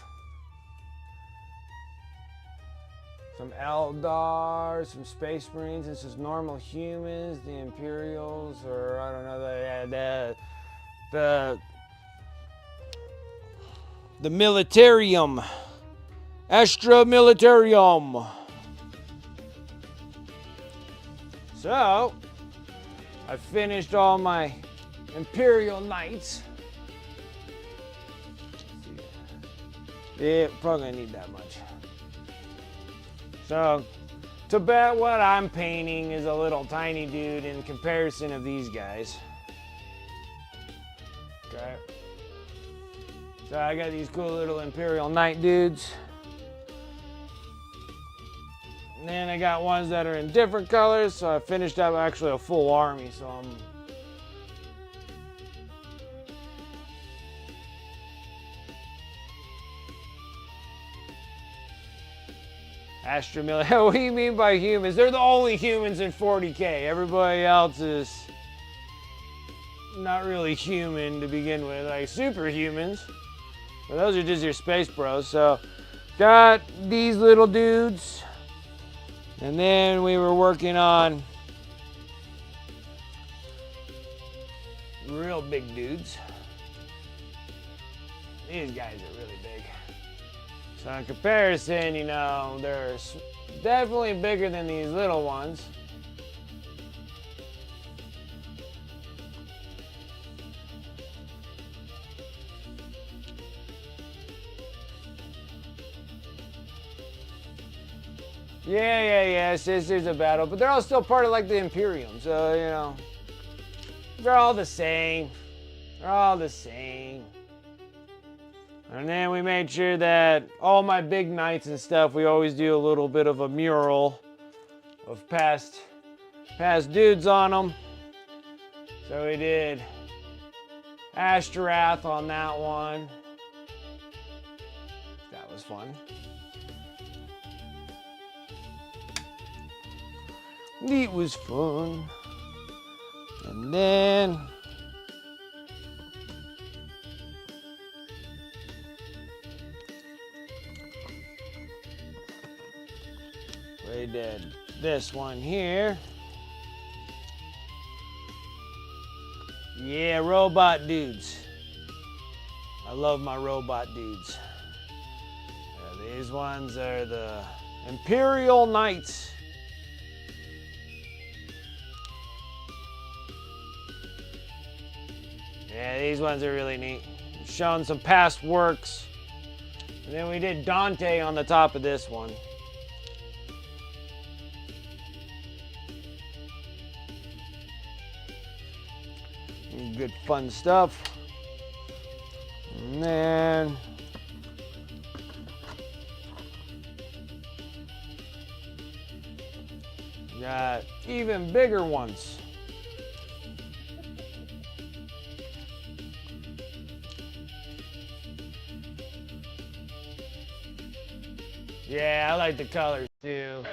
some Eldar, some Space Marines. This is normal humans, the Imperials, or I don't know, the Militarium. Astra Militarium. So, I finished all my Imperial Knights. Yeah, probably gonna need that much. So, to bet what I'm painting is a little tiny dude in comparison of these guys. Okay. So I got these cool little Imperial Knight dudes. And then I got ones that are in different colors, so I finished up actually a full army, so I'm... Astra Military. What do you mean by humans? They're the only humans in 40K. Everybody else is not really human to begin with, like superhumans. But those are just your space bros. So, got these little dudes. And then we were working on real big dudes. These guys are really big. So in comparison, you know, they're definitely bigger than these little ones. Yeah, Sisters of Battle, but they're all still part of like the Imperium, so you know, they're all the same. They're all the same. And then we made sure that all my big knights and stuff, we always do a little bit of a mural of past dudes on them. So we did Ashtarath on that one. That was fun. It was fun. And then we did this one here. Yeah, robot dudes. I love my robot dudes. These ones are the Imperial Knights. Yeah, these ones are really neat. Showing some past works. And then we did Dante on the top of this one. Good fun stuff. And then got even bigger ones. Yeah, I like the colors too.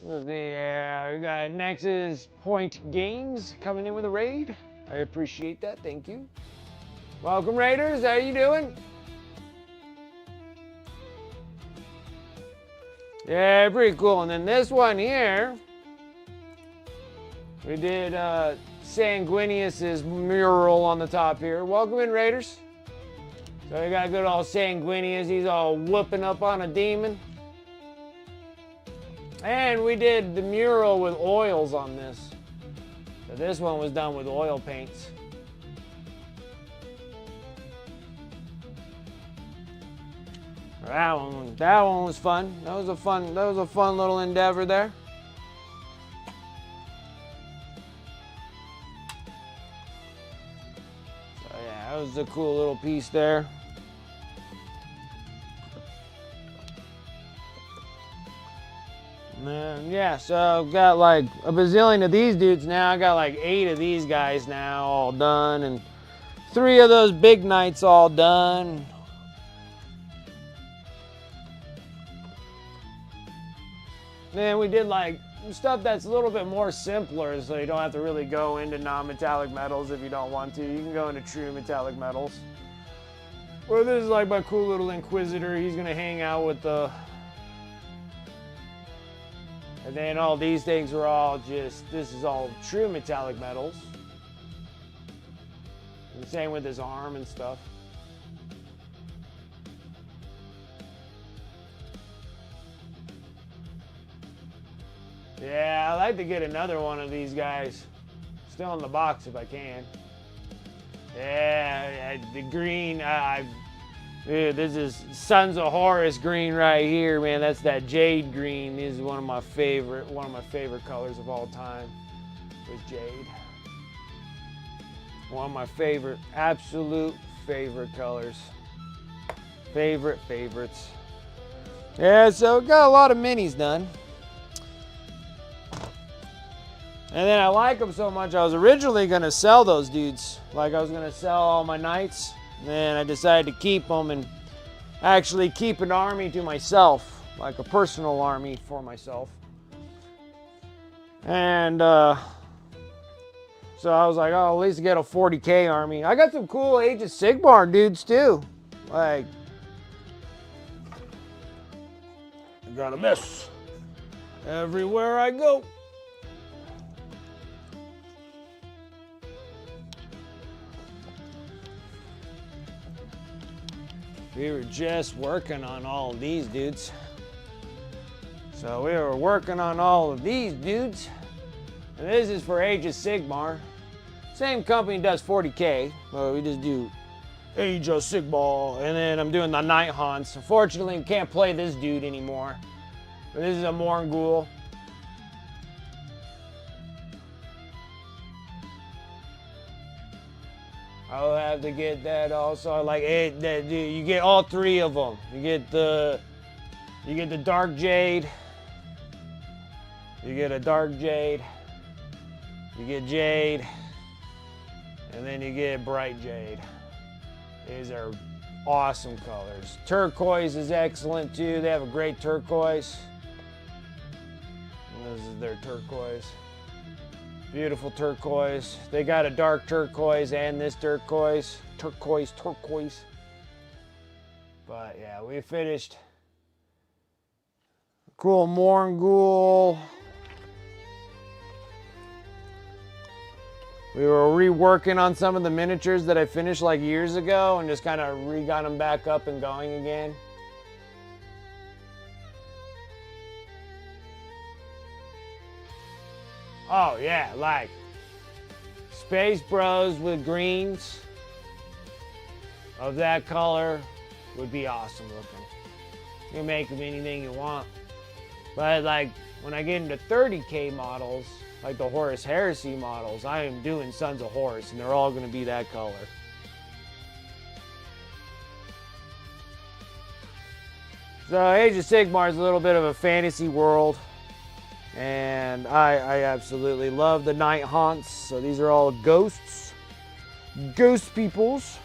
Yeah, we got Nexus Point Games coming in with a raid. I appreciate that, thank you. Welcome Raiders, how you doing? Yeah, pretty cool. And then this one here, we did Sanguinius's mural on the top here. Welcome in, Raiders. So we got good old Sanguinius. He's all whooping up on a demon. And we did the mural with oils on this. So this one was done with oil paints. that one was fun. That was a fun little endeavor there. So yeah, that was a cool little piece there. And then, yeah, so I've got like a bazillion of these dudes now. I got like 8 of these guys now all done, and 3 of those big knights all done. Then we did like stuff that's a little bit more simpler, so you don't have to really go into non-metallic metals if you don't want to. You can go into true metallic metals. Well, this is like my cool little Inquisitor. He's gonna hang out with the... And then all these things are all just, this is all true metallic metals. And same with his arm and stuff. Yeah, I'd like to get another one of these guys. Still in the box if I can. Yeah, the green, dude, this is Sons of Horus green right here, man. That's that jade green. This is one of my favorite colors of all time. Was jade. One of my favorite, absolute favorite colors. Favorites. Yeah, so got a lot of minis done. And then I like them so much, I was originally going to sell those dudes. Like, I was going to sell all my knights. And then I decided to keep them and actually keep an army to myself. Like a personal army for myself. And so I was like, oh, at least get a 40K army. I got some cool Age of Sigmar dudes too. Like, I got a miss everywhere I go. We were just working on all of these dudes. So we were working on all of these dudes. And this is for Age of Sigmar. Same company does 40K, but we just do Age of Sigmar. And then I'm doing the Night Haunts. Unfortunately, we can't play this dude anymore. But this is a Morgul. I'll have to get that also. Like you get all 3 of them. You get the Dark Jade. You get a Dark Jade. You get Jade. And then you get Bright Jade. These are awesome colors. Turquoise is excellent too. They have a great turquoise. And this is their turquoise. Beautiful turquoise. They got a dark turquoise and this turquoise. Turquoise. But yeah, we finished. Cool Morgul. We were reworking on some of the miniatures that I finished like years ago and just kind of got them back up and going again. Oh yeah, like Space Bros with greens of that color would be awesome looking. You can make them anything you want. But like when I get into 30K models, like the Horus Heresy models, I am doing Sons of Horus and they're all going to be that color. So Age of Sigmar is a little bit of a fantasy world. And I absolutely love the Night Haunts. So these are all ghosts. Ghost peoples.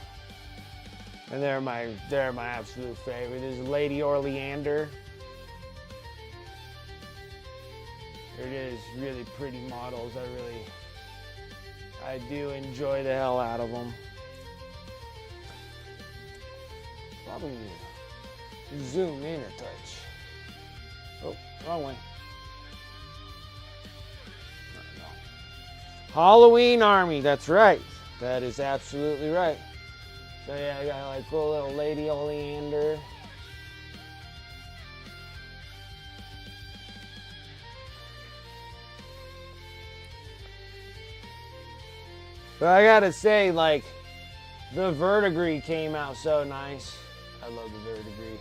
And they're my absolute favorite. This is Lady Orleander. It is really pretty models. I do enjoy the hell out of them. Probably need to zoom in a touch. Oh, wrong way. Halloween army, that's right. That is absolutely right. So yeah, I got like cool little Lady Oleander. But I gotta say, like, the verdigris came out so nice. I love the verdigris.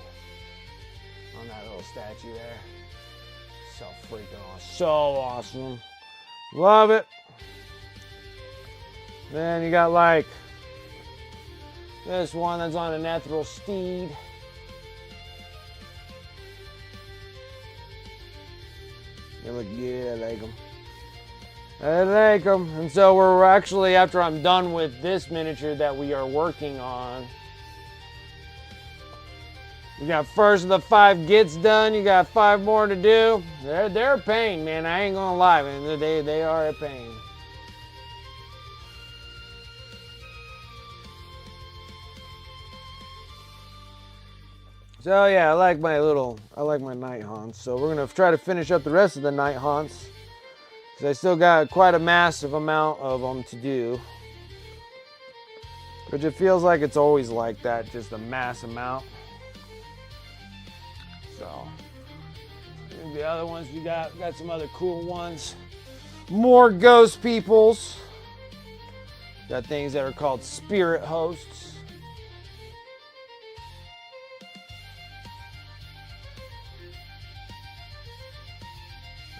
on that little statue there. So freaking awesome. So awesome. Love it. Then you got like this one that's on an ethereal steed. They look good. I like them. I like them. And so we're actually, after I'm done with this miniature that we are working on, you got first of the 5 gets done. You got 5 more to do. They're a pain, man. I ain't gonna lie, man. They are a pain. So yeah, I like my night haunts. So we're gonna try to finish up the rest of the night haunts, because I still got quite a massive amount of them to do. Which it feels like it's always like that, just a mass amount. So the other ones we got some other cool ones. More ghost peoples. Got things that are called spirit hosts.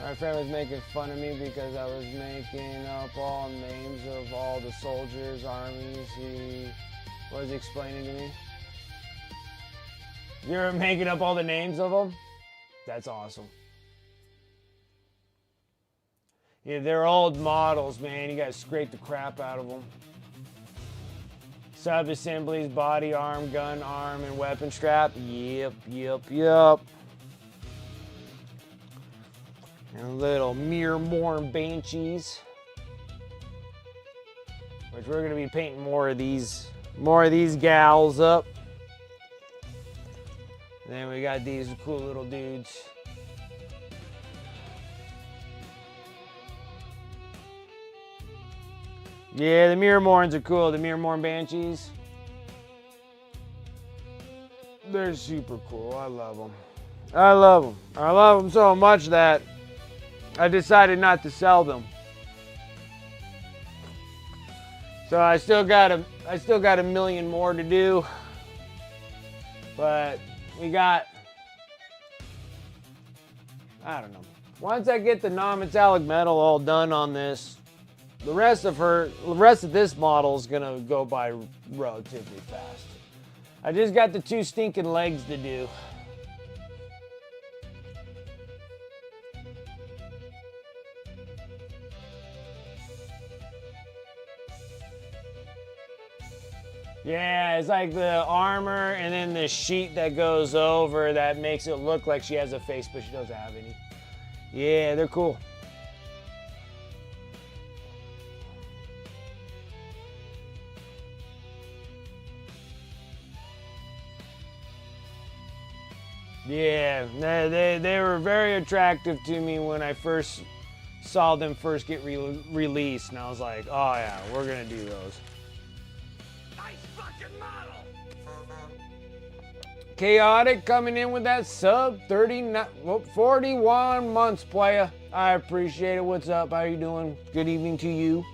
My friend was making fun of me because I was making up all names of all the soldiers, armies. He was explaining to me. You're making up all the names of them? That's awesome. Yeah, they're old models, man. You gotta scrape the crap out of them. Sub-assemblies, body, arm, gun, arm, and weapon strap. Yep. And little Mirror-Morn Banshees, which we're gonna be painting more of these gals up. And then we got these cool little dudes. Yeah, the Mirror-Morns are cool. The Mirror-Morn Banshees. They're super cool. I love them. I love them so much that I decided not to sell them. So I still got a million more to do. But we got, I don't know. Once I get the non-metallic metal all done on this, the rest of this model is gonna go by relatively fast. I just got the 2 stinking legs to do. Yeah, it's like the armor and then the sheet that goes over that makes it look like she has a face, but she doesn't have any. Yeah, they're cool. Yeah, they were very attractive to me when I first saw them first get released, and I was like, oh yeah, we're gonna do those. Chaotic coming in with that sub 41 months, player. I appreciate it. What's up? How you doing? Good evening to you.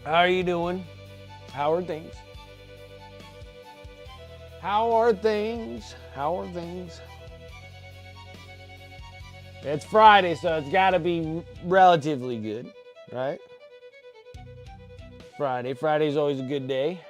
How are you doing? How are things? How are things? How are things? It's Friday, so it's got to be relatively good, right? Friday's always a good day.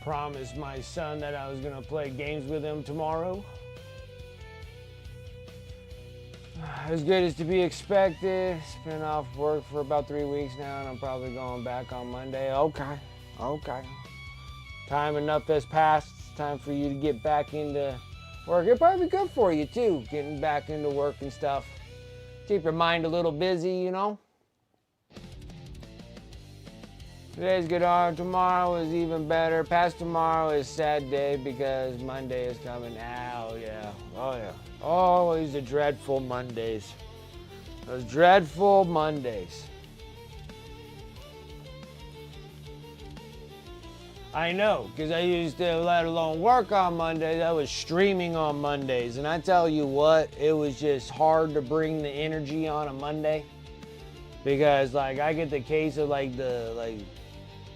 Promised my son that I was gonna play games with him tomorrow. As good as to be expected. It's been off work for about 3 weeks now, and I'm probably going back on Monday. Okay. Time enough has passed. It's time for you to get back into work. It'd probably be good for you too, getting back into work and stuff. Keep your mind a little busy, you know. Today's good. Tomorrow is even better. Past tomorrow is sad day because Monday is coming. Oh yeah. Oh yeah. Always the dreadful Mondays. Those dreadful Mondays. I know, because I used to let alone work on Mondays. I was streaming on Mondays. And I tell you what, it was just hard to bring the energy on a Monday. Because like I get the case of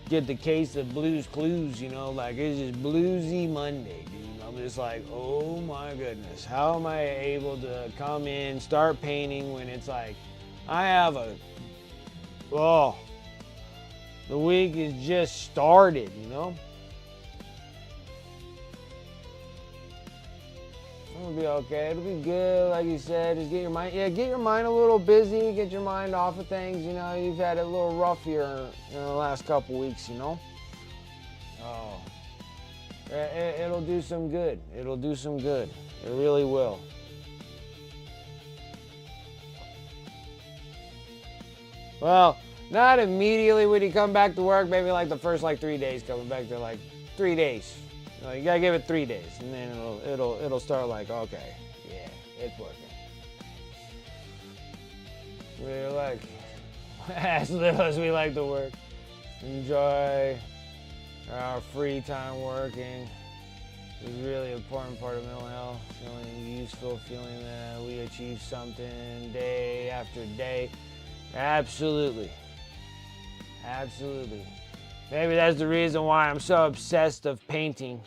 get the case of Blues Clues, you know, like it's just bluesy Monday, dude. I'm just like, oh my goodness, how am I able to come in, start painting when it's like, the week is just started, you know? It'll be okay, it'll be good, like you said, just get your mind a little busy, get your mind off of things, you know, you've had it a little rough here in the last couple weeks, you know? Oh, it'll do some good, it'll do some good, it really will. Well, not immediately when you come back to work, maybe like the first 3 days coming back to 3 days. You gotta give it 3 days, and then it'll start okay, yeah, it's working. We're as little as we like to work, enjoy our free time working. It's a really important part of mental health, feeling useful, feeling that we achieve something day after day. Absolutely. Absolutely. Maybe that's the reason why I'm so obsessed of painting.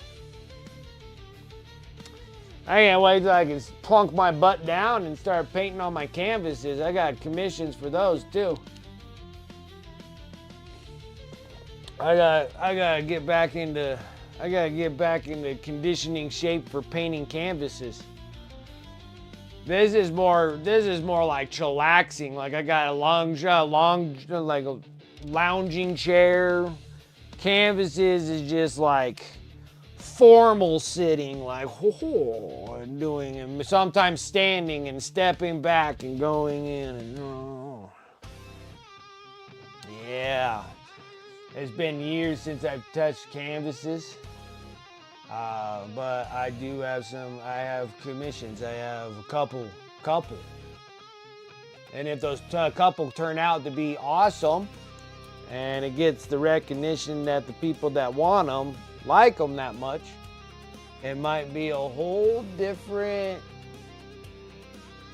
I can't wait till I can plunk my butt down and start painting on my canvases. I got commissions for those too. I gotta get back into conditioning shape for painting canvases. This is more like chillaxing. Like I got a a lounging chair. Canvases is just like formal sitting, and doing, and sometimes standing and stepping back and going in and yeah. It's been years since I've touched canvases, but I do have I have commissions. I have a couple, and if those couple turn out to be awesome, and it gets the recognition that the people that want them like them that much, it might be a whole different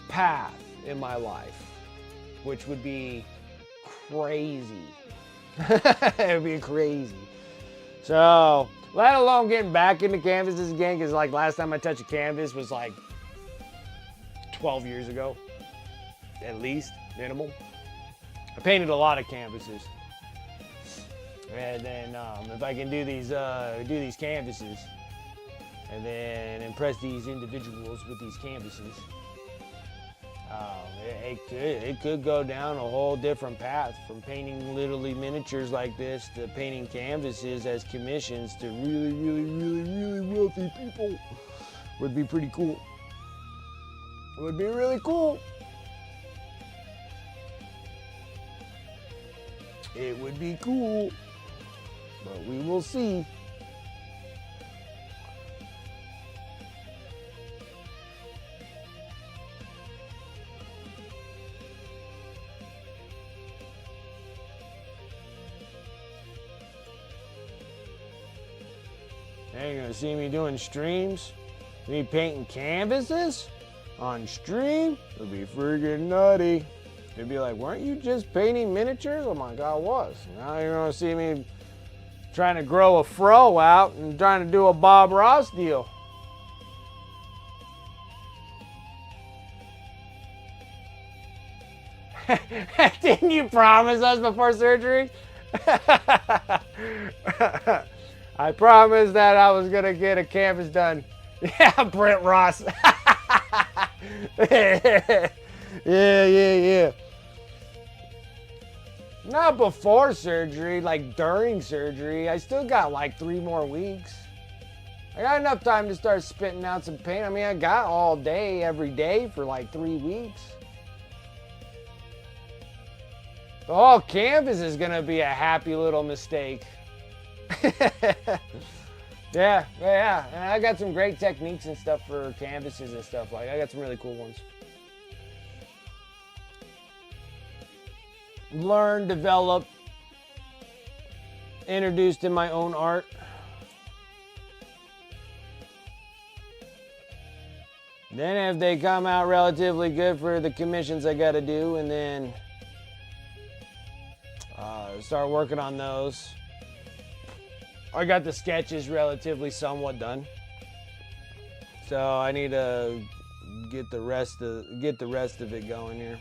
path in my life, which would be crazy. It would be crazy. So, let alone getting back into canvases again, because last time I touched a canvas was 12 years ago, at least, minimum. I painted a lot of canvases. And then if I can do these canvases, and then impress these individuals with these canvases, it could go down a whole different path, from painting literally miniatures like this to painting canvases as commissions to really, really, really, really wealthy people. Would be pretty cool. It would be really cool. It would be cool. But we will see. Hey, you're gonna see me doing streams? Me painting canvases on stream? It'll be friggin' nutty. They'd be like, weren't you just painting miniatures? I'm like, I was. Now you're gonna see me trying to grow a fro out and trying to do a Bob Ross deal. Didn't you promise us before surgery? I promised that I was gonna get a canvas done. Yeah, Brent Ross. Yeah. Not before surgery, during surgery. I still got 3 more weeks. I got enough time to start spitting out some paint. I mean, I got all day, every day for like 3 weeks. The whole canvas is gonna be a happy little mistake. Yeah. And I got some great techniques and stuff for canvases and stuff. Like, I got some really cool ones. Learn, develop, introduced in my own art. Then if they come out relatively good for the commissions I gotta do, and then start working on those. I got the sketches relatively somewhat done, so I need to get the rest of it going here.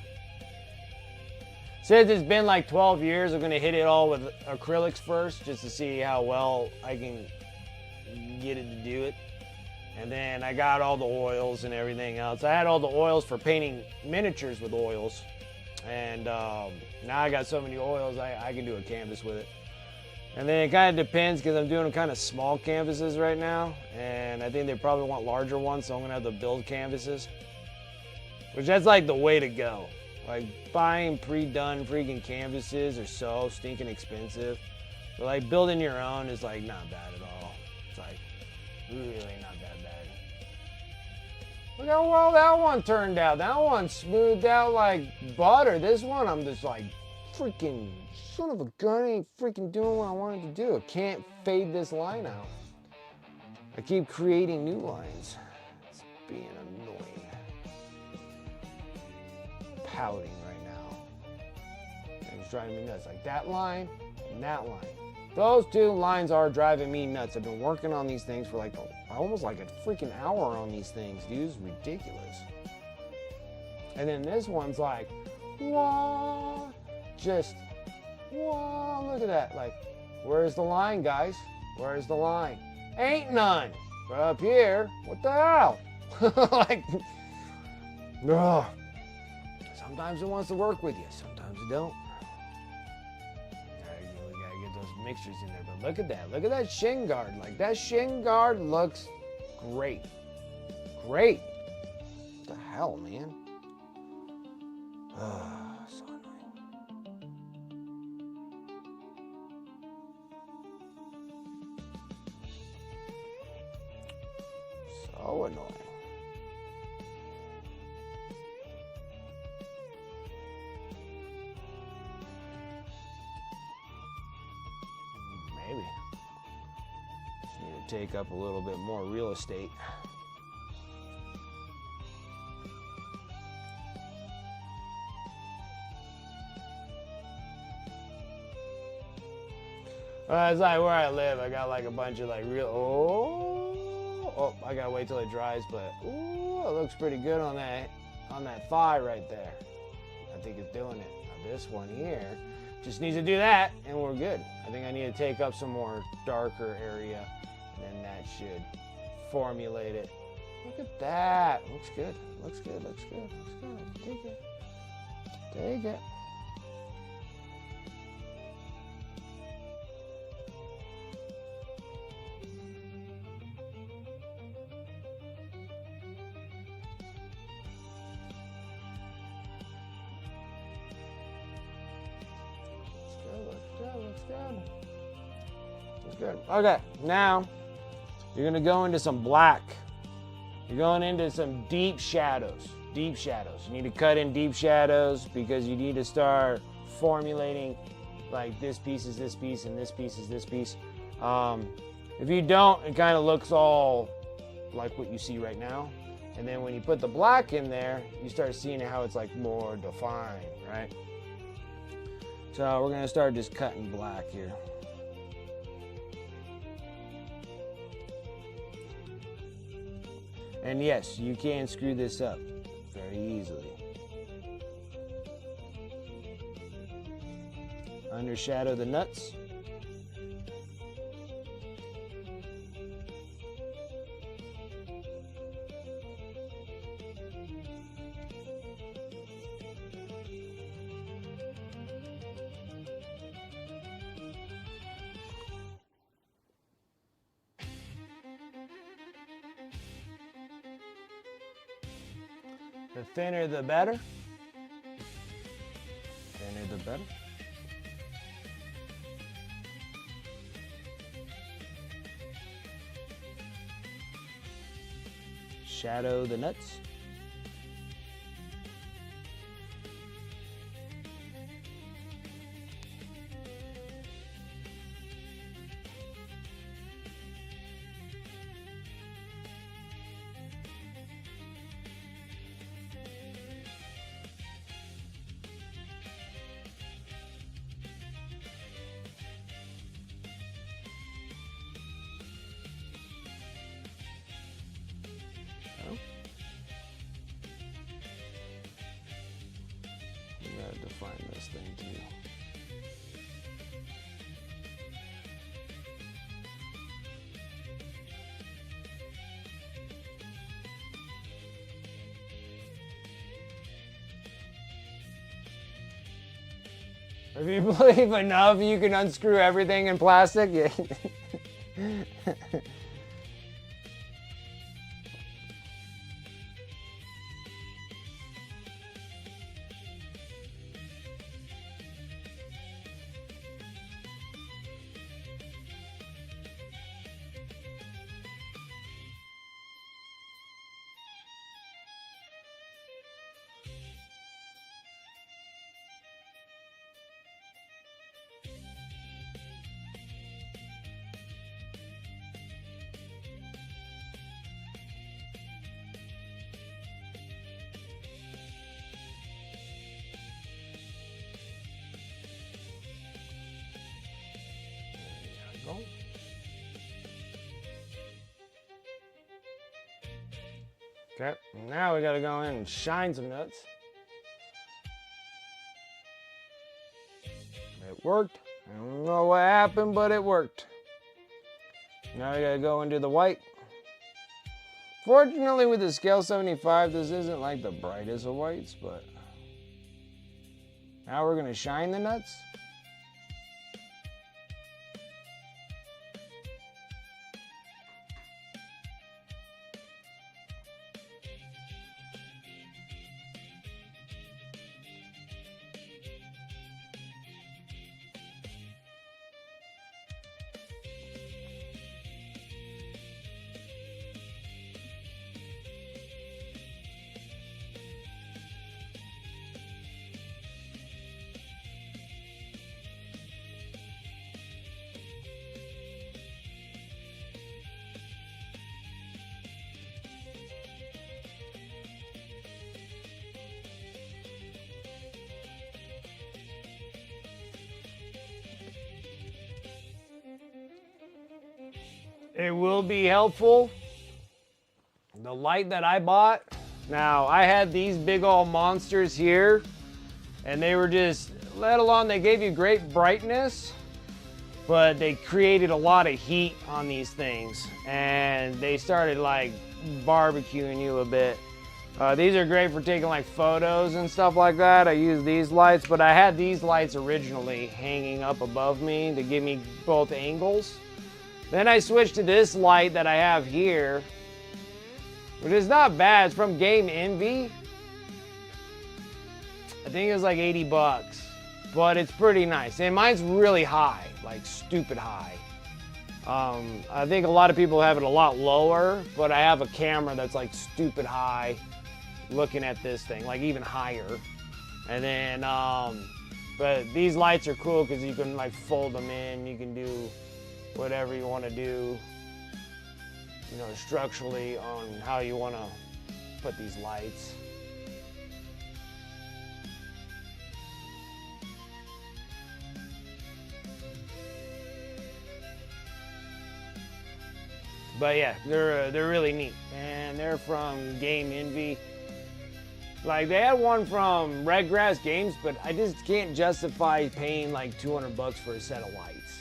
Since it's been like 12 years, I'm gonna hit it all with acrylics first, just to see how well I can get it to do it. And then I got all the oils and everything else. I had all the oils for painting miniatures with oils, and now I got so many oils I can do a canvas with it. And then it kind of depends, because I'm doing kind of small canvases right now, and I think they probably want larger ones, so I'm gonna have to build canvases, which that's like the way to go. Like, buying pre-done freaking canvases are so stinking expensive, but like building your own is like not bad at all. It's like really not that bad. Look how well that one turned out. That one smoothed out like butter. This one I'm just like, freaking son of a gun, ain't freaking doing what I wanted to do. I can't fade this line out. I keep creating new lines. It's being annoying. Pouting right now. It's driving me nuts. Like that line and that line. Those two lines are driving me nuts. I've been working on these things for like almost like a freaking hour on these things, dude. It's ridiculous. And then this one's like, what? Just, whoa, look at that. Like, where's the line, guys? Where's the line? Ain't none. But up here, what the hell? Like, ugh. Sometimes it wants to work with you, sometimes it don't. We gotta get those mixtures in there. But look at that shin guard. Like, that shin guard looks great. Great. What the hell, man? So annoying. So annoying. Maybe. Just need to take up a little bit more real estate. It's like where I live, I got like a bunch of like real, oh, I gotta wait till it dries, but ooh, it looks pretty good on that thigh right there. I think it's doing it. Now this one here just needs to do that and we're good. I think I need to take up some more darker area, and then that should formulate it. Look at that. Looks good. Looks good. Looks good. Looks good. Take it. Take it. Looks good. Okay, now you're gonna go into some black. You're going into some deep shadows. Deep shadows. You need to cut in deep shadows because you need to start formulating like this piece is this piece and this piece is this piece. If you don't, it kind of looks all like what you see right now. And then when you put the black in there, you start seeing how it's like more defined, right? So we're gonna start just cutting black here. And yes, you can screw this up very easily. Undershadow the nuts. The thinner the better. Thinner the better. Shadow the nuts. You gotta define this thing too. If you believe enough, you can unscrew everything in plastic. Yeah. Okay, now we gotta go in and shine some nuts. It worked. I don't know what happened, but it worked. Now we gotta go into the white. Fortunately, with the scale 75, this isn't like the brightest of whites, but now we're gonna shine the nuts. It will be helpful. The light that I bought, now I had these big old monsters here, and they were just, let alone they gave you great brightness, but they created a lot of heat on these things, and they started like barbecuing you a bit. These are great for taking like photos and stuff like that. I use these lights, but I had these lights originally hanging up above me to give me both angles. Then I switched to this light that I have here, which is not bad. It's from Game Envy. I think it was like 80 bucks, but it's pretty nice. And mine's really high, like stupid high. I think a lot of people have it a lot lower, but I have a camera that's like stupid high looking at this thing, like even higher. And then, but these lights are cool because you can like fold them in. You can do whatever you want to do, you know, structurally on how you want to put these lights. But yeah, they're really neat, and they're from Game Envy. Like they had one from Redgrass Games, but I just can't justify paying like 200 bucks for a set of lights,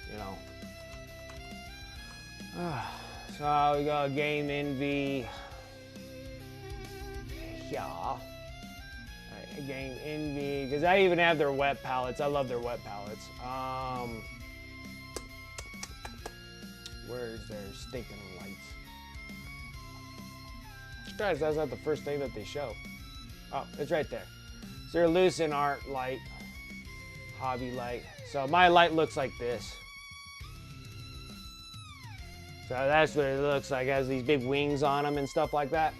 you know. So we got Game Envy. Yeah. Game Envy, because I even have their wet palettes. I love their wet palettes. Where's their stinking lights? Guys, that's not the first thing that they show. Oh, it's right there. So your Lucent Art light, hobby light. So my light looks like this. So that's what it looks like. It has these big wings on them and stuff like that.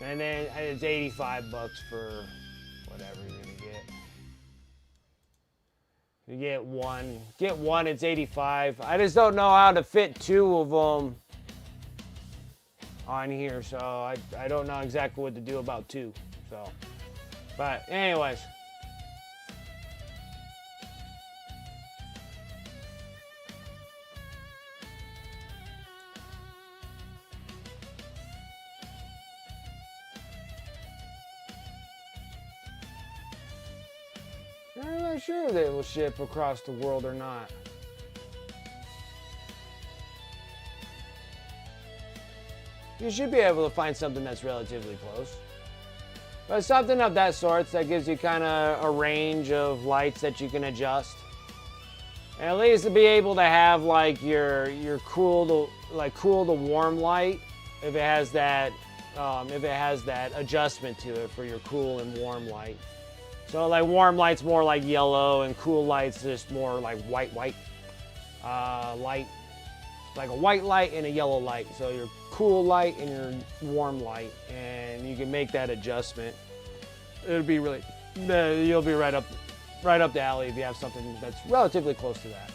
And then it's 85 bucks for whatever you're gonna get. You get one, it's 85. I just don't know how to fit two of them on here, so I don't know exactly what to do about two. So, but anyways. I'm not sure they will ship across the world or not. You should be able to find something that's relatively close. But something of that sort that gives you kind of a range of lights that you can adjust. And at least to be able to have like your cool to warm light if it has that adjustment to it for your cool and warm light. So like warm light's more like yellow and cool light's just more like white light. Like a white light and a yellow light. So your cool light and your warm light, and you can make that adjustment. It'll be really, you'll be right up the alley if you have something that's relatively close to that.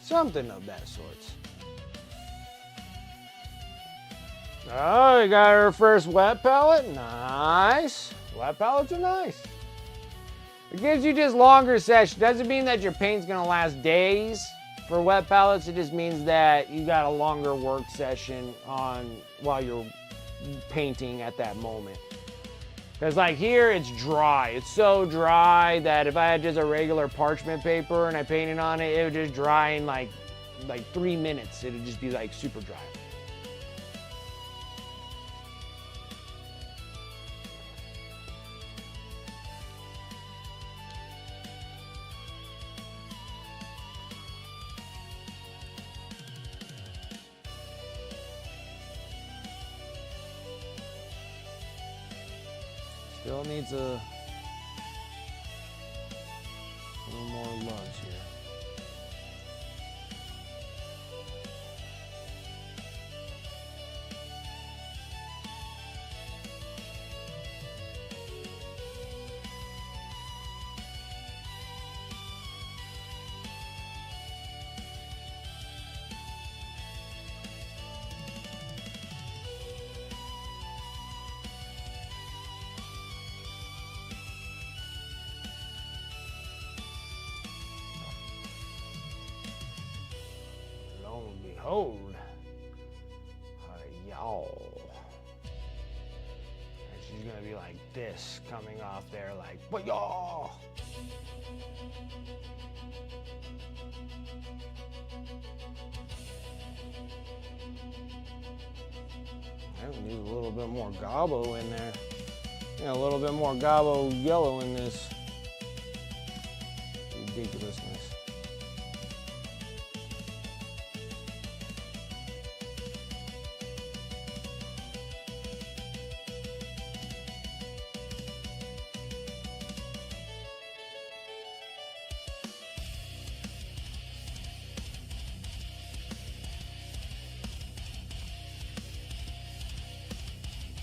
Something of that sort. Oh, we got our first wet pellet. Nice. Wet pellets are nice. It gives you just longer session. Doesn't mean that your paint's gonna last days for wet pellets. It just means that you got a longer work session on while you're painting at that moment. Because like here, it's dry. It's so dry that if I had just a regular parchment paper and I painted on it, it would just dry in like 3 minutes. It would just be like super dry. Still needs a little more lunch here. Behold, y'all. And she's gonna be like this, coming off there, like, but y'all. I need a little bit more gobbo in there. Yeah, a little bit more gobbo yellow in this ridiculousness.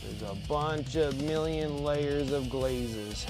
There's a bunch of million layers of glazes.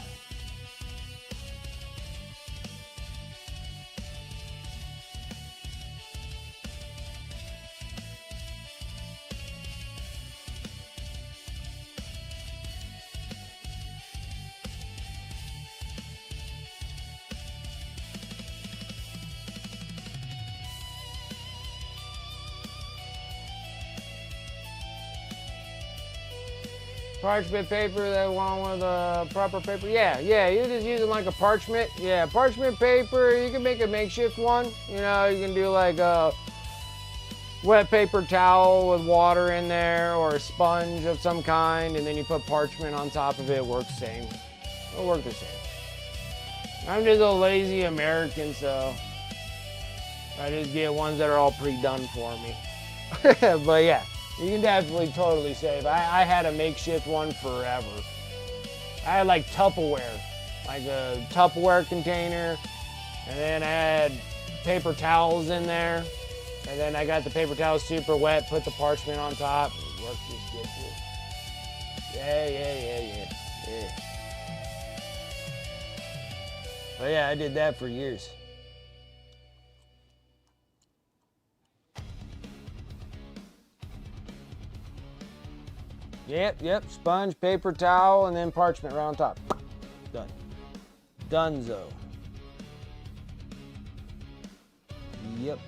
Parchment paper, that one with a proper paper. Yeah, you're just using like a parchment. Yeah, parchment paper, you can make a makeshift one. You know, you can do like a wet paper towel with water in there or a sponge of some kind, and then you put parchment on top of it. It works the same. It'll work the same. I'm just a lazy American, so I just get ones that are all pre-done for me. But yeah, you can definitely totally save. I had a makeshift one forever. I had like Tupperware, like a Tupperware container, and then I had paper towels in there, and then I got the paper towels super wet, put the parchment on top. It worked just good too. Yeah. But yeah, I did that for years. Yep. Sponge, paper towel, and then parchment right on top. Done. Dunzo. Yep.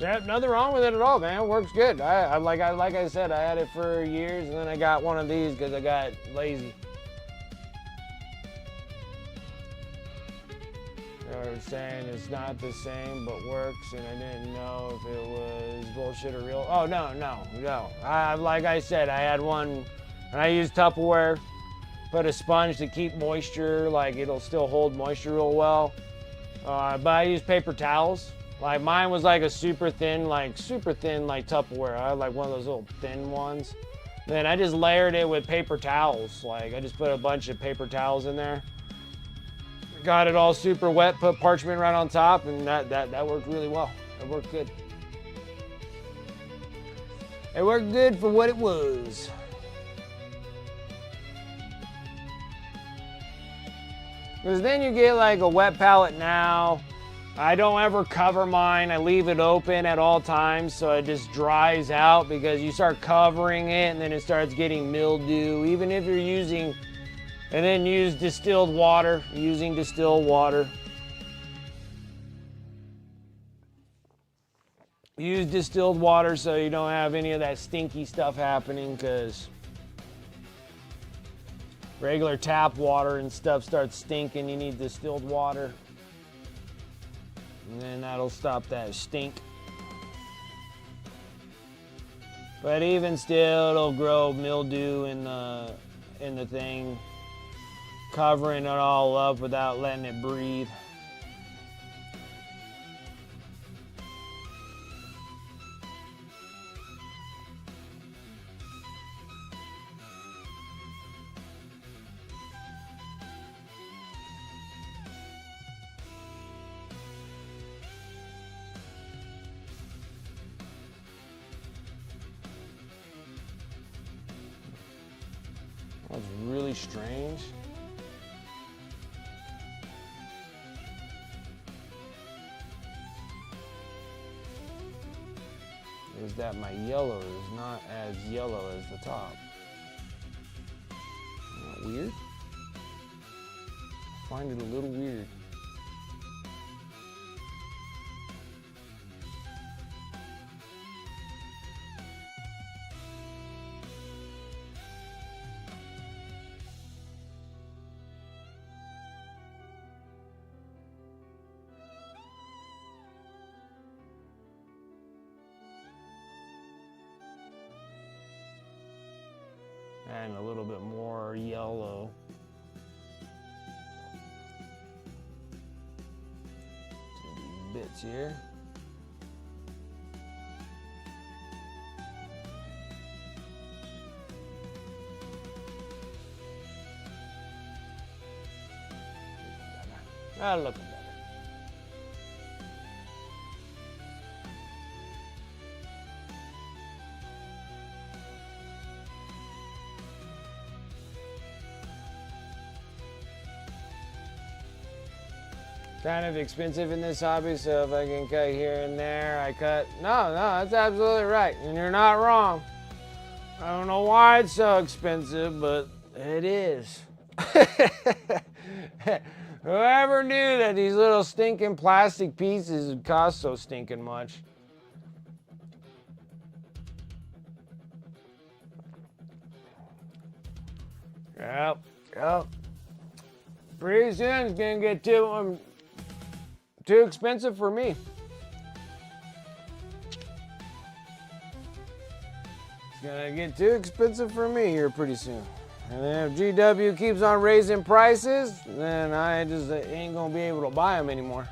Yeah, nothing wrong with it at all, man. It works good. Like I said, I had it for years, and then I got one of these because I got lazy. They were saying it's not the same, but works, and I didn't know if it was bullshit or real. Oh, no. Like I said, I had one, and I used Tupperware, put a sponge to keep moisture, like it'll still hold moisture real well. But I used paper towels. Like mine was like a super thin like Tupperware. I had like one of those little thin ones. Then I just layered it with paper towels. Like I just put a bunch of paper towels in there. Got it all super wet, put parchment right on top, and that worked really well. It worked good. It worked good for what it was. Because then you get like a wet palette now. I don't ever cover mine. I leave it open at all times so it just dries out, because you start covering it and then it starts getting mildew. Even if you're using, and then use distilled water, using distilled water. Use distilled water so you don't have any of that stinky stuff happening, because regular tap water and stuff starts stinking. You need distilled water. And then that'll stop that stink. But even still, it'll grow mildew in the thing, covering it all up without letting it breathe. That's really strange. Is that my yellow is not as yellow as the top. Isn't that weird? I find it a little weird. And a little bit more yellow. Some bits here. Looking better. kind of expensive in this hobby, so if I can cut here and there, I cut. No, that's absolutely right, and you're not wrong. I don't know why it's so expensive, but it is. Whoever knew that these little stinking plastic pieces would cost so stinking much? Yep. Pretty soon it's gonna get too expensive for me. It's gonna get too expensive for me here pretty soon. And then if GW keeps on raising prices, then I just ain't gonna be able to buy them anymore.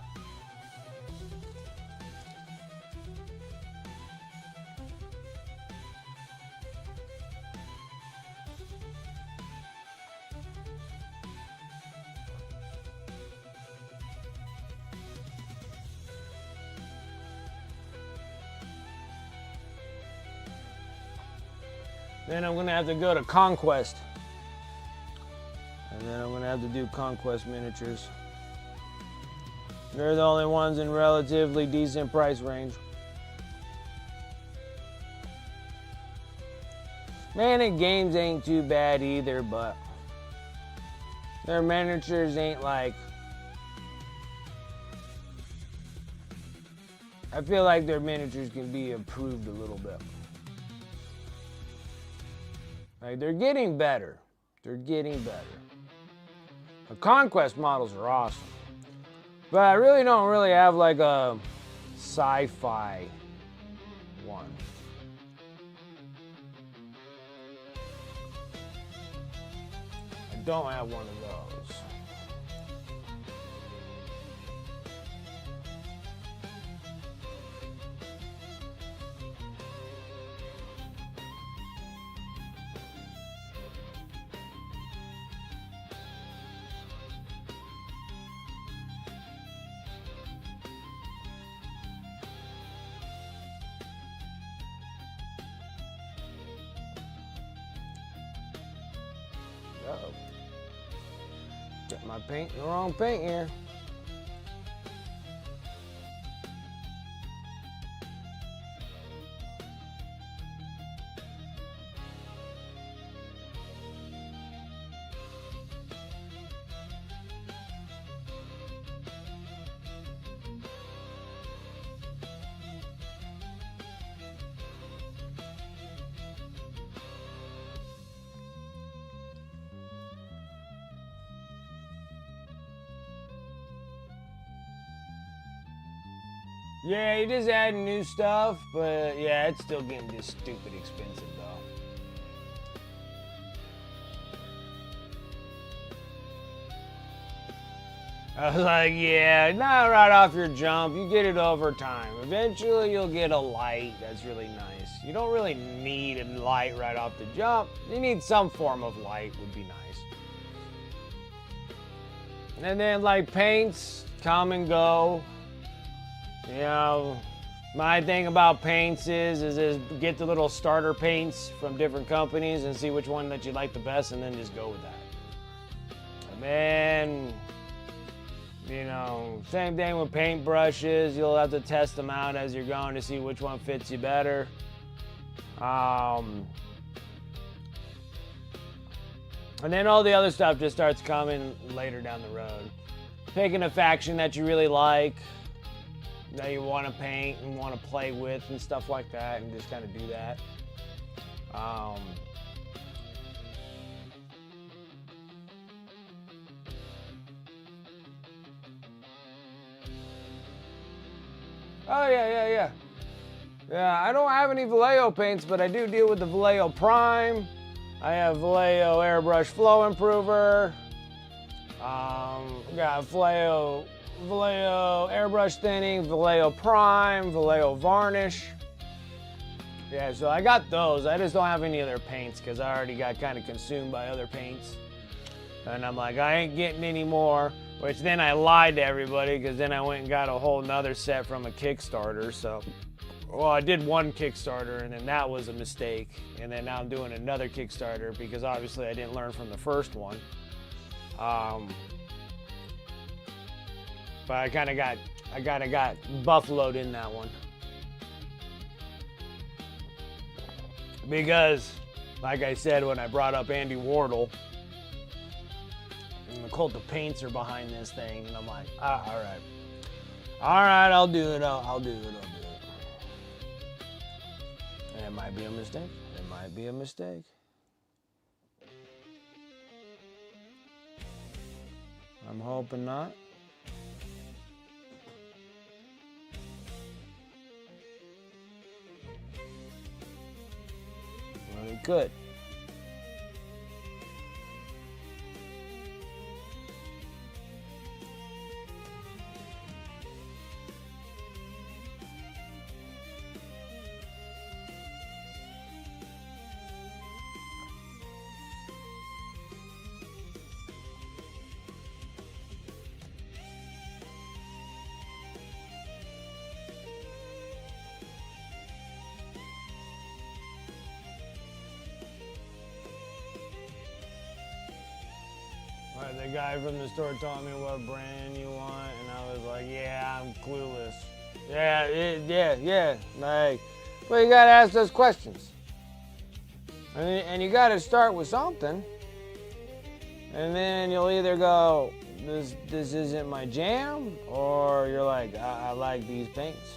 Then I'm gonna have to go to Conquest. And then I'm gonna have to do Conquest miniatures. They're the only ones in relatively decent price range. Manic Games ain't too bad either, but their miniatures ain't like... I feel like their miniatures can be improved a little bit. Like, they're getting better. The Conquest models are awesome. But I really don't have like a sci-fi one. I don't have one of those. Uh-oh. Get my paint in the wrong paint here. Yeah, he just adding new stuff, but yeah, it's still getting just stupid expensive though. I was like, yeah, not right off your jump. You get it over time. Eventually you'll get a light that's really nice. You don't really need a light right off the jump. You need some form of light would be nice. And then like paints come and go. You know, my thing about paints is get the little starter paints from different companies and see which one that you like the best and then just go with that. And then, you know, same thing with paint brushes. You'll have to test them out as you're going to see which one fits you better. And then all the other stuff just starts coming later down the road. Picking a faction that you really like, that you want to paint and want to play with and stuff like that, and just kind of do that. Oh yeah. Yeah, I don't have any Vallejo paints, but I do deal with the Vallejo Prime. I have Vallejo Airbrush Flow Improver. Got Vallejo Airbrush Thinning, Vallejo Prime, Vallejo Varnish. Yeah, so I got those. I just don't have any other paints because I already got kind of consumed by other paints. And I'm like, I ain't getting any more. Which then I lied to everybody because then I went and got a whole nother set from a Kickstarter. So, well, I did one Kickstarter and then that was a mistake. And then now I'm doing another Kickstarter because obviously I didn't learn from the first one. But I kind of got buffaloed in that one. Because, like I said, when I brought up Andy Wardle, and the Cult of Paints are behind this thing, and I'm like, all right. All right, I'll do it. I'll do it. And it might be a mistake. It might be a mistake. I'm hoping not. Well, it could. The guy from the store told me what brand you want, and I was like, yeah, I'm clueless. Yeah. Like, well, you gotta ask those questions. And you gotta start with something. And then you'll either go, this isn't my jam, or you're like, I like these paints.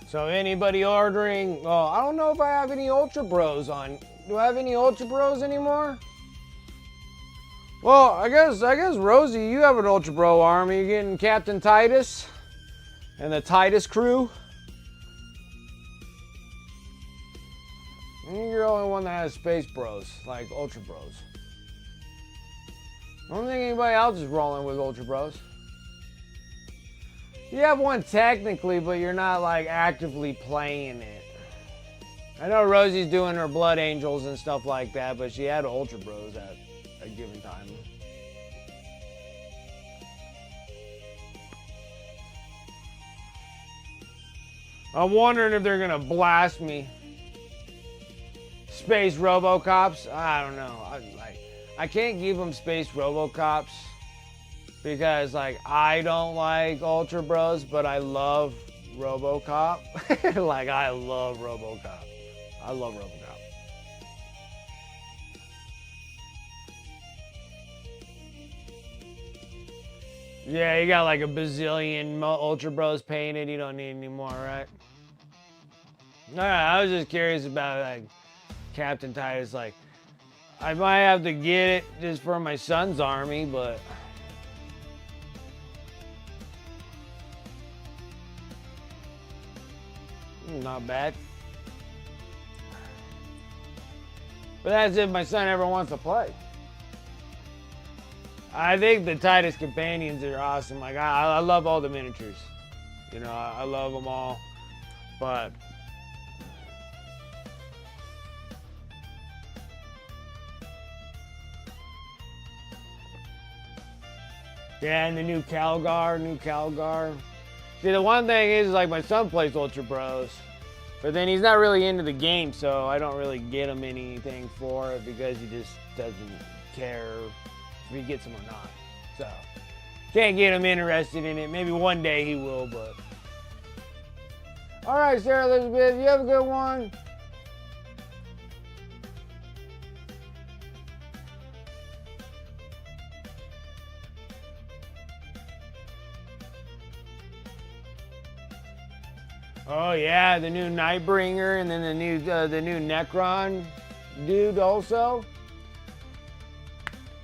So anybody ordering, oh, I don't know if I have any Ultra Bros on. Do I have any Ultra Bros anymore? Well, I guess Rosie, you have an Ultra Bro army. You're getting Captain Titus and the Titus crew. You're the only one that has Space Bros, like Ultra Bros. I don't think anybody else is rolling with Ultra Bros. You have one technically, but you're not like actively playing it. I know Rosie's doing her Blood Angels and stuff like that, but she had Ultra Bros at a given time. I'm wondering if they're gonna blast me. Space Robocops? I don't know. I can't give them Space Robocops. Because, like, I don't like Ultra Bros, but I love RoboCop. Like, I love RoboCop. I love RoboCop. Yeah, you got like a bazillion Ultra Bros painted. You don't need any more, right? Alright, I was just curious about, like, Captain Titus. Like, I might have to get it just for my son's army, but... Not bad. But that's if my son ever wants to play. I think the Titus companions are awesome. Like, I love all the miniatures. You know, I love them all. But... yeah, and the new Calgar. See, the one thing is, like, my son plays Ultra Bros. But then he's not really into the game, so I don't really get him anything for it because he just doesn't care if he gets them or not. So can't get him interested in it. Maybe one day he will, but. All right, Sarah Elizabeth, you have a good one. Oh yeah, the new Nightbringer, and then the new Necron dude also.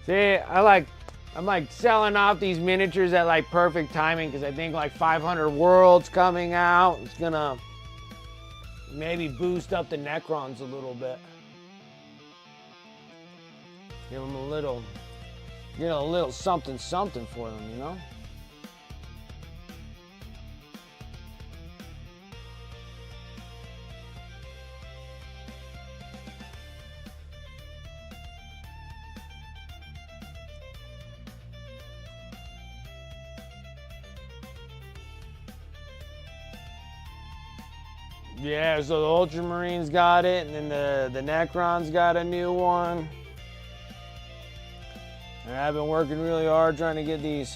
See, I'm like selling off these miniatures at like perfect timing because I think like 500 Worlds coming out. It's gonna maybe boost up the Necrons a little bit. Give them a little something for them, you know? Yeah, so the Ultramarines got it, and then the Necrons got a new one. And I've been working really hard trying to get these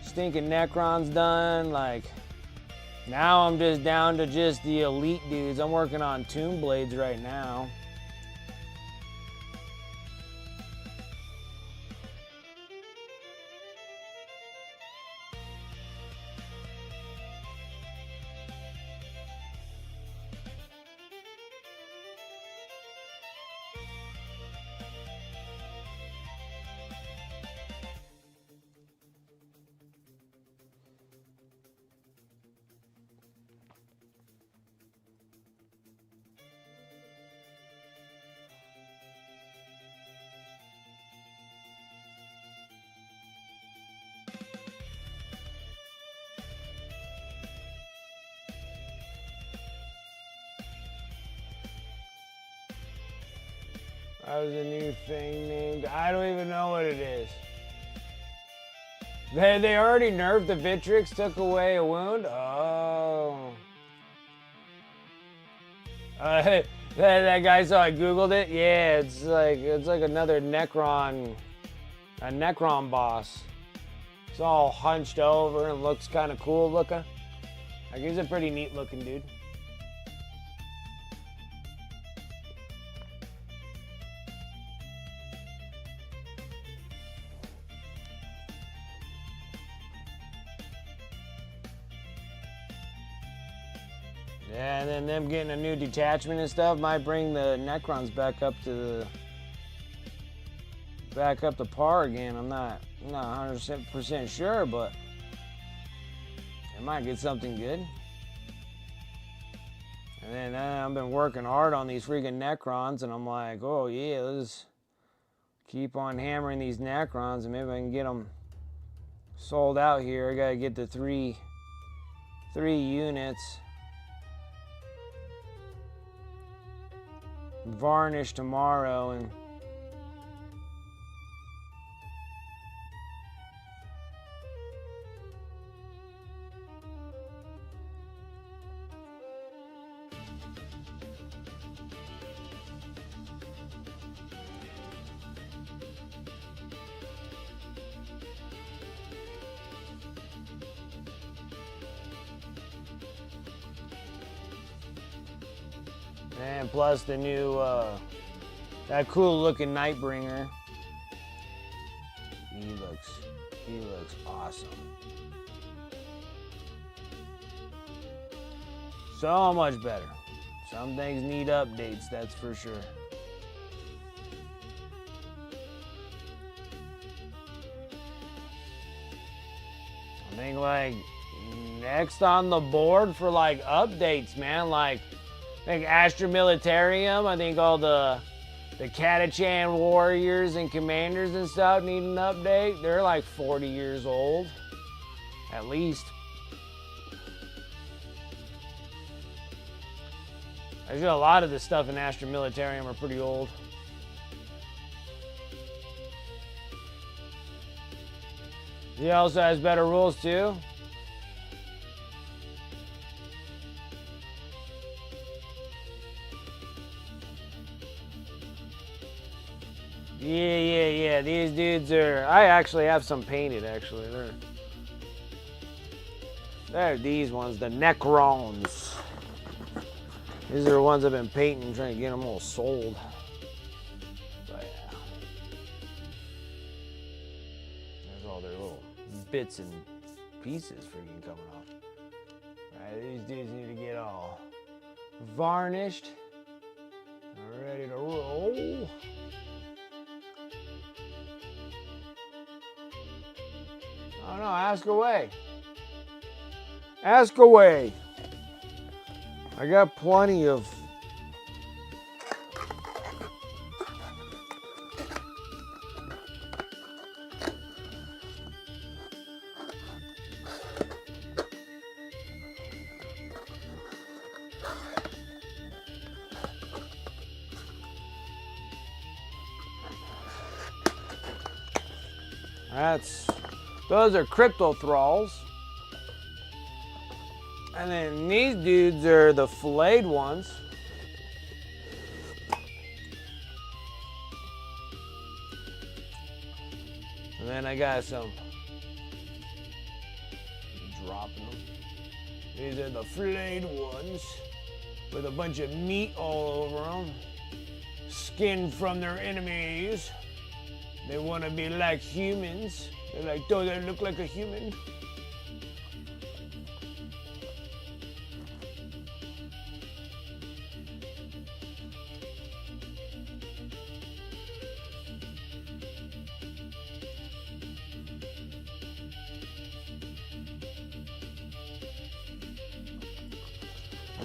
stinking Necrons done. Like, now I'm just down to just the elite dudes. I'm working on Tomb Blades right now. That was a new thing named, I don't even know what it is. They already nerfed the Vitrix, took away a wound? Oh. That guy saw I Googled it? Yeah, it's like another Necron, a Necron boss. It's all hunched over and looks kind of cool looking. Like, he's a pretty neat looking dude. Yeah, and then them getting a new detachment and stuff might bring the Necrons back up to par again. I'm not 100% sure, but it might get something good. And then I've been working hard on these freaking Necrons, and I'm like, oh yeah, let's keep on hammering these Necrons, and maybe I can get them sold out here. I gotta get the three units varnished tomorrow, and plus the new that cool looking Nightbringer. He looks awesome. So much better. Some things need updates, that's for sure. I think like next on the board for like updates, man, like I think Astra Militarium, I think all the Catachan warriors and commanders and stuff need an update. They're like 40 years old, at least. Actually, a lot of the stuff in Astra Militarium are pretty old. He also has better rules too. Yeah. These dudes are. I actually have some painted. Actually, they're these ones, the Necrons. These are the ones I've been painting, trying to get them all sold. But yeah, there's all their little bits and pieces freaking coming off. Right, these dudes need to get all varnished, ready to roll. Oh no, ask away. Ask away. I got plenty of. Those are crypto thralls. And then these dudes are the filleted ones. And then I got some. Dropping them. These are the filleted ones with a bunch of meat all over them. Skinned from their enemies. They want to be like humans. They're like, don't they look like a human?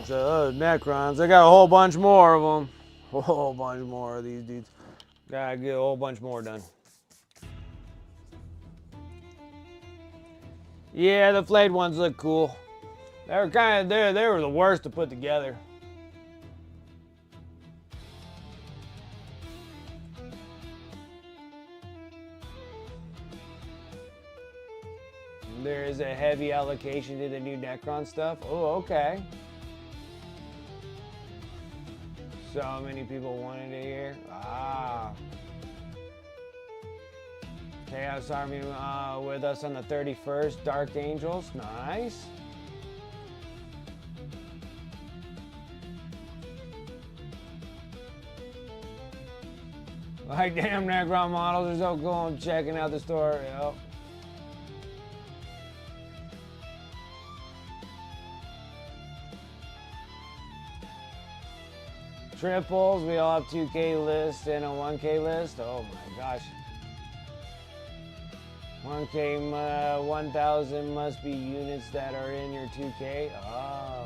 So, Necrons, I got a whole bunch more of them. A whole bunch more of these dudes. Gotta get a whole bunch more done. Yeah, the flayed ones look cool. They were they were the worst to put together. There is a heavy allocation to the new Necron stuff. Oh, okay. So many people wanted it here. Ah. Chaos Army with us on the 31st. Dark Angels. Nice. Like, damn, Necron models are so cool. I'm checking out the store. Yep. Triples, we all have 2K list and a 1K list. Oh my gosh. 1K, 1,000 must be units that are in your 2K. Oh.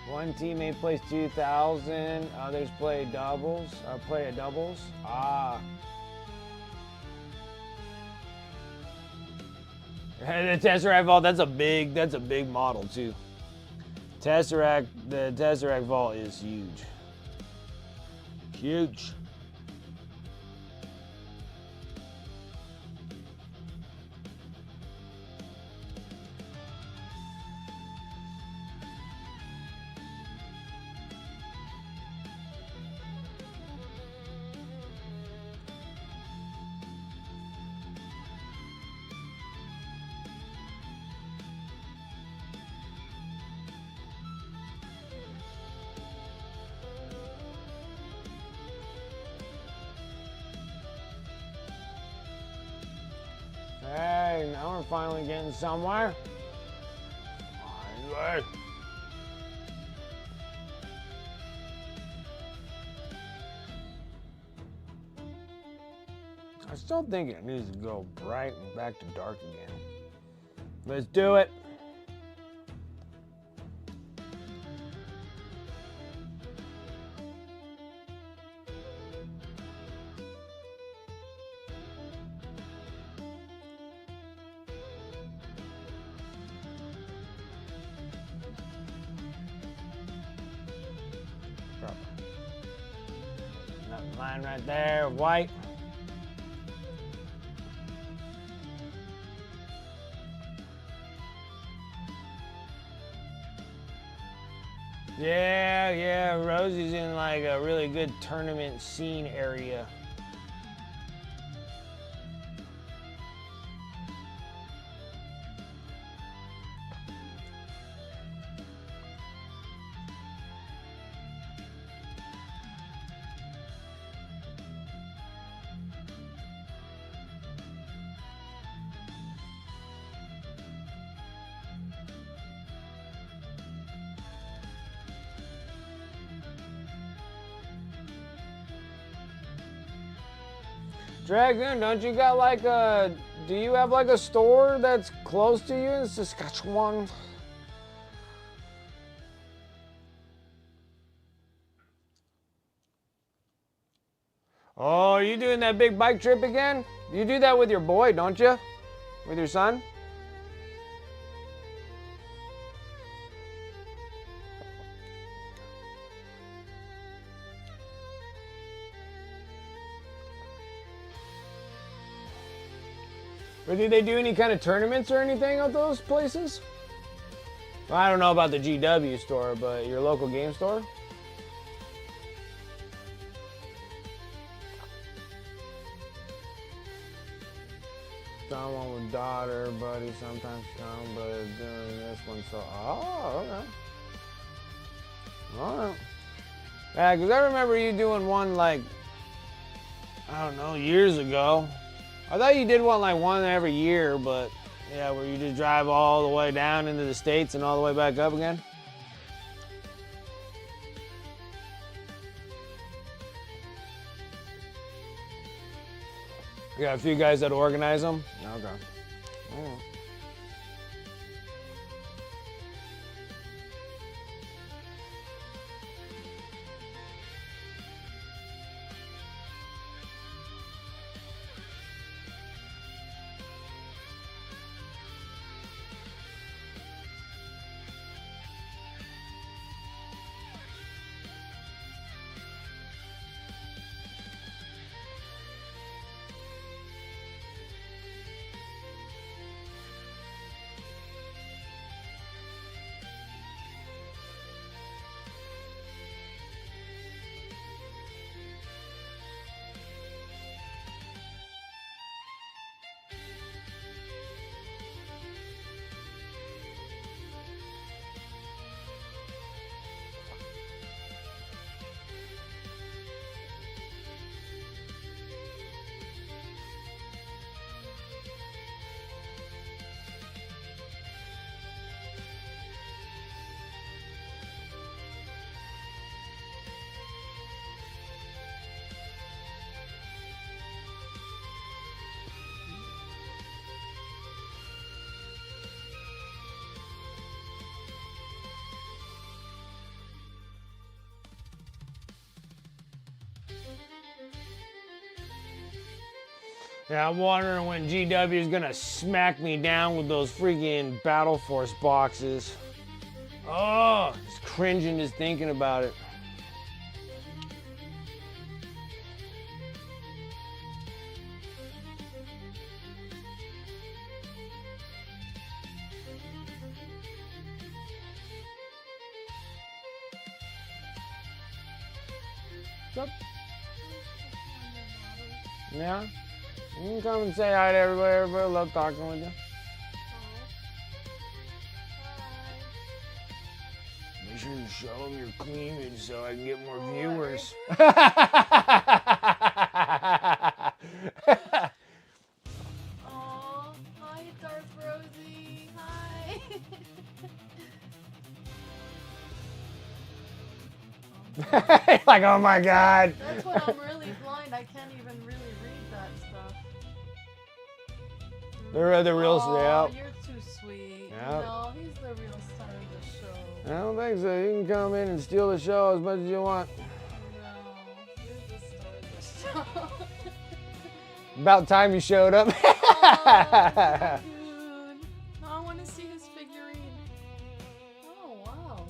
One teammate plays 2,000, others play doubles, play at doubles. Ah. The Tesseract Vault, that's a big model too. The Tesseract Vault is huge. Huge. Hey, now we're finally getting somewhere. Finally. I still think it needs to go bright and back to dark again. Let's do it. Line right there, white. Yeah, Rosie's in like a really good tournament scene area. Dragoon, don't you got like a, do you have like a store that's close to you in Saskatchewan? Oh, are you doing that big bike trip again? You do that with your boy, don't you? With your son? Or do they do any kind of tournaments or anything at those places? Well, I don't know about the GW store, but your local game store? Someone with daughter, buddy, sometimes come, but doing this one, so, oh, okay. All right. Yeah, because I remember you doing one like, I don't know, years ago. I thought you did one every year, but yeah, where you just drive all the way down into the States and all the way back up again. You got a few guys that organize them? Okay. All right. Yeah, I'm wondering when GW is gonna smack me down with those freaking Battle Force boxes. Oh, it's cringing just thinking about it. What's up? Yeah? You can come and say hi to everybody. Everybody love talking with you. Make sure you show them your cleavage so I can get more viewers. Aw, hi, Dark Rosie. Hi. Like, oh my God. That's when I'm really blind. I can't even really read that stuff. They're the real, Oh, yeah. you're too sweet. Yep. No, he's the real star of the show. I don't think so. You can come in and steal the show as much as you want. No, you're the star of the show. About time you showed up. Oh, dude. No, I want to see his figurine. Oh, wow.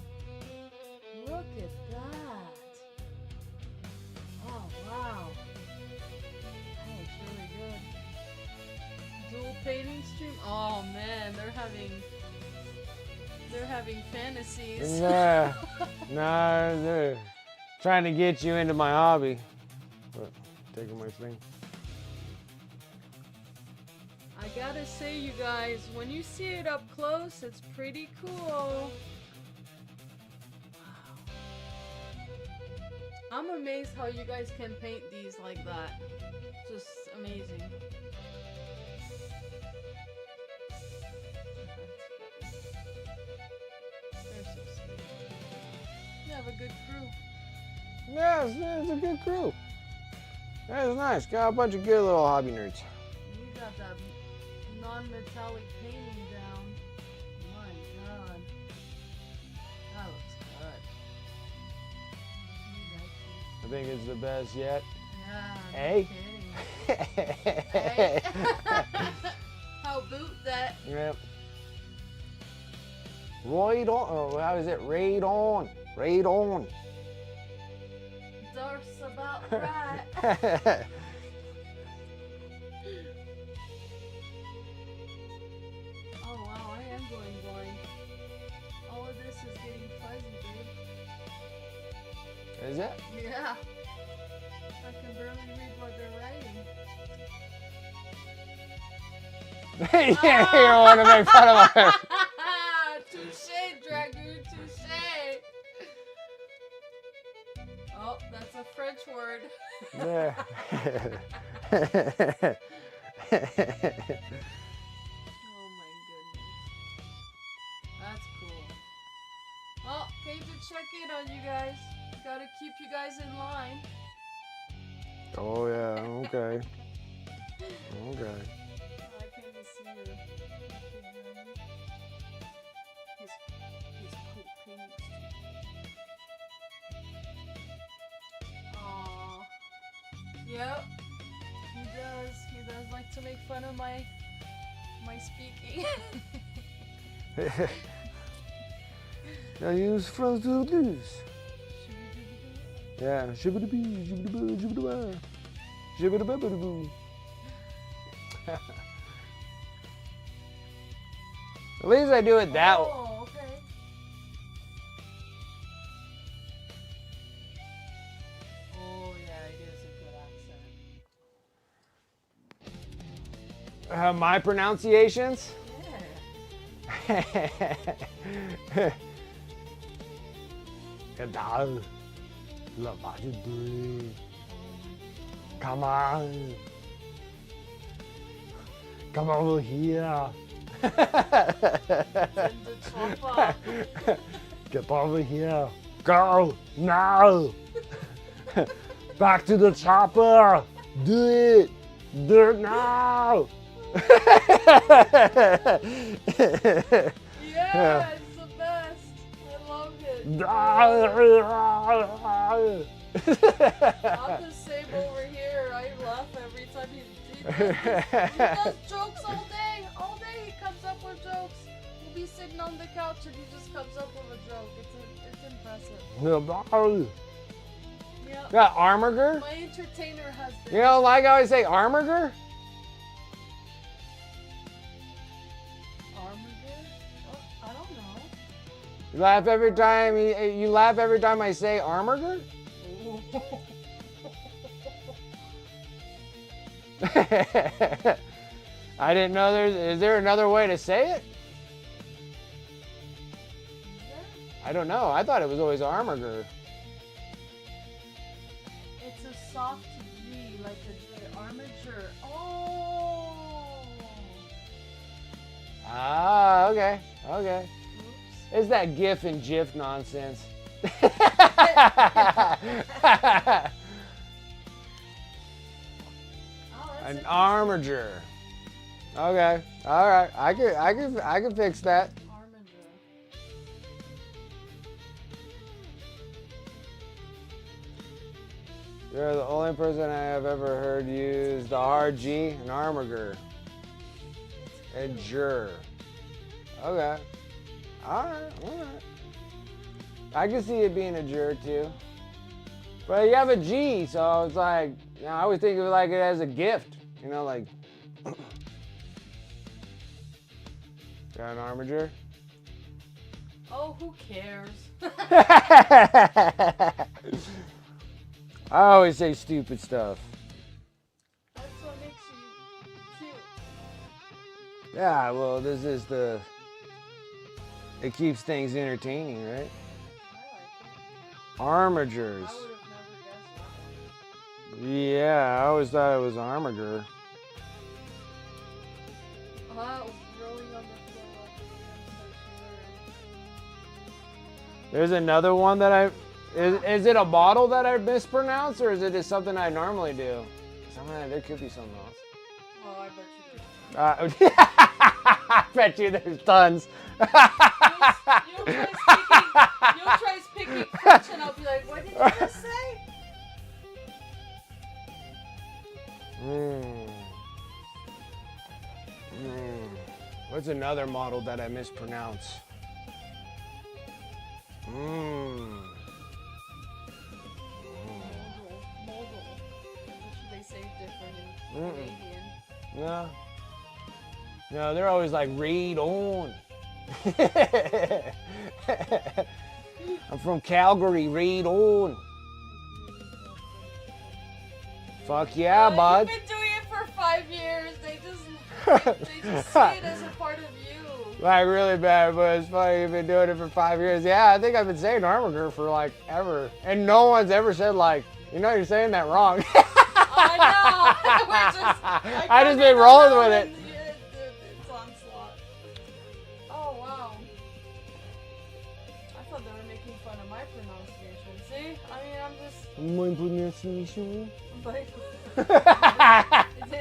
Look at that. Oh, Wow. That looks really good. Dual painting stream. Oh man, they're having fantasies. Nah, nah, they're trying to get you into my hobby. What? Taking my thing. I gotta say, you guys, when you see it up close, it's pretty cool. Wow. I'm amazed how you guys can paint these like that. Just amazing. They're so sweet. You have a good crew. Yeah, it's a good crew. That's nice. Got a bunch of good little hobby nerds. You got that non-metallic painting down. My god. That looks good. I think it's the best yet. Yeah. Hey? No kidding. Hey. How boot that? Yep. Right on. Oh, how is it? Right on. Right on. Darth's about right. Oh wow, I am going blind. All of this is getting fuzzy, dude. Is it? Yeah. I can barely read what they're writing. You don't want to make fun of her. Touche, Dragoon, touche. Oh, that's a French word. Yeah. Oh my goodness. That's cool. Well, came to check in on you guys. Gotta keep you guys in line. Oh yeah. Okay. Okay. I came to see you. His cool paintings. Aww. Yep. He does. He does like to make fun of my speaking. I use friends to lose. Yeah. Shibbity-boo, shibbity-boo, shibbity-boo. Shibbity-boo-boo-boo. At least I do it that way. Oh, okay. Oh yeah, it is a good accent. My pronunciations? Yeah. Gadal. La Vajidri. Come on. Come over here. Send the chopper. Get over here. Go now. Back to the chopper. Do it. Do it now. Yeah, it's the best. I love it. I'm the same over here. I laugh every time he does jokes all day. All day he comes up with jokes. We'll be sitting on the couch and he just comes up with a joke. It's impressive. Yep. Got Armorger? My entertainer husband. You know, like I always say, Armorger? Armorger? Oh, I don't know. You laugh every time I say Armorger? I didn't know is there another way to say it? I don't know. I thought it was always Armorger. It's a soft G, like the armature. Oh! Ah, okay. Okay. Oops. It's that GIF and GIF nonsense. An armature. Okay. All right. I can fix that. You're the only person I have ever heard use the hard G, an armature. A jur. Okay. All right. I can see it being a jur too. But you have a G, so it's like, you know, I always think of it like it as a gift. You know, like, got an armature? Oh, who cares? I always say stupid stuff. That's what makes you cute. Yeah, well, this is the, it keeps things entertaining, right? I like it. Armatures. I would have never guessed Yeah, I always thought it was armature. that. Oh, rolling on the floor. There's another one that I, is it a bottle that I mispronounce, or is it just something I normally do? There could be something else. Oh, I bet you do. I bet you there's tons. You'll try speaking French and I'll be like, what did you just say? What's another model that I mispronounce? Modal. Which they say different in Canadian. No. No, they're always like, read on. I'm from Calgary, read on. Fuck yeah, bud. You've been doing it for 5 years. They just see it as a part of you. Like really bad, but it's funny. You've been doing it for 5 years. Yeah, I think I've been saying armature for like ever, and no one's ever said like, you know, you're saying that wrong. I know. I just been rolling with it. It's onslaught. Oh wow. I thought they were making fun of my pronunciation. See? I mean, I'm just. My pronunciation. Is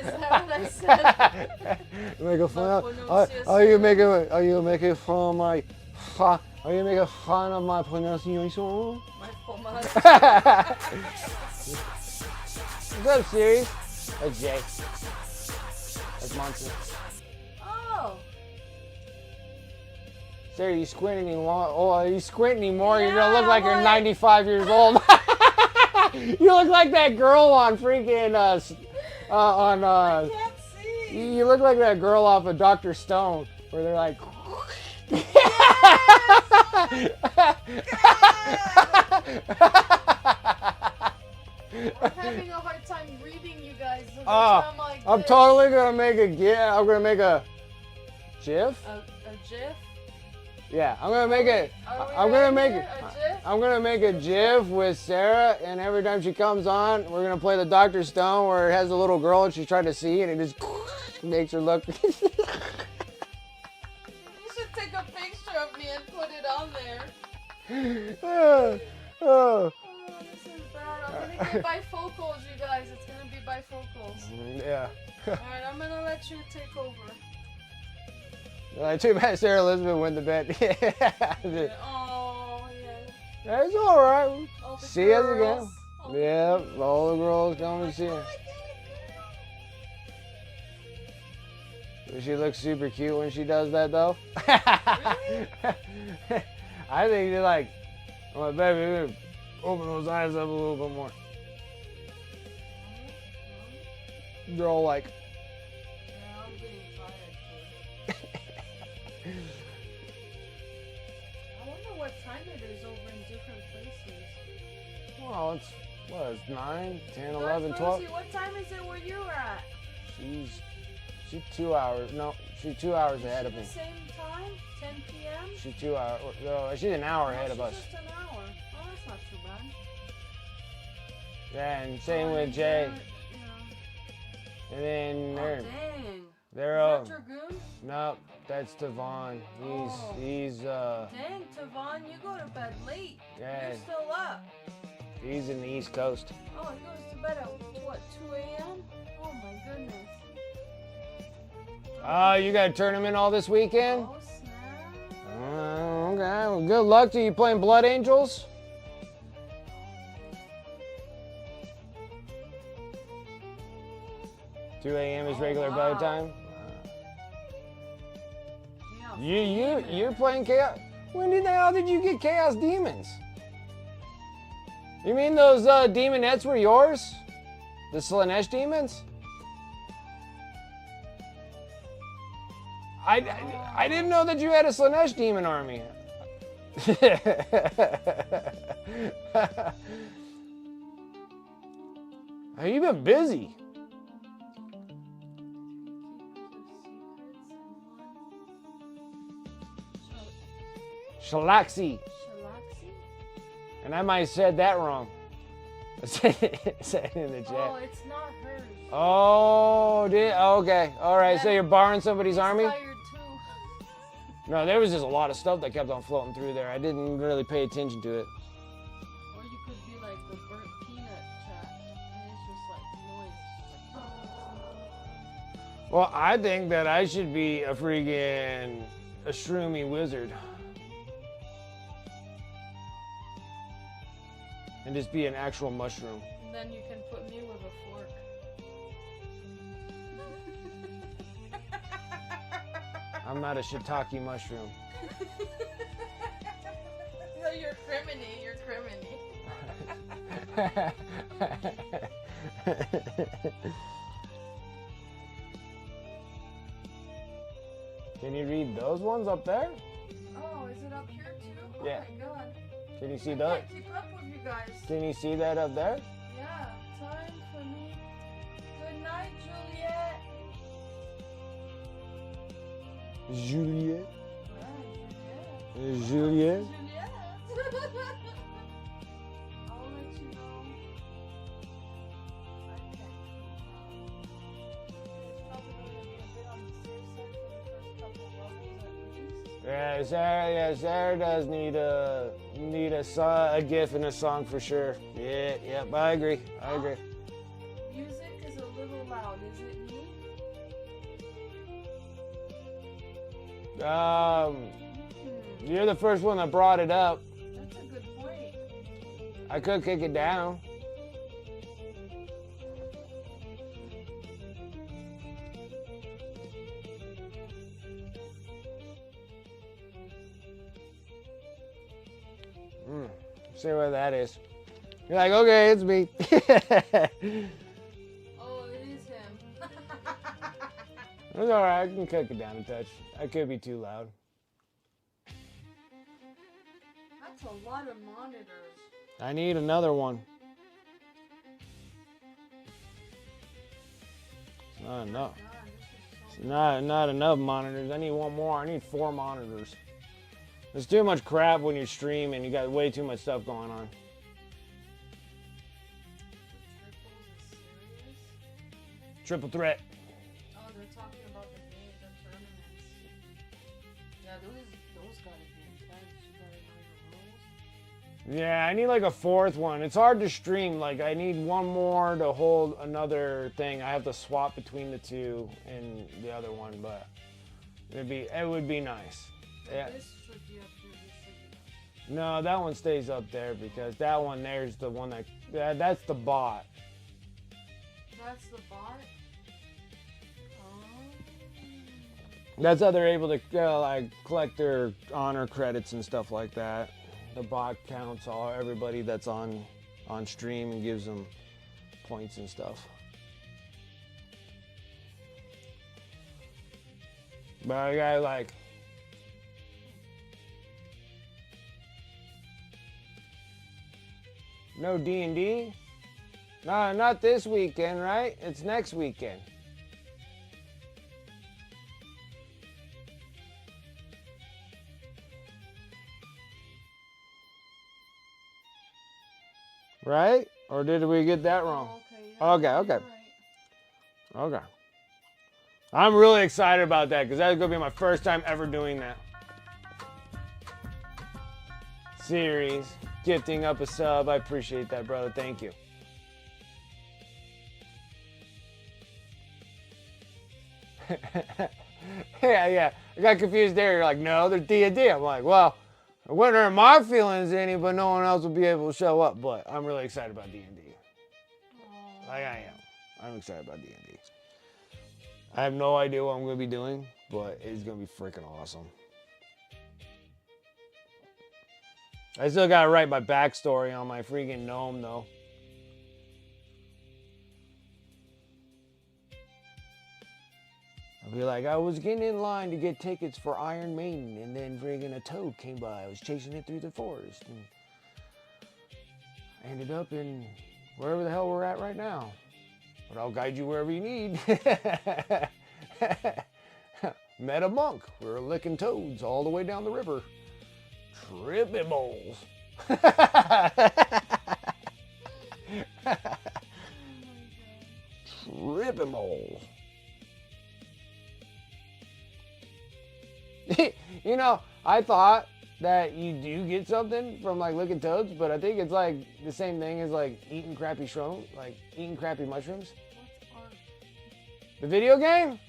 that what I said? Make fun My are you making fun of my are you making fun of my pronunciation? My pronunciation. What's up, Siri? That's Jay. That's Monster. Oh. Siri, you squinting anymore? Oh, are you squinting anymore? You're gonna look Yeah, like you're like- 95 years old. You look like that girl on freaking I can't see. You look like that girl off of Dr. Stone, where they're like. I'm having a hard time reading you guys. So that's Oh, why I'm like I'm this. totally gonna make a GIF. I'm gonna make a GIF. A GIF? Yeah, I'm gonna make it. Are we I'm gonna right make here? it. A GIF? I'm gonna make a GIF with Sarah, and every time she comes on, we're gonna play the Dr. Stone where it has a little girl and she's trying to see, and it just makes her look. You should take a picture of me and put it on there. Oh. Oh, this is bad. I'm gonna get bifocals, you guys. It's gonna be bifocals. Yeah. Alright, I'm gonna let you take over. Too bad Sarah Elizabeth win the bet. Oh, yeah. That's all right. All the See us again. girls. All the Yep, girls. all the girls come to see her. Does she look super cute when she does that, though? Really? I think you're like, oh, baby, open those eyes up a little bit more. They're all like, Yeah, I'm getting tired too. I wonder what time it is over in different places. well, it's 9, 10, Guys, 11, 12. Rosie, what time is it where you're at? She's 2 hours. No, she's 2 hours ahead Is of it me. the same time? 10 p.m.? She's 2 hours. No, she's an hour ahead of No, us. she's just an hour. Oh, that's not too bad. Yeah, and same Oh, with and Jay. yeah. And then Oh, they're dang. they're Is that Dragoon? no, that's Devon. Oh. He's Dang, Tavon, you go to bed late. yeah, You're still up. he's in the East Coast. Oh, he goes to bed at what, 2 a.m.? Oh my goodness. Oh, you got a tournament all this weekend? Oh snap. Okay, well, good luck to you playing Blood Angels. $2 a.m. is Oh, regular wow. bedtime. Yeah, You're playing Chaos. When did the hell did you get Chaos Demons? You mean those demonettes were yours? The Slanesh demons? I didn't know that you had a Slanesh demon army. Have you been busy? Shalaxi. And I might have said that wrong. Say it in the chat. Oh, it's not hers. Oh, okay. All right, so you're borrowing somebody's army? Tired too. No, there was just a lot of stuff that kept on floating through there. I didn't really pay attention to it. Or you could be like the burnt peanut chat. And it's just like noise. Well, I think that I should be a shroomy wizard. And just be an actual mushroom. And then you can put me with a fork. I'm not a shiitake mushroom. No, you're criminy. You're criminy. Can you read those ones up there? Oh, is it up here too? Oh Yeah. my god. Can you see I those? can't keep up with you guys. Can you see that up there? Yeah, time for me. Good night, Juliet. Juliet. Right, Juliet. Juliet. I'll let you know. I can't. It's probably going to be a bit on the safe side for the first couple of levels at least. Sarah does need a gif and a song for sure. Yep, I agree. Music is a little loud, is it me? You're the first one that brought it up. That's a good point. I could kick it down. See where that is. You're like, okay, it's me. Oh, it is him. It's alright, I can kick it down a touch. I could be too loud. That's a lot of monitors. I need another one. It's not enough. God, this is so It's not enough monitors. I need one more. I need 4 monitors. There's too much crap when you're streaming. You got way too much stuff going on. Triple threat. Oh, they're talking about the tournaments. Yeah, those gotta be intense. You gotta know your rules. Yeah, I need like a 4th one. It's hard to stream. Like, I need one more to hold another thing. I have to swap between the 2 and the other one, but it would be nice. Yeah. This should be up here. This should be up. No, that one stays up there because that one there's the one that's the bot. That's the bot? Oh. That's how they're able to like collect their honor credits and stuff like that. The bot counts everybody that's on stream and gives them points and stuff. But I got like no D&D? No, not this weekend, right? It's next weekend. Right? Or did we get that wrong? Oh, okay. Okay. You're right. Okay. I'm really excited about that because that's going to be my first time ever doing that. Series, gifting up a sub. I appreciate that, brother. Thank you. Yeah. I got confused there. You're like, no, there's D&D. I'm like, well, it wouldn't hurt my feelings any, but no one else will be able to show up. But I'm really excited about D&D. Like I am. I'm excited about D&D. I have no idea what I'm going to be doing, but it's going to be freaking awesome. I still gotta write my backstory on my freaking gnome though. I'll be like, I was getting in line to get tickets for Iron Maiden, and then friggin' a toad came by. I was chasing it through the forest, and I ended up in wherever the hell we're at right now. But I'll guide you wherever you need. Met a monk. We were licking toads all the way down the river. Trippy balls. Trippy balls. You know, I thought that you do get something from like licking toads, but I think it's like the same thing as like eating crappy mushrooms. What's art? The video game?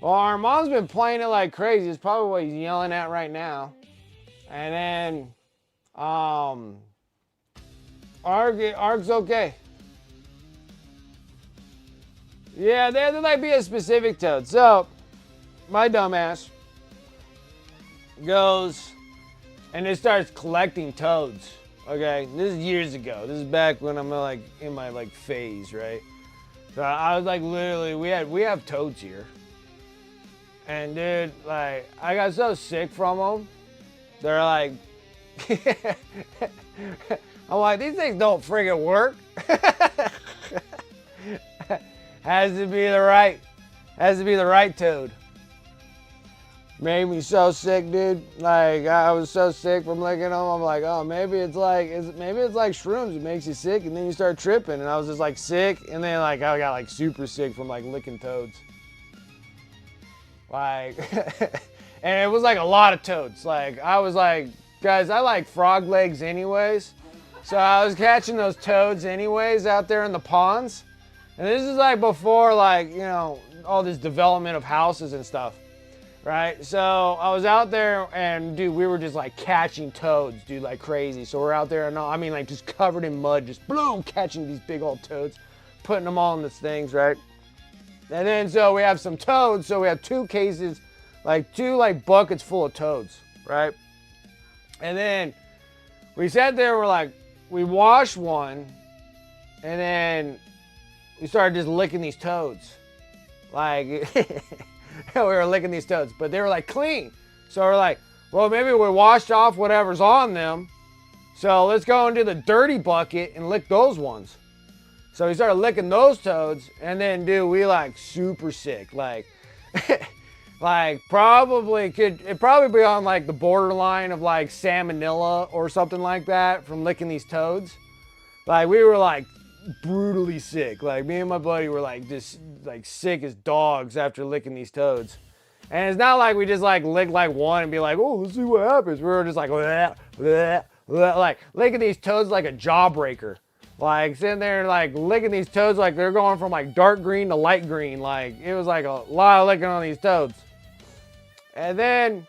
Well, our mom's been playing it like crazy. It's probably what he's yelling at right now. And then, Ark's okay. Yeah, there might be a specific toad. So, my dumbass goes and it starts collecting toads. Okay, this is years ago. This is back when I'm like in my like phase, right? So I was like literally, we have toads here, and dude, like I got so sick from them. They're like, I'm like, these things don't friggin' work. Has to be the right toad. Made me so sick, dude. Like I was so sick from licking them. I'm like, oh, maybe it's like shrooms. It makes you sick, and then you start tripping. And I was just like sick, and then like I got like super sick from like licking toads. Like, and it was like a lot of toads. Like I was like, guys, I like frog legs anyways, so I was catching those toads anyways out there in the ponds. And this is like before like, you know, all this development of houses and stuff. Right, so I was out there and dude, we were just like catching toads, dude, like crazy. So we're out there and I mean like just covered in mud, just boom, catching these big old toads, putting them all in these things, right? And then so we have some toads, so we have two buckets full of toads, right? And then we sat there, we washed one, and then we started just licking these toads, like. We were licking these toads, but they were like clean. So we're like, well, maybe we washed off whatever's on them. So let's go into the dirty bucket and lick those ones. So we started licking those toads, and then dude, we like super sick. Like, like probably be on like the borderline of like salmonella or something like that from licking these toads. Like we were like brutally sick. Like me and my buddy were like just like sick as dogs after licking these toads. And it's not like we just like lick like one and be like, oh, let's see what happens. We were just like bleh, bleh, bleh, like licking these toads like a jawbreaker. Like sitting there like licking these toads like they're going from like dark green to light green. Like it was like a lot of licking on these toads. And then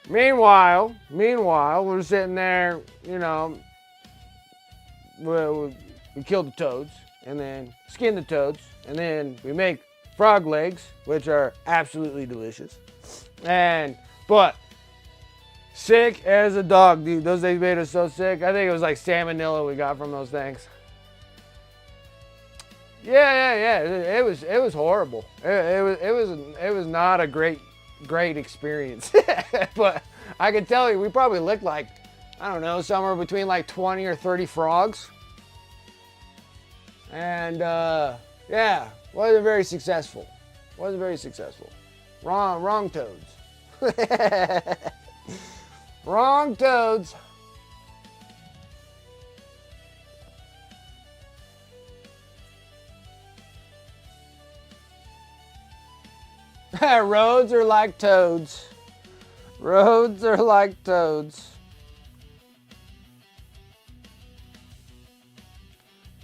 meanwhile we're sitting there, you know, we killed the toads, and then skinned the toads, and then we make frog legs, which are absolutely delicious. But sick as a dog, dude. Those things made us so sick. I think it was like salmonella we got from those things. Yeah. It was horrible. It was not a great experience. But I can tell you, we probably licked like, I don't know, somewhere between like 20 or 30 frogs. And yeah, wasn't very successful. Wrong toads. Wrong toads. Roads are like toads. Roads are like toads.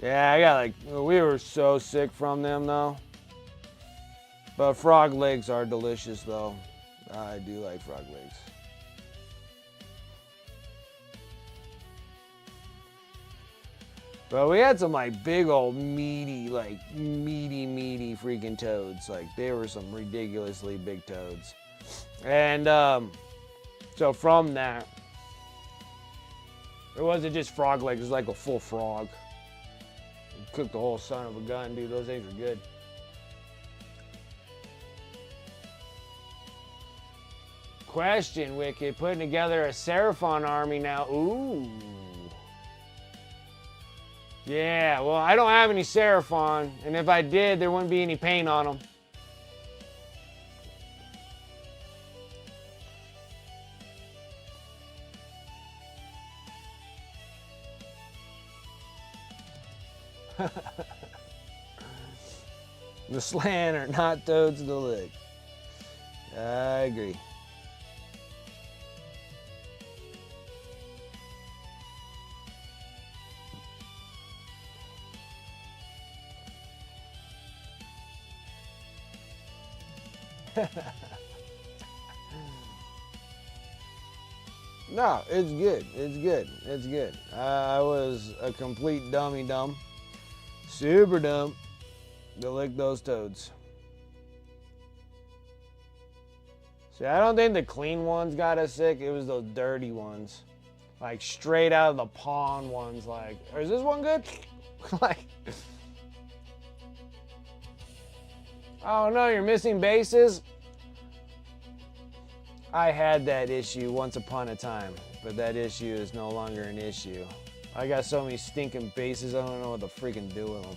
Yeah, we were so sick from them though. But frog legs are delicious though. I do like frog legs. But we had some like big old meaty freaking toads. Like they were some ridiculously big toads. And so from that, Or was it just frog legs? It was like a full frog. Cooked the whole son of a gun, dude. Those things are good. Question, Wicked. Putting together a Seraphon army now. Ooh. Yeah, well, I don't have any Seraphon. And if I did, there wouldn't be any paint on them. The slant are not toads to lick. I agree. No, it's good. It's good. It's good. I was a complete dummy dumb. Super dumb to lick those toads. See, I don't think the clean ones got us sick. It was those dirty ones. Like straight out of the pond ones. Like, is this one good? Like, oh no, you're missing bases? I had that issue once upon a time, but that issue is no longer an issue. I got so many stinking bases, I don't know what to freaking do with them.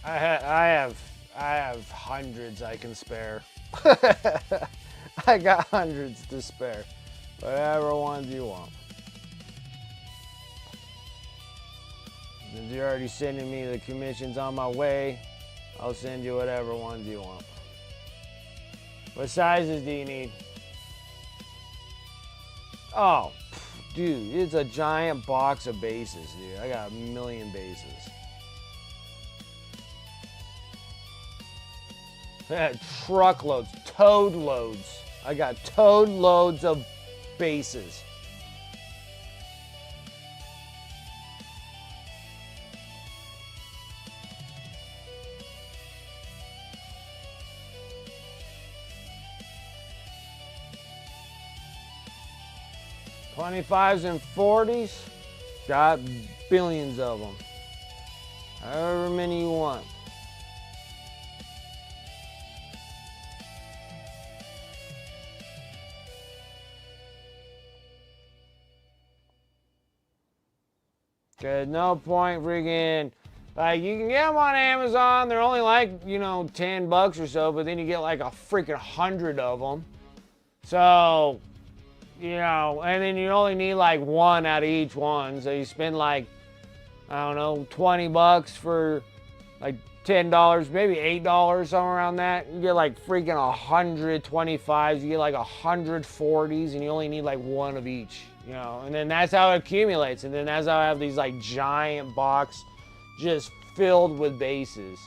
I have hundreds I can spare. I got hundreds to spare. Whatever ones you want. Since you're already sending me the commissions on my way, I'll send you whatever ones you want. What sizes do you need? Oh, dude, it's a giant box of bases, dude. I got a million bases. Truckloads, toad loads. I got toad loads of bases. $25s and $40s, got billions of them. However many you want. Cause no point freaking, like you can get them on Amazon. They're only like, $10 or so, but then you get like a freaking 100 of them. So, and then you only need like one out of each one. So you spend like, I don't know, $20 for like $10, maybe $8, somewhere around that. You get like freaking 125s, you get like 140s, and you only need like one of each. And then that's how it accumulates. And then that's how I have these like giant box just filled with bases.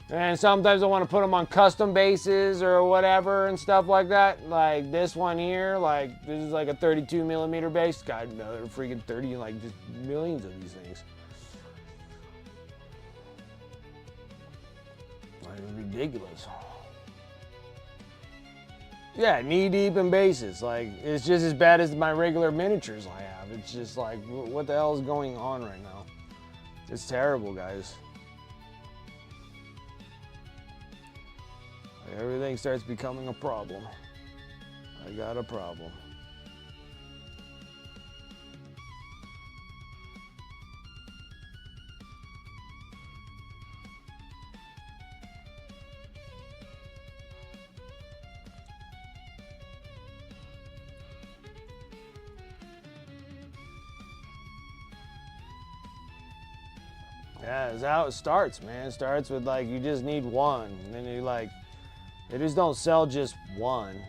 And sometimes I want to put them on custom bases or whatever and stuff like that. Like this one here, like this is like a 32 millimeter base. Got another freaking 30, like just millions of these things. Like ridiculous. Yeah, knee deep in bases. Like, it's just as bad as my regular miniatures I have. It's just like, what the hell is going on right now? It's terrible, guys. Like, everything starts becoming a problem. I got a problem. Yeah, that's how it starts, man. It starts with like, you just need one. And then you like, They just don't sell just one.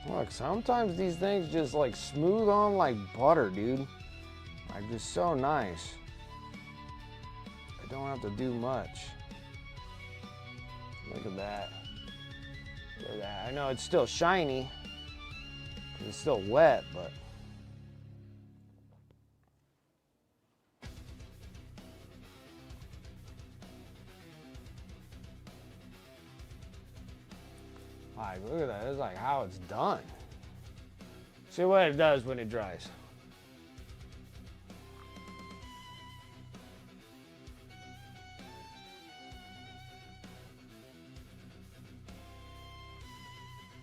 Look, sometimes these things just like smooth on like butter, dude. Like just so nice. I don't have to do much. Look at that. Look at that. I know it's still shiny, 'cause it's still wet, but like, look at that. It's like how it's done. See what it does when it dries.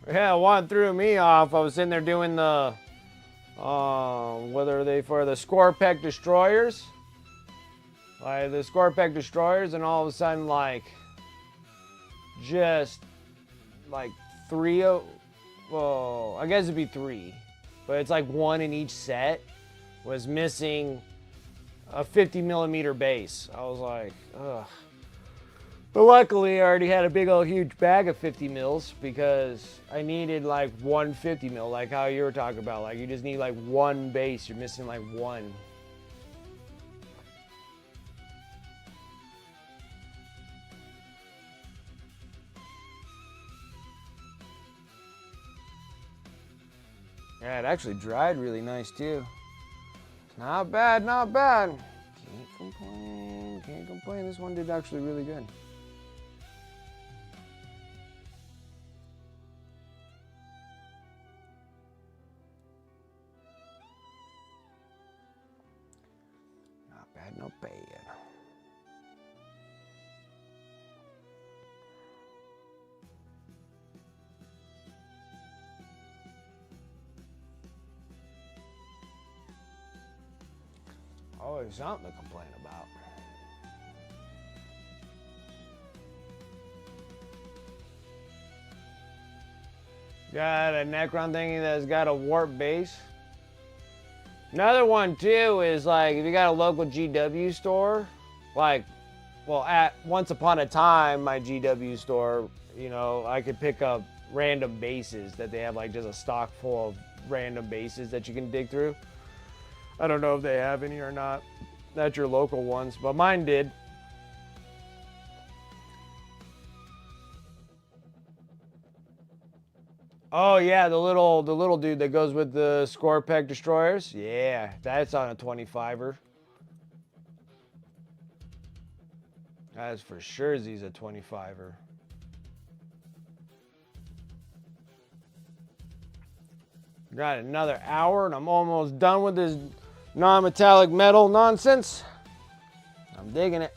Yeah, one threw me off. I was sitting there doing the, what are they for? The Scorpec Destroyers. Like the Scorpec Destroyers, and all of a sudden, like, just like well, I guess it'd be three, but it's like one in each set was missing a 50 millimeter base. I was like, ugh. But luckily I already had a big old huge bag of 50 mils because I needed like one 50 mil, like how you were talking about. Like you just need like one base, you're missing like one. Yeah, it actually dried really nice too. Not bad, not bad. Can't complain, can't complain. This one did actually really good. Not bad, not bad. Always something to complain about. Got a Necron thingy that's got a warp base. Another one too is like if you got a local GW store, like, well, at once upon a time, my GW store, you know, I could pick up random bases that they have, like just a stock full of random bases that you can dig through. I don't know if they have any or not. That's your local ones, but mine did. Oh yeah, the little dude that goes with the Scorpec Destroyers. Yeah, that's on a 25er. That's for sure. He's a 25er. Got another hour, and I'm almost done with this non-metallic metal nonsense. I'm digging it.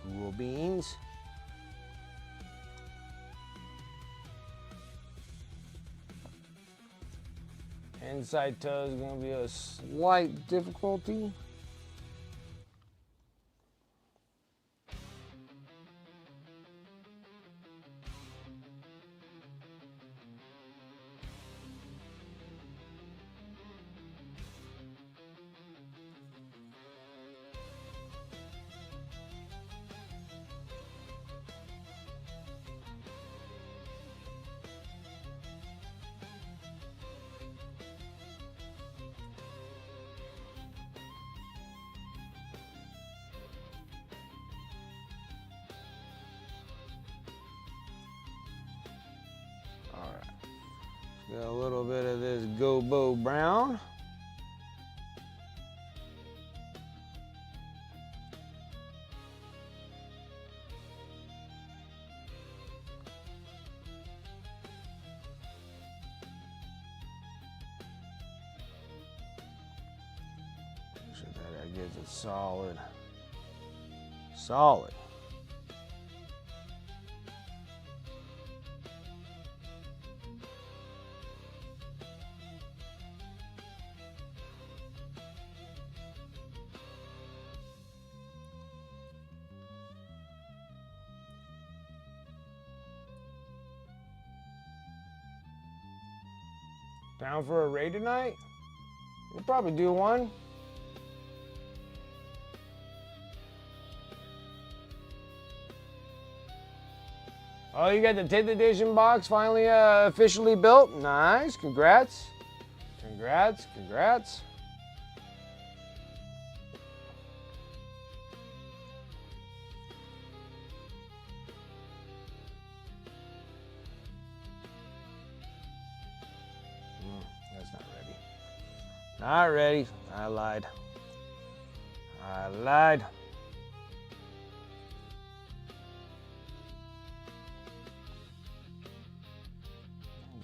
Cool beans. Inside toe is going to be a slight difficulty. Got a little bit of this Gobo brown. So that gives it solid. Down for a raid tonight? We'll probably do one. Oh, you got the 10th edition box finally officially built? Nice, congrats. Congrats. That's not ready. Not ready. I lied.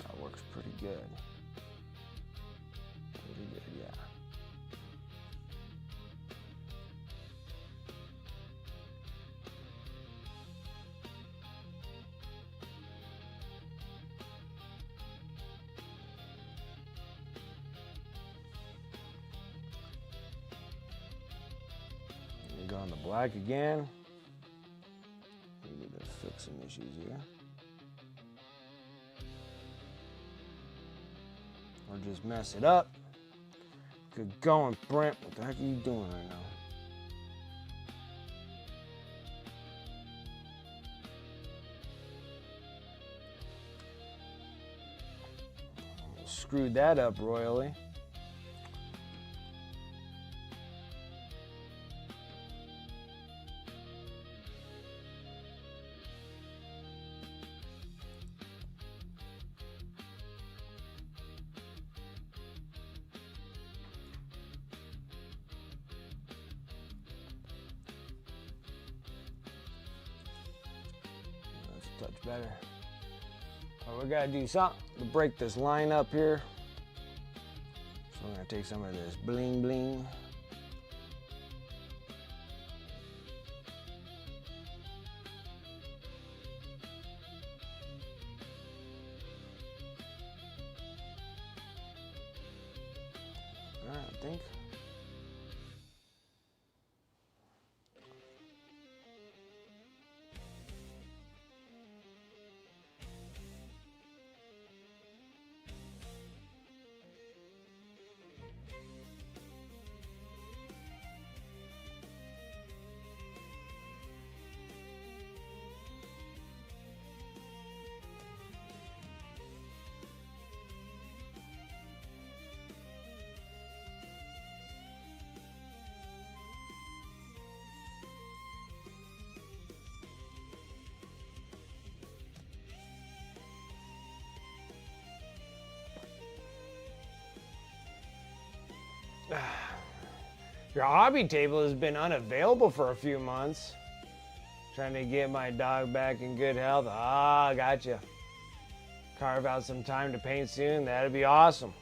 That works pretty good. Yeah. You go on the black again. We need to fix some issues here. Or just mess it up. Good going, Brent. What the heck are you doing right now? Screwed that up royally. Touch better. Well, we gotta do something to break this line up here. So we're gonna take some of this bling bling. All right, I think. Your hobby table has been unavailable for a few months. Trying to get my dog back in good health. Ah, gotcha. Carve out some time to paint soon. That'd be awesome.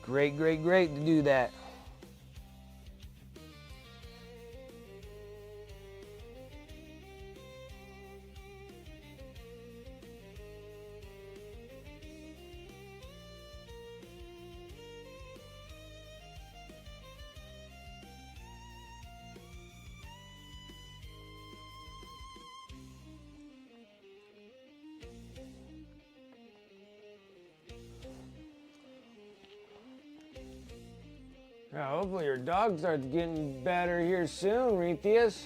Great to do that. Yeah, hopefully your dog starts getting better here soon, Retheus.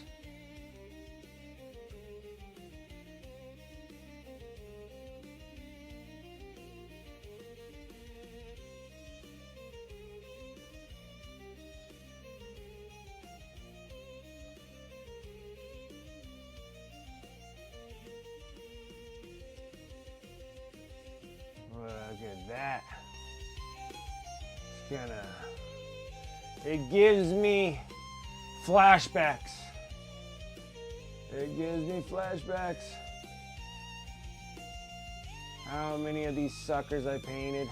Look at that. It gives me flashbacks. It gives me flashbacks. How many of these suckers I painted?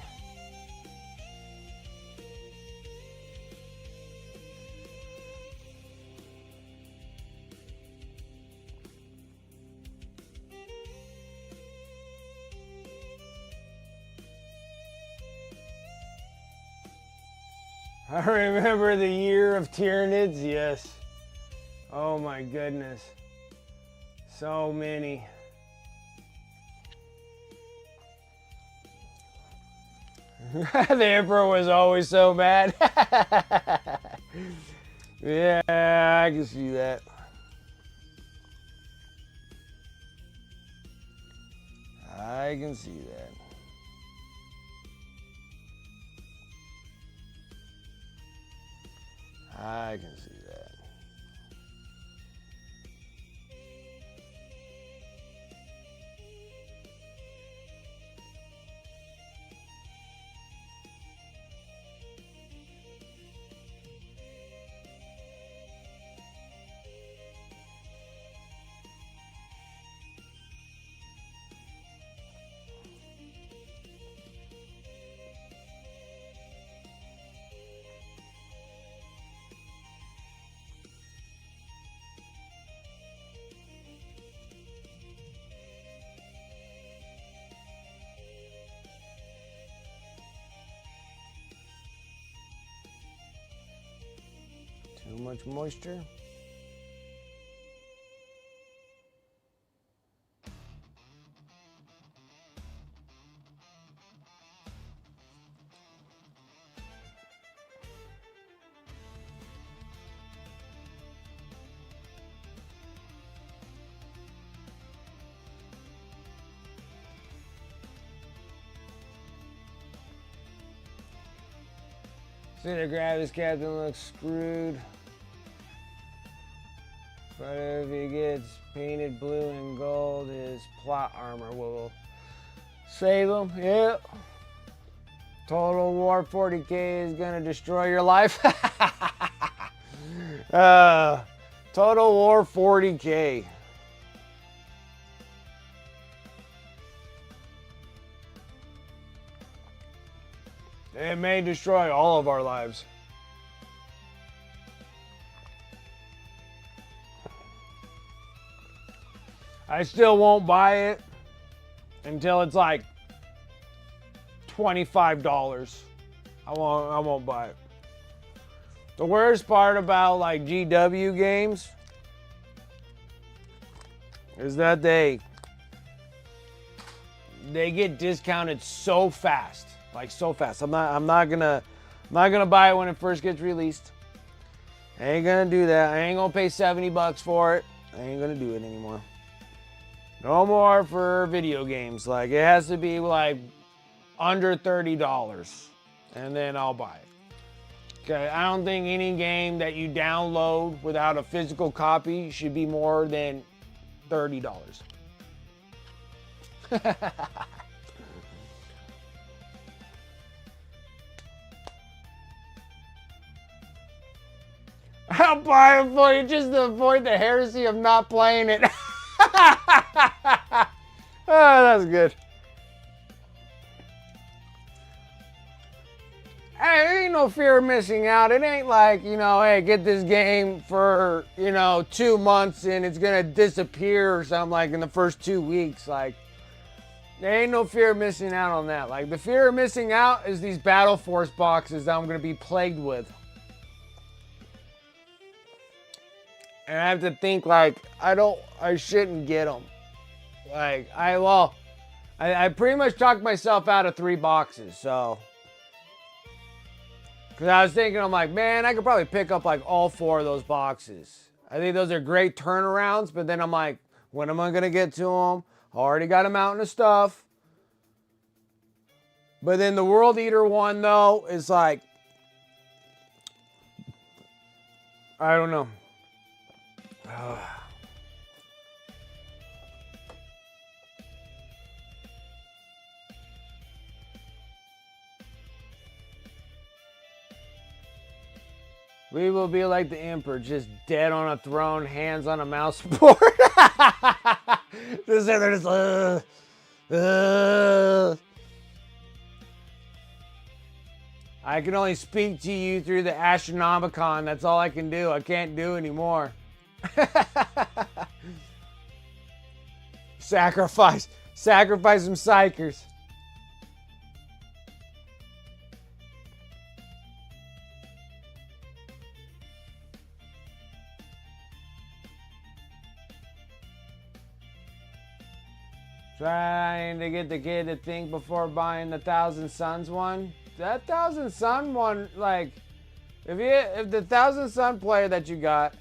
I remember the year of Tyranids, yes. Oh my goodness. So many. The Emperor was always so bad. Yeah, I can see that. I can see that. I can see that. Too much moisture. Center Gravis Captain looks screwed. But if he gets painted blue and gold, his plot armor will save him. Yep. Total War 40K is gonna destroy your life. Total War 40K. It may destroy all of our lives. I still won't buy it until it's like $25. I won't buy it. The worst part about like GW games is that they get discounted so fast. Like so fast. I'm not gonna buy it when it first gets released. I ain't gonna do that. I ain't gonna pay $70 for it. I ain't gonna do it anymore. No more for video games. Like it has to be like under $30, and then I'll buy it. Okay, I don't think any game that you download without a physical copy should be more than $30. I'll buy it for you just to avoid the heresy of not playing it. Oh, that's good. Hey, there ain't no fear of missing out. It ain't like, hey, get this game for, 2 months and it's going to disappear or something like in the first 2 weeks. Like, there ain't no fear of missing out on that. Like, the fear of missing out is these Battle Force boxes that I'm going to be plagued with. And I have to think like, I shouldn't get them. Like, I pretty much talked myself out of 3 boxes, so. Because I was thinking, I'm like, man, I could probably pick up like all 4 of those boxes. I think those are great turnarounds, but then I'm like, when am I going to get to them? I already got a mountain of stuff. But then the World Eater one, though, is like, I don't know. We will be like the emperor, just dead on a throne, hands on a mouse board. Just they're just, I can only speak to you through the Astronomicon. That's all I can do. I can't do anymore. Sacrifice some psychers. Trying to get the kid to think before buying the Thousand Suns one. That Thousand Sun one, like, if the Thousand Sun player that you got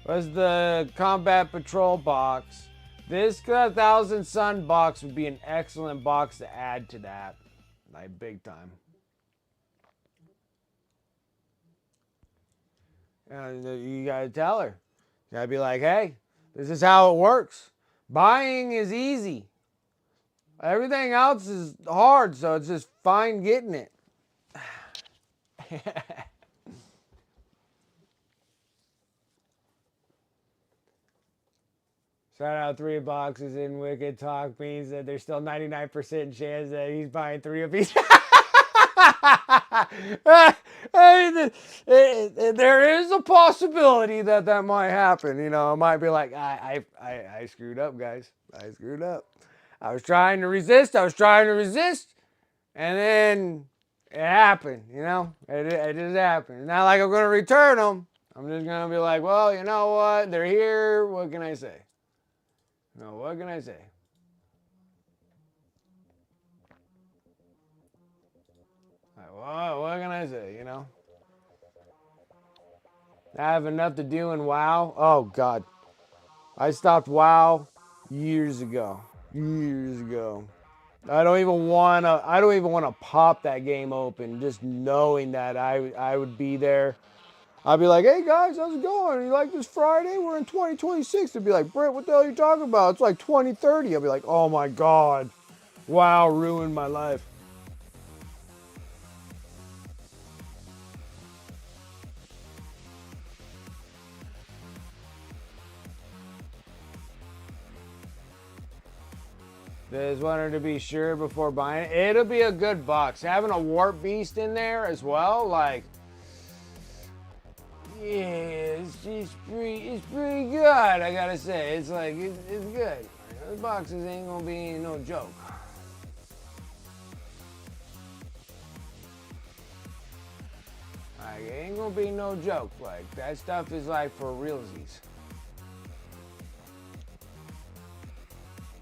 was the Combat Patrol box, this Thousand Sun box would be an excellent box to add to that, like big time. You gotta tell her. You gotta be like, hey, this is how it works. Buying is easy. Everything else is hard, so it's just fine getting it. Shout out 3 boxes in Wicked Talk means that there's still 99% chance that he's buying 3 of each. There is a possibility that might happen. You know, it might be like, I screwed up, guys. I screwed up. I was trying to resist. And then it happened, you know? It just happened. Not like I'm going to return them. I'm just going to be like, well, you know what? They're here. What can I say? No, what can I say? What can I say, you know? I have enough to do in WoW. Oh, God. I stopped WoW years ago. I don't even want to pop that game open, just knowing that I would be there. I'd be like, hey, guys, how's it going? You like this Friday? We're in 2026. They'd be like, Brent, what the hell are you talking about? It's like 2030. I'd be like, oh, my God. WoW ruined my life. Just wanted to be sure before buying it. It'll be a good box. Having a Warp Beast in there as well, like, yeah, it's pretty good, I gotta say. It's like, it's good. Those boxes ain't gonna be no joke. Like, it ain't gonna be no joke. Like, that stuff is like for realsies.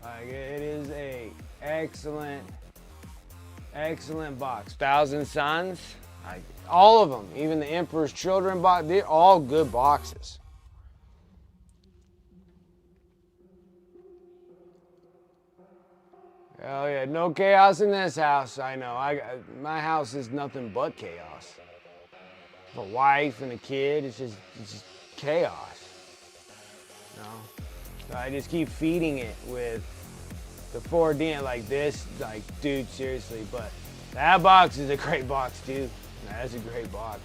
Like, it is a excellent box. Thousand Suns, like, all of them, even the Emperor's Children box, they're all good boxes. Hell yeah, no chaos in this house. I know. My house is nothing but chaos. A wife and a kid, it's just chaos. You know? So I just keep feeding it with the 4D, like this, like, dude, seriously. But that box is a great box, dude. That's a great box.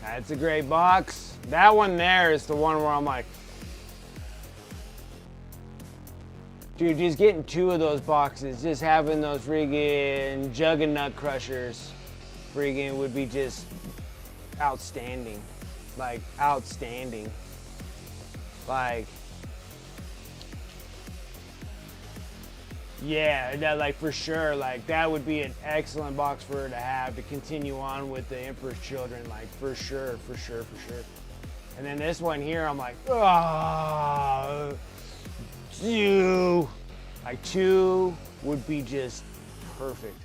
That's a great box. That one there is the one where I'm like, dude, just getting 2 of those boxes, just having those friggin' Juggernaut Crushers, friggin' would be just outstanding. Like, outstanding. Like, yeah, that, like, for sure, like, that would be an excellent box for her to have to continue on with the Emperor's Children, like, for sure. And then this one here, I'm like, oh, 2. Like, 2 would be just perfect.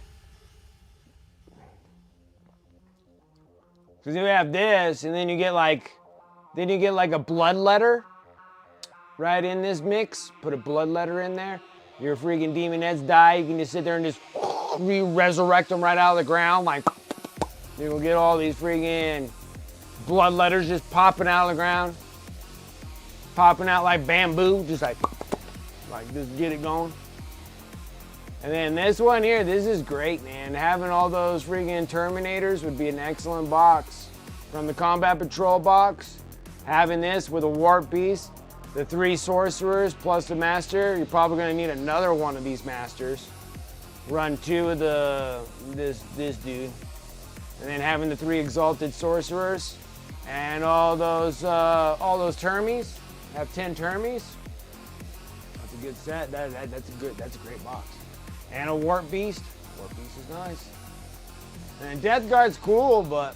Because you have this, and then you get like a blood letter right in this mix. Put a blood letter in there. Your freaking demonettes die. You can just sit there and just resurrect them right out of the ground. Like, you'll get all these freaking blood letters just popping out of the ground. Popping out like bamboo. Just like just get it going. And then this one here, this is great, man. Having all those freaking Terminators would be an excellent box. From the Combat Patrol box, having this with a Warp Beast, the 3 Sorcerers plus the Master, you're probably gonna need another one of these Masters. Run 2 of this dude. And then having the 3 Exalted Sorcerers and all those Termies. Have 10 Termies. That's a good set. That's a great box. And a Warp Beast. Warp Beast is nice. And Death Guard's cool, but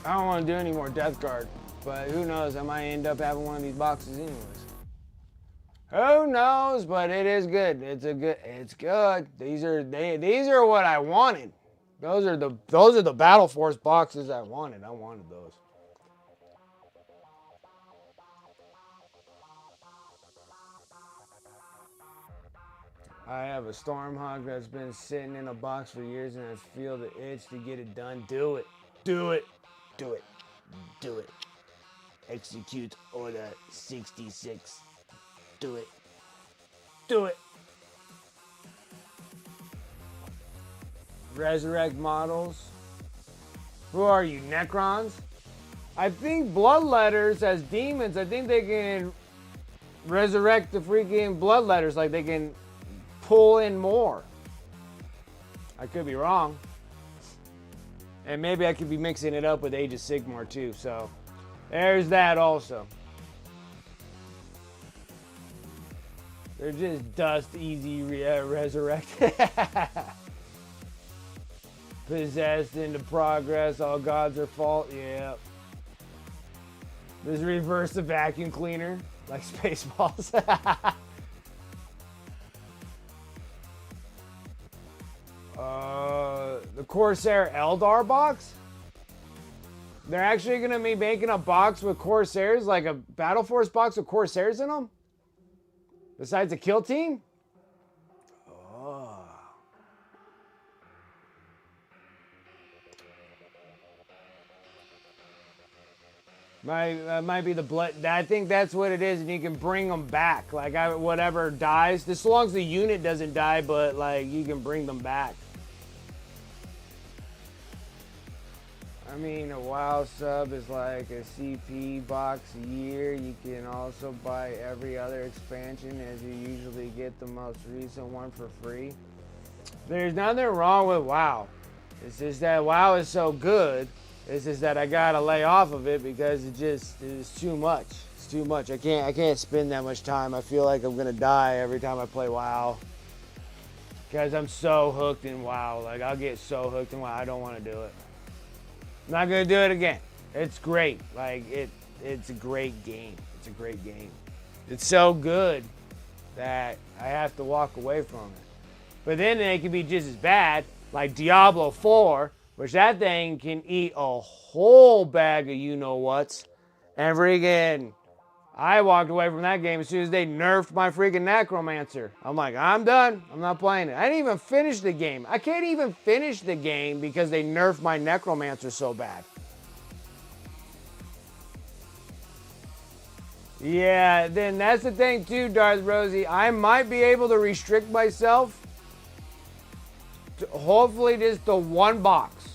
I don't want to do any more Death Guard. But who knows? I might end up having one of these boxes anyways. Who knows? But it is good. It's good. These are what I wanted. Those are the Battle Force boxes I wanted. I wanted those. I have a Stormhawk that's been sitting in a box for years and I feel the itch to get it done. Do it. Do it. Do it. Do it. Execute Order 66. Do it. Do it. Resurrect models. Who are you, Necrons? I think Bloodletters as demons, I think they can resurrect the freaking Bloodletters. Like they can pull in more. I could be wrong. And maybe I could be mixing it up with Age of Sigmar too. So there's that also. They're just dust easy resurrect. Possessed into progress. All gods are fault. Yeah. This reverse the vacuum cleaner like Spaceballs. The Corsair Eldar box? They're actually going to be making a box with Corsairs, like a Battle Force box with Corsairs in them? Besides a kill team? Oh. Might be the blood. I think that's what it is, and you can bring them back. Like whatever dies, as long as the unit doesn't die, but like you can bring them back. I mean, a WoW sub is like a CP box a year. You can also buy every other expansion as you usually get the most recent one for free. There's nothing wrong with WoW. It's just that WoW is so good. It's just that I gotta lay off of it because it's too much. It's too much. I can't spend that much time. I feel like I'm gonna die every time I play WoW. Because I'm so hooked in WoW. Like I'll get so hooked in WoW, I don't want to do it. I'm not gonna do it again. It's great. Like it's a great game. It's a great game. It's so good that I have to walk away from it. But then they can be just as bad, like Diablo 4, which that thing can eat a whole bag of you-know-whats. And freaking, I walked away from that game as soon as they nerfed my freaking Necromancer. I'm like, I'm done. I'm not playing it. I didn't even finish the game. I can't even finish the game because they nerfed my Necromancer so bad. Yeah, then that's the thing too, Darth Rosie. I might be able to restrict myself to hopefully just the one box.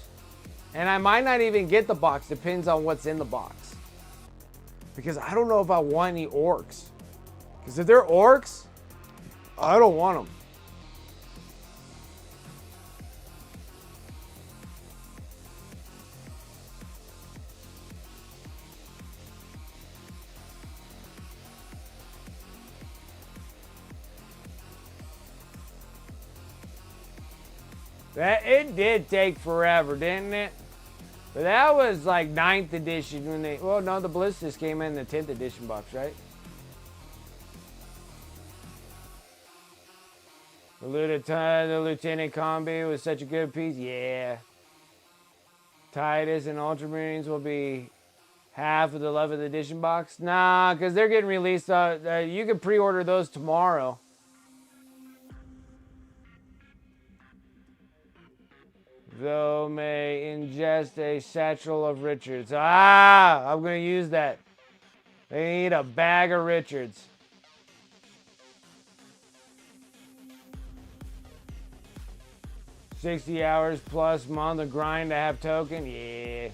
And I might not even get the box, depends on what's in the box. Because I don't know if I want any orcs. Because if they're orcs, I don't want them. It did take forever, didn't it? But that was like 9th edition when they... Well, no, the Ballistas came in the 10th edition box, right? The Lieutenant Combi was such a good piece. Yeah. Titus and Ultramarines will be half of the 11th edition box. Nah, because they're getting released. You can pre-order those tomorrow. Though may ingest a satchel of Richards. Ah, I'm going to use that. They need a bag of Richards. 60 hours plus month of grind to have token? Yeah.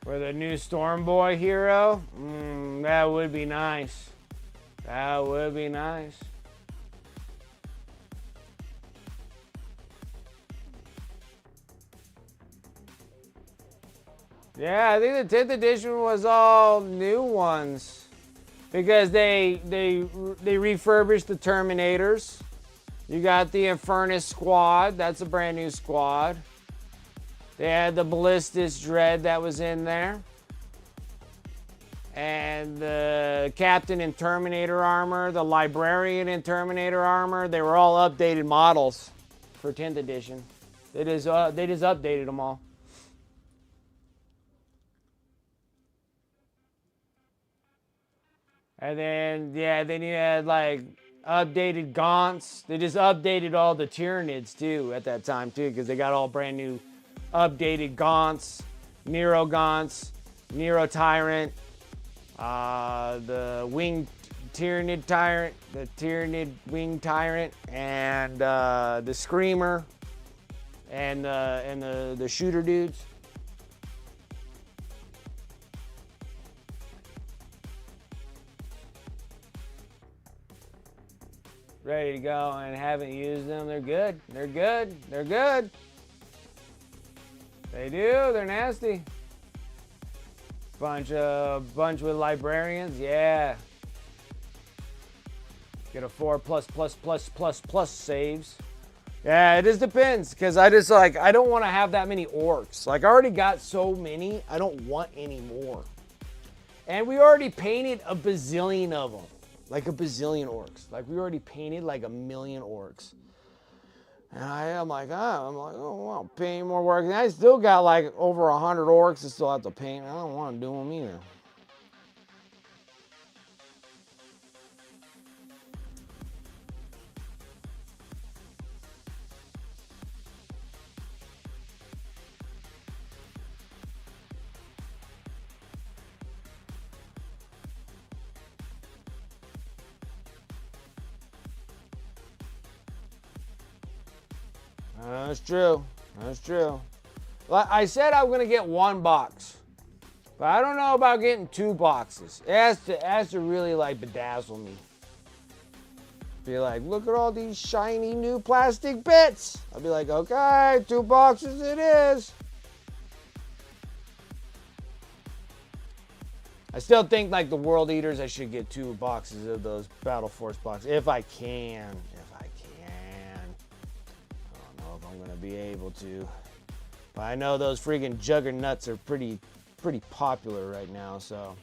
With a new Storm Boy hero? That would be nice. That would be nice. Yeah, I think the 10th edition was all new ones because they refurbished the Terminators. You got the Infernus squad. That's a brand new squad. They had the Ballistus Dread that was in there. And the Captain in Terminator armor, the Librarian in Terminator armor, they were all updated models for 10th edition. They just updated them all. And then, yeah, then you had like updated Gaunts. They just updated all the Tyranids too at that time too, because they got all brand new updated Gaunts, Nero Gaunts, Nero Tyrant, the Winged Tyranid Tyrant, the Tyranid Winged Tyrant, and the Screamer, and the Shooter dudes. Ready to go and haven't used them. They're good. They're good. They're good. They do. They're nasty. Bunch with librarians. Yeah. Get a 4+++++ saves. Yeah, it just depends because I don't want to have that many orcs. Like I already got so many. I don't want any more. And we already painted a bazillion of them. Like a bazillion orcs. Like we already painted like 1,000,000 orcs. And I'm like, oh, well, paint more orcs. And I still got like over 100 orcs to still have to paint. I don't want to do them either. That's true. That's true. Like I said, I'm gonna get 1 box, but I don't know about getting 2 boxes. It has to really like bedazzle me. Be like, look at all these shiny new plastic bits. I'll be like, okay, 2 boxes it is. I still think like the World Eaters, I should get 2 boxes of those Battle Force boxes if I can. I'm gonna be able to, but I know those freaking juggernauts are pretty popular right now, so.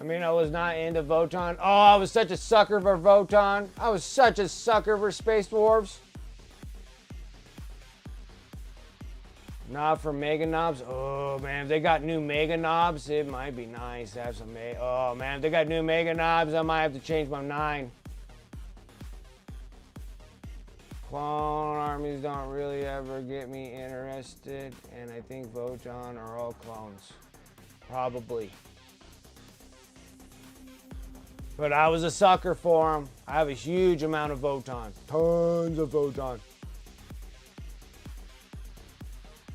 I mean, I was not into Voton. Oh, I was such a sucker for Voton. I was such a sucker for Space Dwarves. Not for Mega Knobs. Oh, man, if they got new Mega Knobs, it might be nice to have some Oh, man, if they got new Mega Knobs, I might have to change my 9. Clone armies don't really ever get me interested, and I think Voton are all clones. Probably. But I was a sucker for them. I have a huge amount of Voton. Tons of Voton.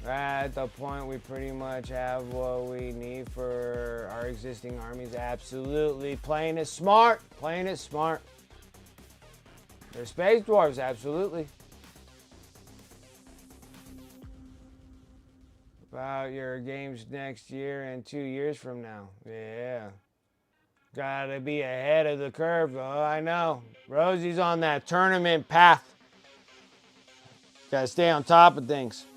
At the point we pretty much have what we need for our existing armies. Absolutely. Playing it smart. Playing it smart. They're Space Dwarves, absolutely. About your games next year and 2 years from now. Yeah. Gotta be ahead of the curve. Oh, I know. Rosie's on that tournament path. Gotta stay on top of things.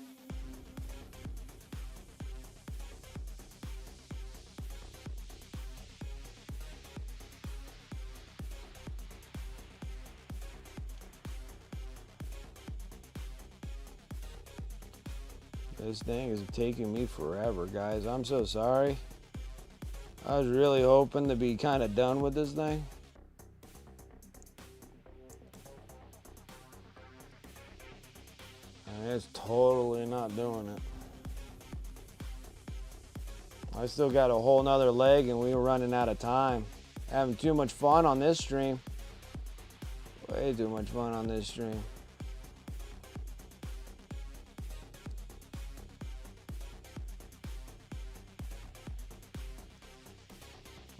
This thing is taking me forever, guys. I'm so sorry. I was really hoping to be kind of done with this thing. And it's totally not doing it. I still got a whole nother leg and we were running out of time. Having too much fun on this stream. Way too much fun on this stream.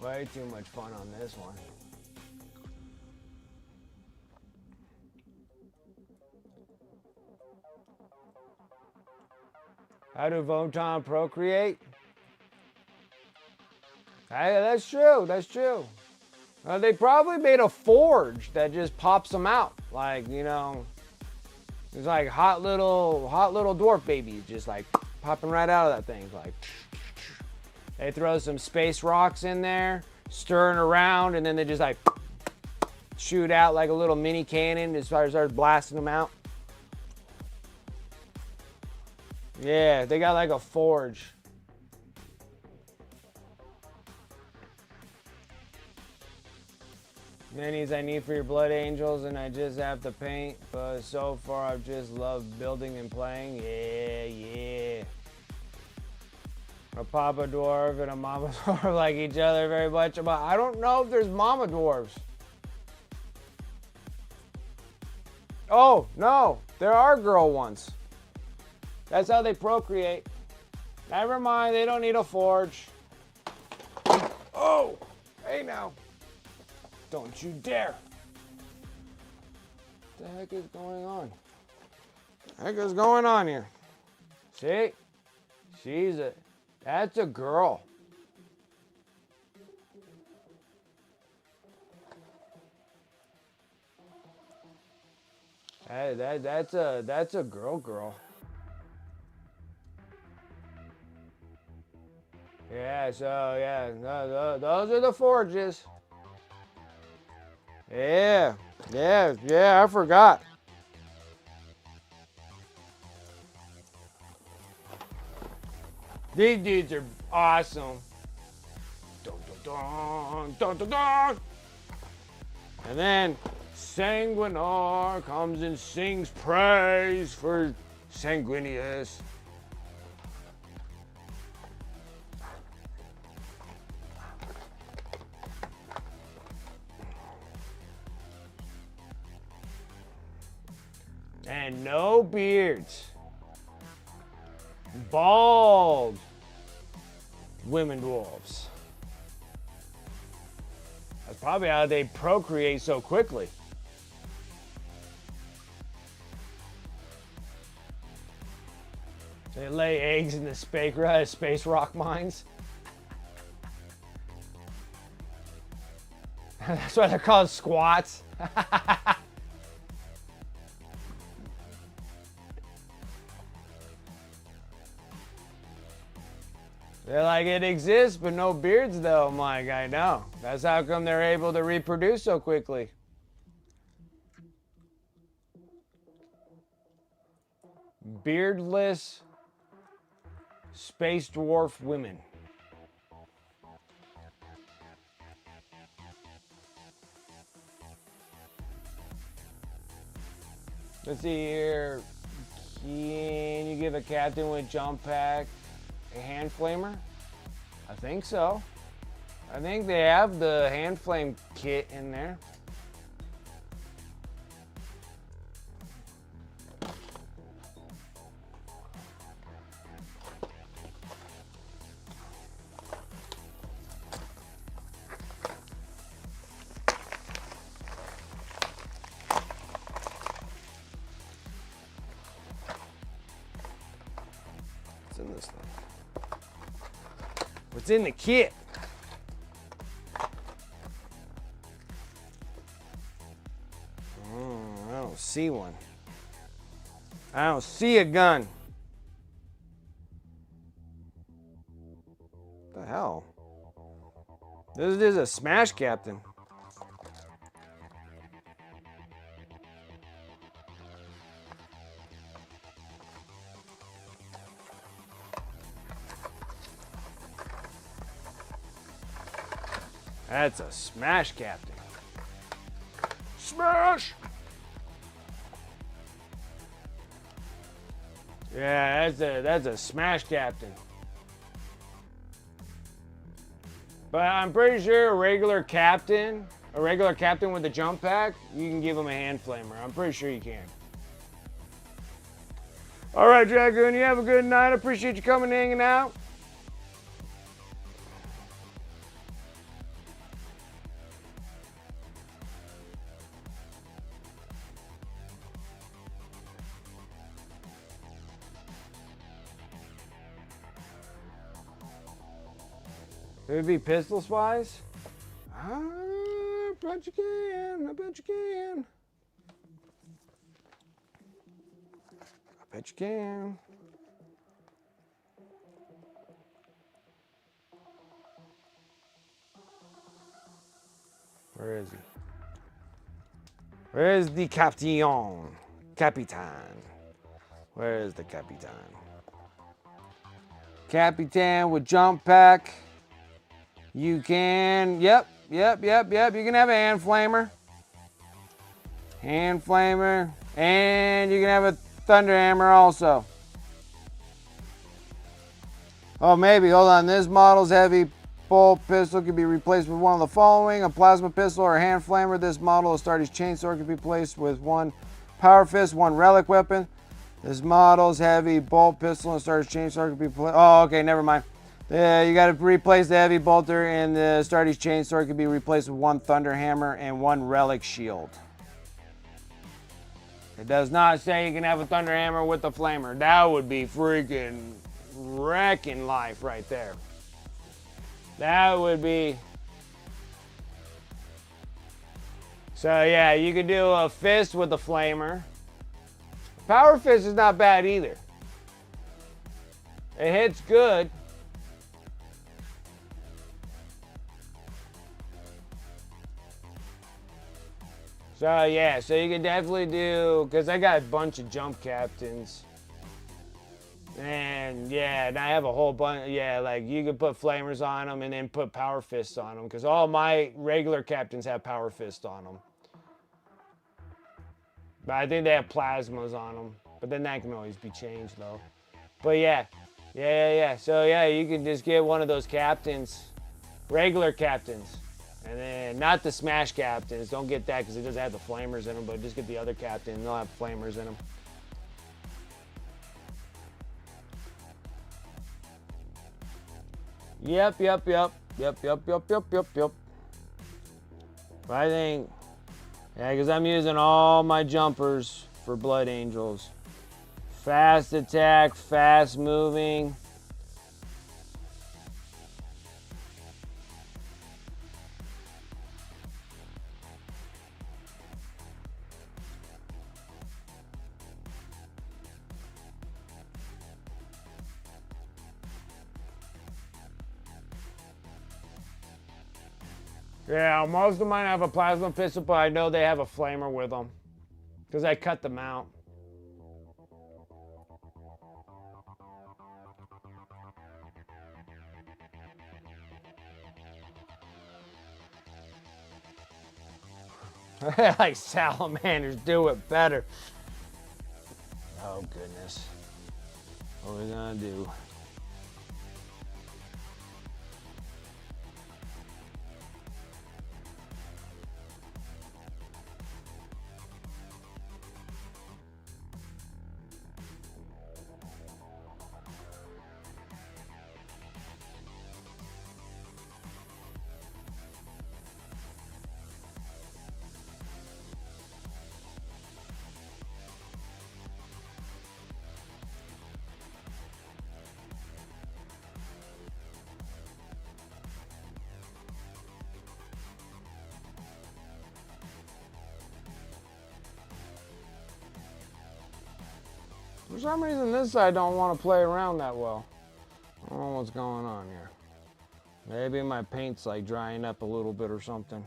Way too much fun on this one. How do Voton procreate? Hey, that's true. That's true. They probably made a forge that just pops them out. Like, you know, it's like hot little dwarf babies just like popping right out of that thing. Like, they throw some space rocks in there, stirring around, and then they just like shoot out like a little mini cannon as far as starts blasting them out. Yeah, they got like a forge. Minis I need for your blood angels, and I just have to paint, but so far I've just loved building and playing. Yeah. A Papa Dwarf and a Mama Dwarf like each other very much. But I don't know if there's Mama Dwarves. Oh, no, there are girl ones. That's how they procreate. Never mind, they don't need a forge. Oh, hey now. Don't you dare. What the heck is going on? What the heck is going on here? See? That's a girl. Hey, that's a girl. Yeah, so yeah, those are the forges. Yeah, I forgot. These dudes are awesome. Dun, dun, dun, dun, dun, dun. And then Sanguinar comes and sings praise for Sanguinius. And no beards. Bald women dwarves. That's probably how they procreate so quickly. They lay eggs in the space rock mines. That's why they're called squats. They're like, it exists, but no beards though. I'm like, I know. That's how come they're able to reproduce so quickly. Beardless space dwarf women. Let's see here. Can you give a captain with jump pack a hand flamer? I think so. I think they have the hand flame kit in there. What's in this thing? What's in the kit? I don't see one. I don't see a gun. What the hell? This is a smash captain. That's a smash, Captain. Smash! Yeah, that's a smash, Captain. But I'm pretty sure a regular captain with a jump pack, you can give him a hand flamer. I'm pretty sure you can. All right, Dragoon, you have a good night. I appreciate you coming and hanging out. It would be pistol spies? I bet you can. I bet you can. I bet you can. Where is he? Where is the Capitan? Capitan. Where is the Capitan? Capitan with jump pack. You can, yep. You can have a hand flamer. Hand flamer. And you can have a thunder hammer also. Oh, maybe, hold on. This model's heavy bolt pistol can be replaced with one of the following: a plasma pistol or a hand flamer. This model of Astartes chainsaw can be replaced with one power fist, one relic weapon. This model's heavy bolt pistol and Astartes chainsaw can be replaced. Oh, okay, never mind. You got to replace the heavy bolter, and the Astartes chainsaw can be replaced with one thunder hammer and one relic shield. It does not say you can have a thunder hammer with a flamer. That would be freaking wrecking life right there. That would be. So yeah, you could do a fist with a flamer. Power fist is not bad either. It hits good. So yeah, so you can definitely do, because I got a bunch of jump captains. And yeah, and I have a whole bunch, yeah, like you could put flamers on them and then put power fists on them, because all my regular captains have power fists on them. But I think they have plasmas on them. But then that can always be changed though. But yeah. So yeah, you can just get one of those captains, regular captains. And then, not the smash captains. Don't get that because it doesn't have the flamers in them, but just get the other captain. They'll have flamers in them. Yep. But I think, yeah, because I'm using all my jumpers for Blood Angels. Fast attack, fast moving. Yeah, most of mine have a plasma pistol, but I know they have a flamer with them. Because I cut them out. Like salamanders do it better. Oh, goodness. What are we gonna do? For some reason, this side don't want to play around that well. I don't know what's going on here. Maybe my paint's like drying up a little bit or something.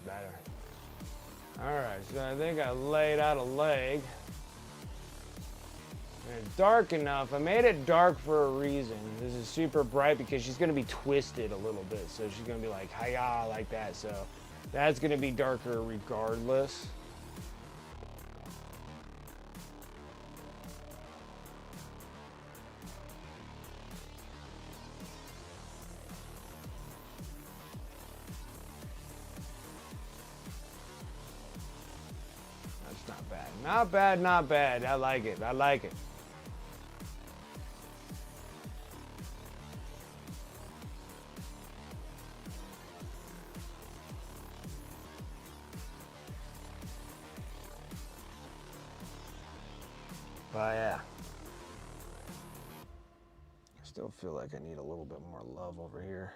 better. All right, so I think I laid out a leg. And it's dark enough. I made it dark for a reason. This is super bright because she's gonna be twisted a little bit. So she's gonna be like, hi-ya, like that. So that's gonna be darker regardless. Not bad. Not bad, not bad. I like it. I like it. But yeah. I still feel like I need a little bit more love over here.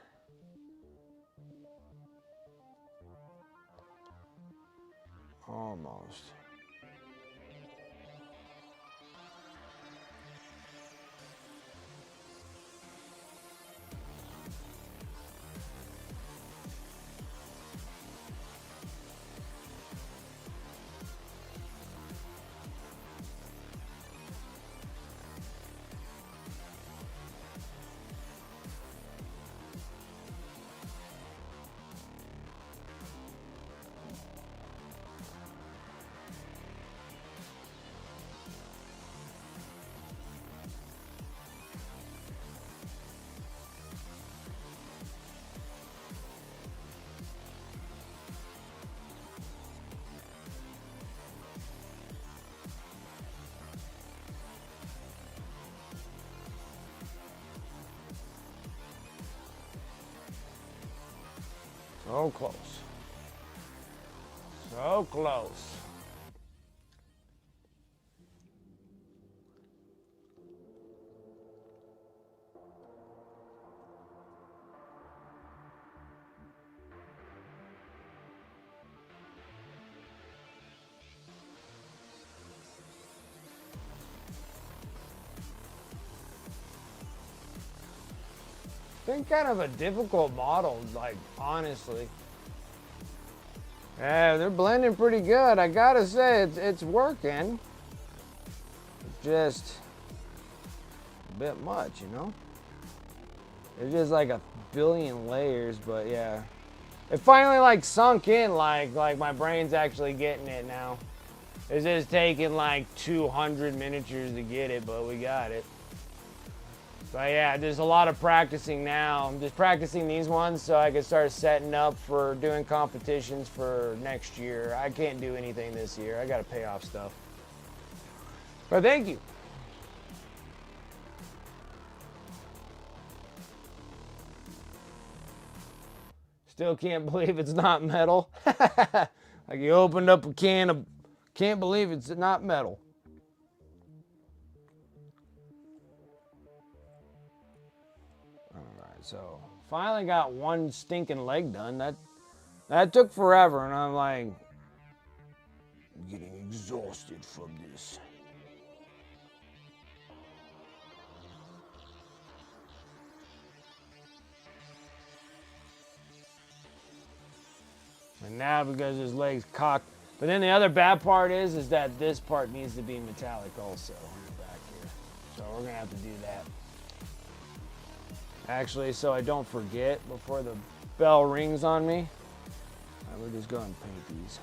Almost. So close. So close. Been kind of a difficult model, like, honestly. Yeah, they're blending pretty good. I gotta say, it's working. It's just a bit much, you know? There's just like a billion layers, but yeah. It finally like sunk in, like my brain's actually getting it now. It's just taking like 200 miniatures to get it, but we got it. But yeah, there's a lot of practicing now. I'm just practicing these ones so I can start setting up for doing competitions for next year. I can't do anything this year. I gotta pay off stuff. But thank you. Still can't believe it's not metal. Like you opened up a can of, can't believe it's not metal. So finally got one stinking leg done. That took forever, and I'm like getting exhausted from this. And now because his leg's cocked. But then the other bad part is that this part needs to be metallic also on the back here. So we're gonna have to do that. Actually, so I don't forget before the bell rings on me, I will just go and paint these.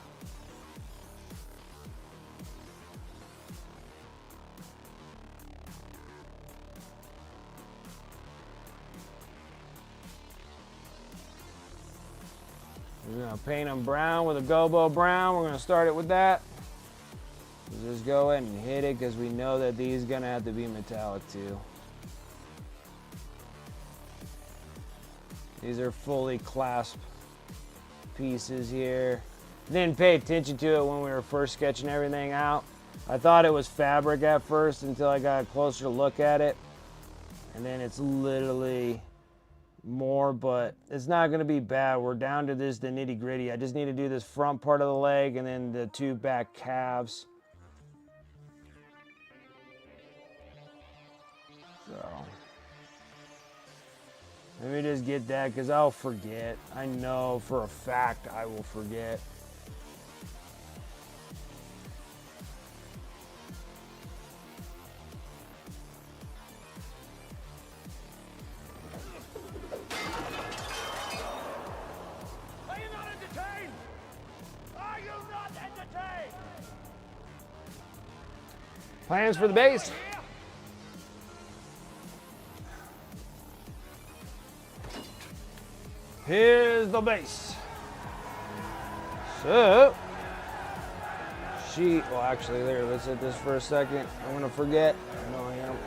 We're gonna paint them brown with a gobo brown. We're gonna start it with that. Just go ahead and hit it because we know that these are gonna have to be metallic too. These are fully clasped pieces here. Didn't pay attention to it when we were first sketching everything out. I thought it was fabric at first until I got a closer look at it. And then it's literally more, but it's not gonna be bad. We're down to this, the nitty gritty. I just need to do this front part of the leg and then the two back calves. So Let me just get that because I'll forget. I know for a fact I will forget. Are you not entertained? Are you not entertained? Plans for the base? Here's the base. So, well, actually, there, let's hit this for a second. I'm gonna forget. I know I am.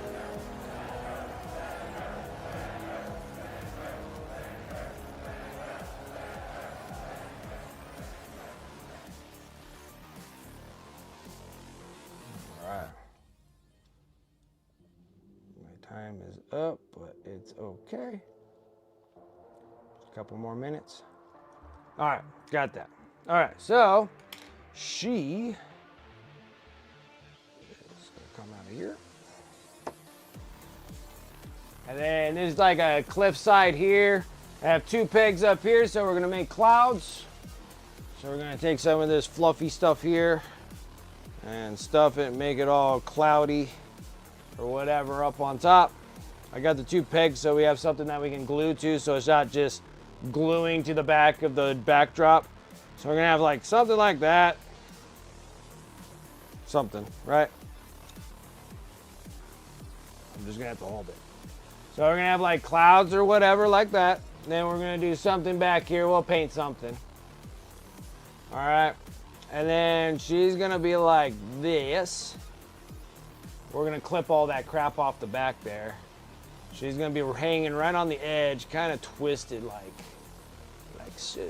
All right. My time is up, but it's okay. Couple more minutes. All right, got that. All right, so she is gonna come out of here. And then there's like a cliffside here. I have 2 pegs up here, so we're gonna make clouds. So we're gonna take some of this fluffy stuff here and stuff it, make it all cloudy or whatever up on top. I got the 2 pegs so we have something that we can glue to, so it's not just gluing to the back of the backdrop. So we're gonna have like something like that. Something, right? I'm just gonna have to hold it. So we're gonna have like clouds or whatever like that. Then we're gonna do something back here. We'll paint something. All right. And then she's gonna be like this. We're gonna clip all that crap off the back there. She's gonna be hanging right on the edge, kind of twisted like so.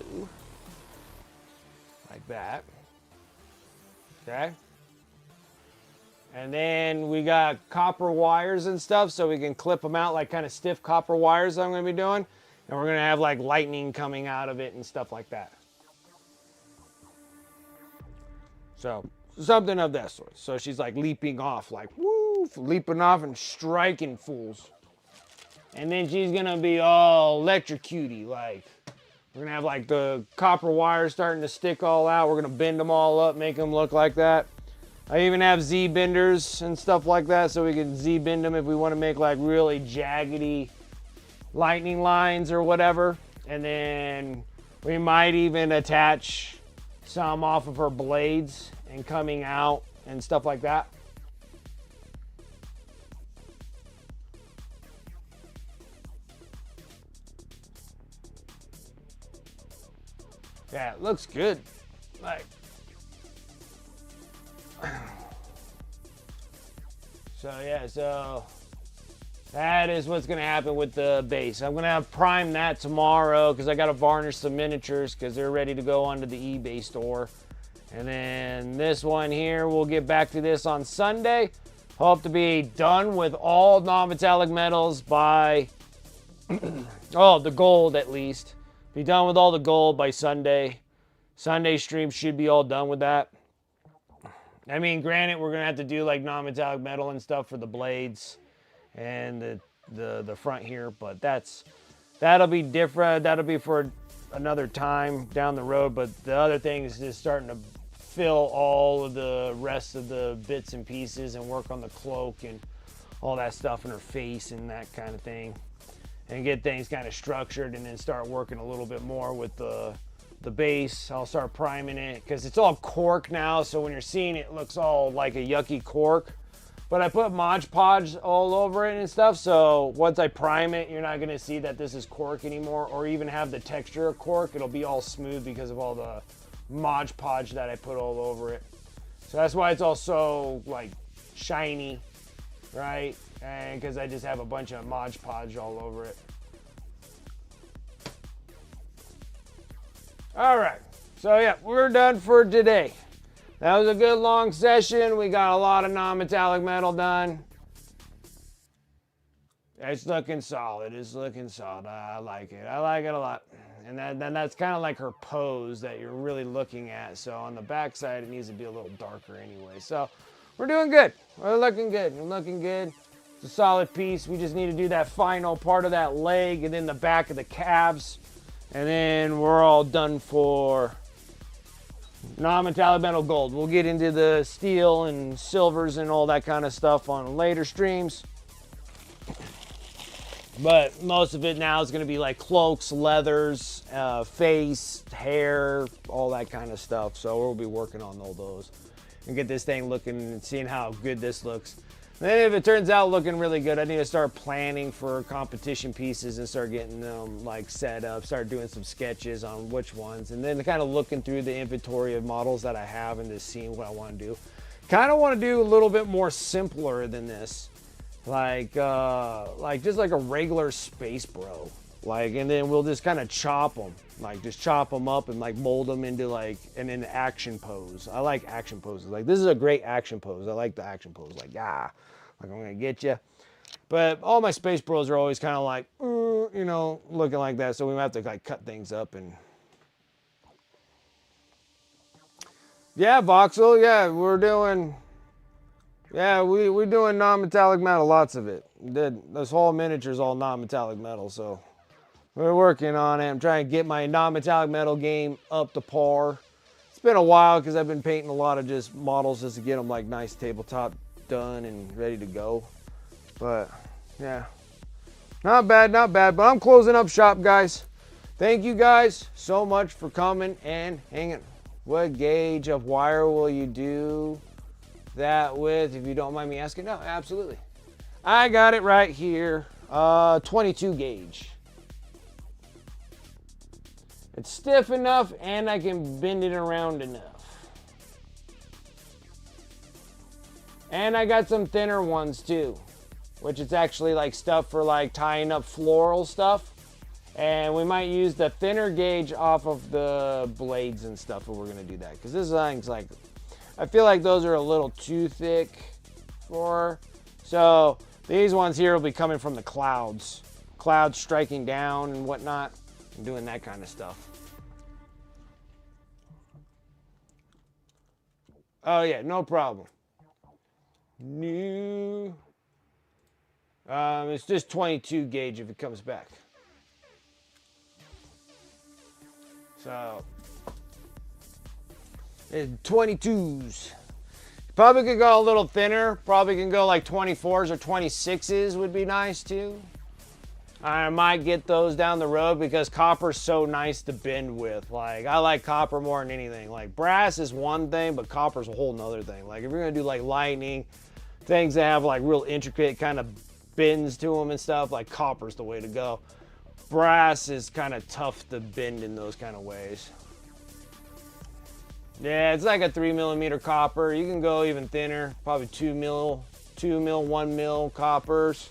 Like that. Okay. And then we got copper wires and stuff, so we can clip them out like kind of stiff copper wires I'm gonna be doing. And we're gonna have like lightning coming out of it and stuff like that. So something of that sort. So she's like leaping off, like woo, leaping off and striking fools. And then she's gonna be all electrocuty, like we're gonna have like the copper wires starting to stick all out. We're gonna bend them all up, make them look like that. I even have Z benders and stuff like that, so we can Z bend them if we want to make like really jaggedy lightning lines or whatever. And then we might even attach some off of her blades and coming out and stuff like that. Yeah, it looks good. Like, so that is what's gonna happen with the base. I'm gonna have prime that tomorrow because I gotta varnish some miniatures because they're ready to go onto the eBay store. And then this one here, we'll get back to this on Sunday. Hope to be done with all non-metallic metals by, oh, the gold at least. Be done with all the gold by Sunday. Sunday stream should be all done with that. I mean, granted, we're gonna have to do like non-metallic metal and stuff for the blades and the front here, but that'll be different. That'll be for another time down the road. But the other thing is just starting to fill all of the rest of the bits and pieces and work on the cloak and all that stuff in her face and that kind of thing, and get things kind of structured, and then start working a little bit more with the base. I'll start priming it because it's all cork now, so when you're seeing it, it looks all like a yucky cork. But I put Mod Podge all over it and stuff, so once I prime it, you're not gonna see that this is cork anymore, or even have the texture of cork. It'll be all smooth because of all the Mod Podge that I put all over it. So that's why it's all so like shiny, right? And because I just have a bunch of Mod Podge all over it. All right, so yeah, we're done for today. That was a good long session. We got a lot of non-metallic metal done. It's looking solid. It's looking solid. I like it. I like it a lot. And that's kind of like her pose that you're really looking at. So on the back side, it needs to be a little darker anyway. So we're doing good. We're looking good. We're looking good. It's a solid piece. We just need to do that final part of that leg and then the back of the calves. And then we're all done for non-metallic metal gold. We'll get into the steel and silvers and all that kind of stuff on later streams. But most of it now is going to be like cloaks, leathers, face, hair, all that kind of stuff. So we'll be working on all those and get this thing looking and seeing how good this looks. Then if it turns out looking really good, I need to start planning for competition pieces and start getting them like set up, start doing some sketches on which ones, and then kind of looking through the inventory of models that I have and just seeing what I want to do. Kind of want to do a little bit more simpler than this, like just like a regular space bro, like, and then we'll just kind of chop them, like just chop them up and like mold them into like an action pose. I like action poses. Like this is a great action pose. I like the action pose. Like like I'm gonna get you. But all my space bros are always kind of like, you know, looking like that. So we have to like cut things up and. Yeah, Voxel. Yeah, we're doing. Yeah, we're doing non-metallic metal, lots of it. This whole miniature is all non-metallic metal, so we're working on it. I'm trying to get my non-metallic metal game up to par. It's been a while because I've been painting a lot of just models just to get them like nice tabletop done and ready to go. But yeah, not bad, but I'm closing up shop, guys. Thank you guys so much for coming and hanging. What gauge of wire will you do that with, if you don't mind me asking? No, absolutely. I got it right here. 22 gauge. It's stiff enough and I can bend it around enough. And I got some thinner ones too, which is actually like stuff for like tying up floral stuff. And we might use the thinner gauge off of the blades and stuff if we're gonna do that. Because this thing's like, I feel like those are a little too thick for, so these ones here will be coming from the clouds striking down and whatnot, and doing that kind of stuff. Oh yeah, no problem. New. It's just 22 gauge if it comes back. So it's 22s. Probably could go a little thinner. Probably can go like 24s or 26s would be nice too. I might get those down the road because copper's so nice to bend with. Like, I like copper more than anything. Like, brass is one thing, but copper's a whole nother thing. Like, if you're gonna do like lightning, things that have like real intricate kind of bends to them and stuff, like copper's the way to go. Brass is kind of tough to bend in those kind of ways. Yeah, it's like a 3mm copper. You can go even thinner, probably 2 mil, 1 mil coppers.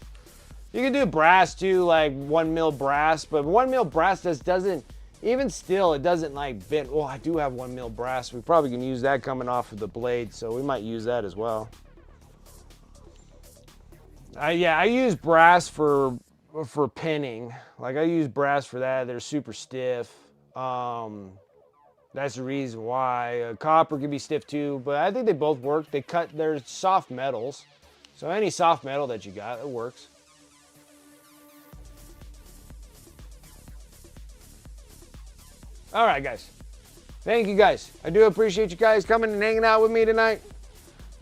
You can do brass too, like 1 mil brass, but 1 mil brass doesn't, even still, it doesn't like bend. Well, I do have 1 mil brass. We probably can use that coming off of the blade, so we might use that as well. Yeah, I use brass for pinning. Like, I use brass for that. They're super stiff. That's the reason why. Copper can be stiff too, but I think they both work. They're soft metals. So any soft metal that you got, it works. All right, guys. Thank you, guys. I do appreciate you guys coming and hanging out with me tonight.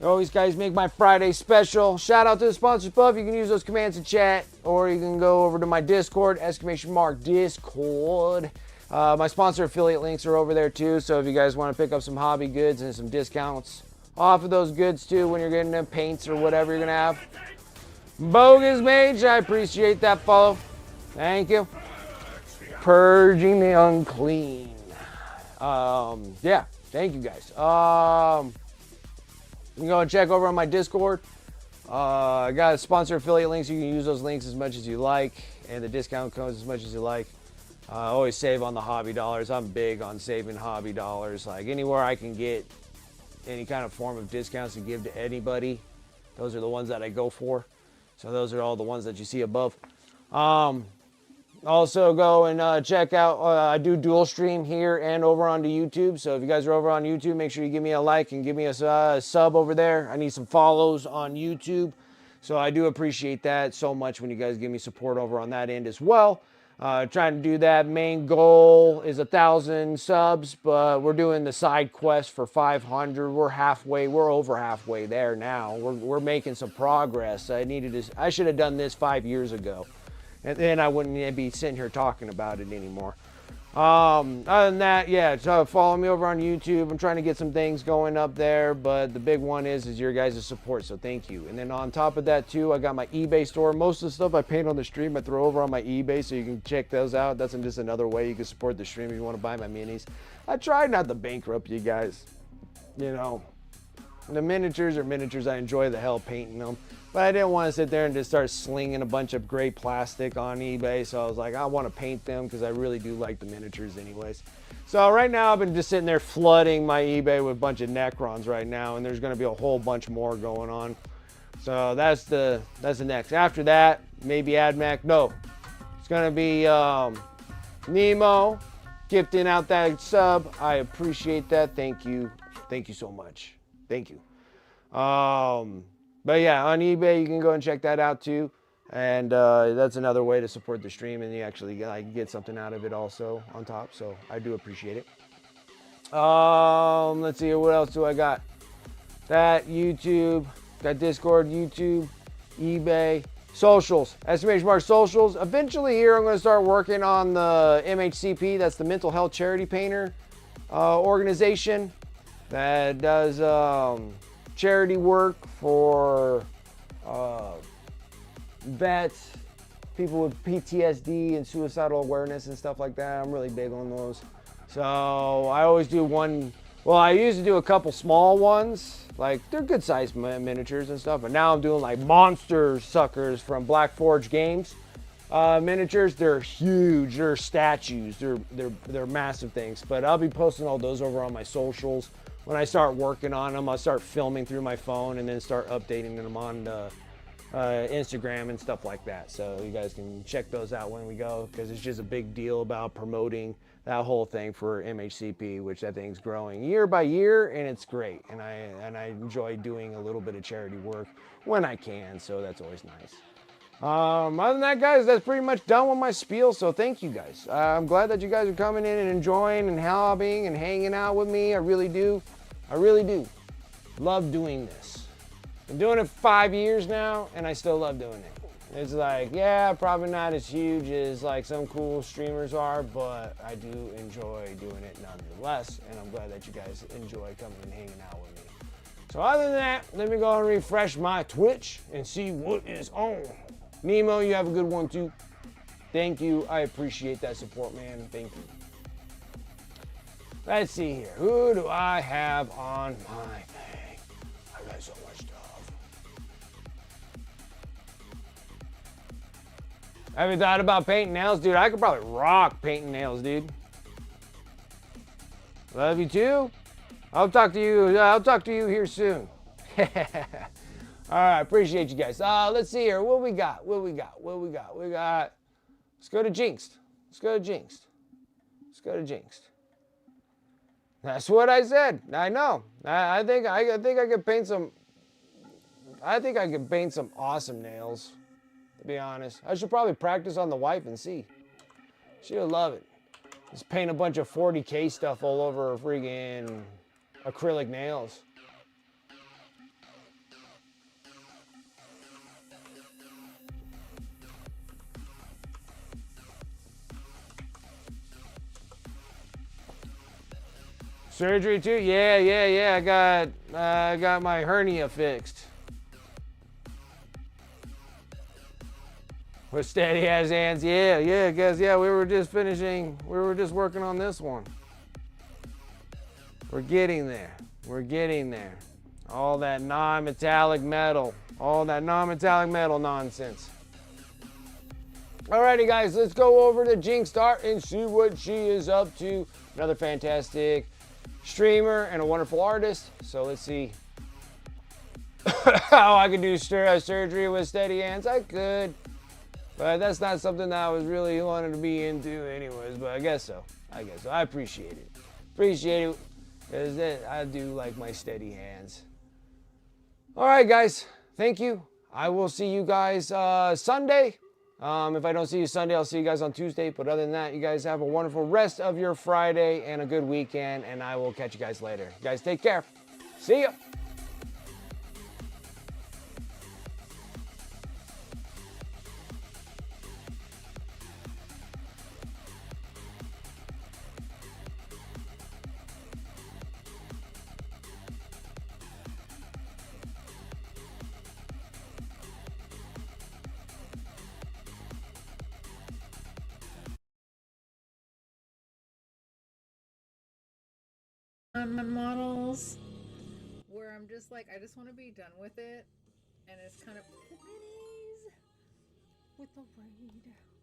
Always, guys, make my Friday special. Shout out to the sponsors above. You can use those commands in chat, or you can go over to my Discord, !Discord. My sponsor affiliate links are over there too, so if you guys want to pick up some hobby goods and some discounts off of those goods too when you're getting them paints or whatever you're going to have. Bogus Mage, I appreciate that follow. Thank you. Purging the unclean. Yeah, thank you guys. You can go and check over on my Discord. I got sponsor affiliate links. You can use those links as much as you like, and the discount codes as much as you like. Always save on the hobby dollars. I'm big on saving hobby dollars. Like, anywhere I can get any kind of form of discounts to give to anybody, those are the ones that I go for. So those are all the ones that you see above. Also go and check out, I do dual stream here and over onto YouTube. So if you guys are over on YouTube, make sure you give me a like and give me a sub over there. I need some follows on YouTube So I do appreciate that so much when you guys give me support over on that end as well. Trying to do that. Main goal is 1,000 subs, but we're doing the side quest for 500. We're halfway. We're over halfway there now. We're making some progress. I should have done this 5 years ago, and then I wouldn't be sitting here talking about it anymore. Other than that, yeah, so follow me over on YouTube. I'm trying to get some things going up there, but the big one is your guys' support, so thank you. And then on top of that too, I got my eBay store. Most of the stuff I paint on the stream, I throw over on my eBay, so you can check those out. That's just another way you can support the stream if you want to buy my minis. I try not to bankrupt you guys. You know, the miniatures are miniatures. I enjoy the hell painting them. But I didn't want to sit there and just start slinging a bunch of gray plastic on eBay. So I was like, I want to paint them because I really do like the miniatures anyways. So right now I've been just sitting there flooding my eBay with a bunch of Necrons right now. And there's going to be a whole bunch more going on. So that's the next. After that, maybe AdMac. No, it's going to be Nemo gifting out that sub. I appreciate that. Thank you. Thank you so much. Thank you. But yeah, on eBay, you can go and check that out too. And that's another way to support the stream, and you actually get something out of it also on top. So I do appreciate it. Let's see, what else do I got? That, YouTube, got Discord, YouTube, eBay, socials, exclamation mark socials. Eventually here, I'm going to start working on the MHCP. That's the Mental Health Charity Painter organization that does charity work for vets, people with PTSD and suicidal awareness and stuff like that. I'm really big on those. So I always do one. Well, I used to do a couple small ones. Like, they're good sized miniatures and stuff. But now I'm doing like monster suckers from Black Forge Games. Miniatures, they're huge. They're statues. They're massive things. But I'll be posting all those over on my socials. When I start working on them, I'll start filming through my phone and then start updating them on Instagram and stuff like that. So you guys can check those out when we go, because it's just a big deal about promoting that whole thing for MHCP, which I think is growing year by year, and it's great. And I enjoy doing a little bit of charity work when I can, so that's always nice. Other than that, guys, that's pretty much done with my spiel, so thank you guys. I'm glad that you guys are coming in and enjoying and hobbying and hanging out with me. I really do. I really do. Love doing this. Been doing it for 5 years now, and I still love doing it. It's like, yeah, probably not as huge as like some cool streamers are, but I do enjoy doing it nonetheless, and I'm glad that you guys enjoy coming and hanging out with me. So other than that, let me go and refresh my Twitch and see what is on. Nemo, you have a good one too. Thank you. I appreciate that support, man. Thank you. Let's see here. Who do I have on my thing? I got so much stuff. Have you thought about painting nails? Dude, I could probably rock painting nails, dude. Love you too. I'll talk to you here soon. All right, appreciate you guys. Let's see here. What we got? We got. Let's go to Jinxed. That's what I said. I know. I think I could paint some. I think I could paint some awesome nails. To be honest, I should probably practice on the wife and see. She'll love it. Just paint a bunch of 40K stuff all over her friggin' acrylic nails. Surgery too? Yeah. I got my hernia fixed. With steady as hands. Yeah, guys. Yeah, we were just working on this one. We're getting there. All that non-metallic metal nonsense. Alrighty, guys, let's go over to Jinx Art and see what she is up to. Another fantastic streamer and a wonderful artist. So let's see how I could do surgery with steady hands. I could, but that's not something that I was really wanting to be into anyways, but I guess so. I appreciate it because I do like my steady hands. All right, guys, thank you. I will see you guys Sunday. If I don't see you Sunday, I'll see you guys on Tuesday. But other than that, you guys have a wonderful rest of your Friday and a good weekend. And I will catch you guys later. You guys take care. See ya. Models where I'm just like, I just want to be done with it, and it's kind of minis with the braid.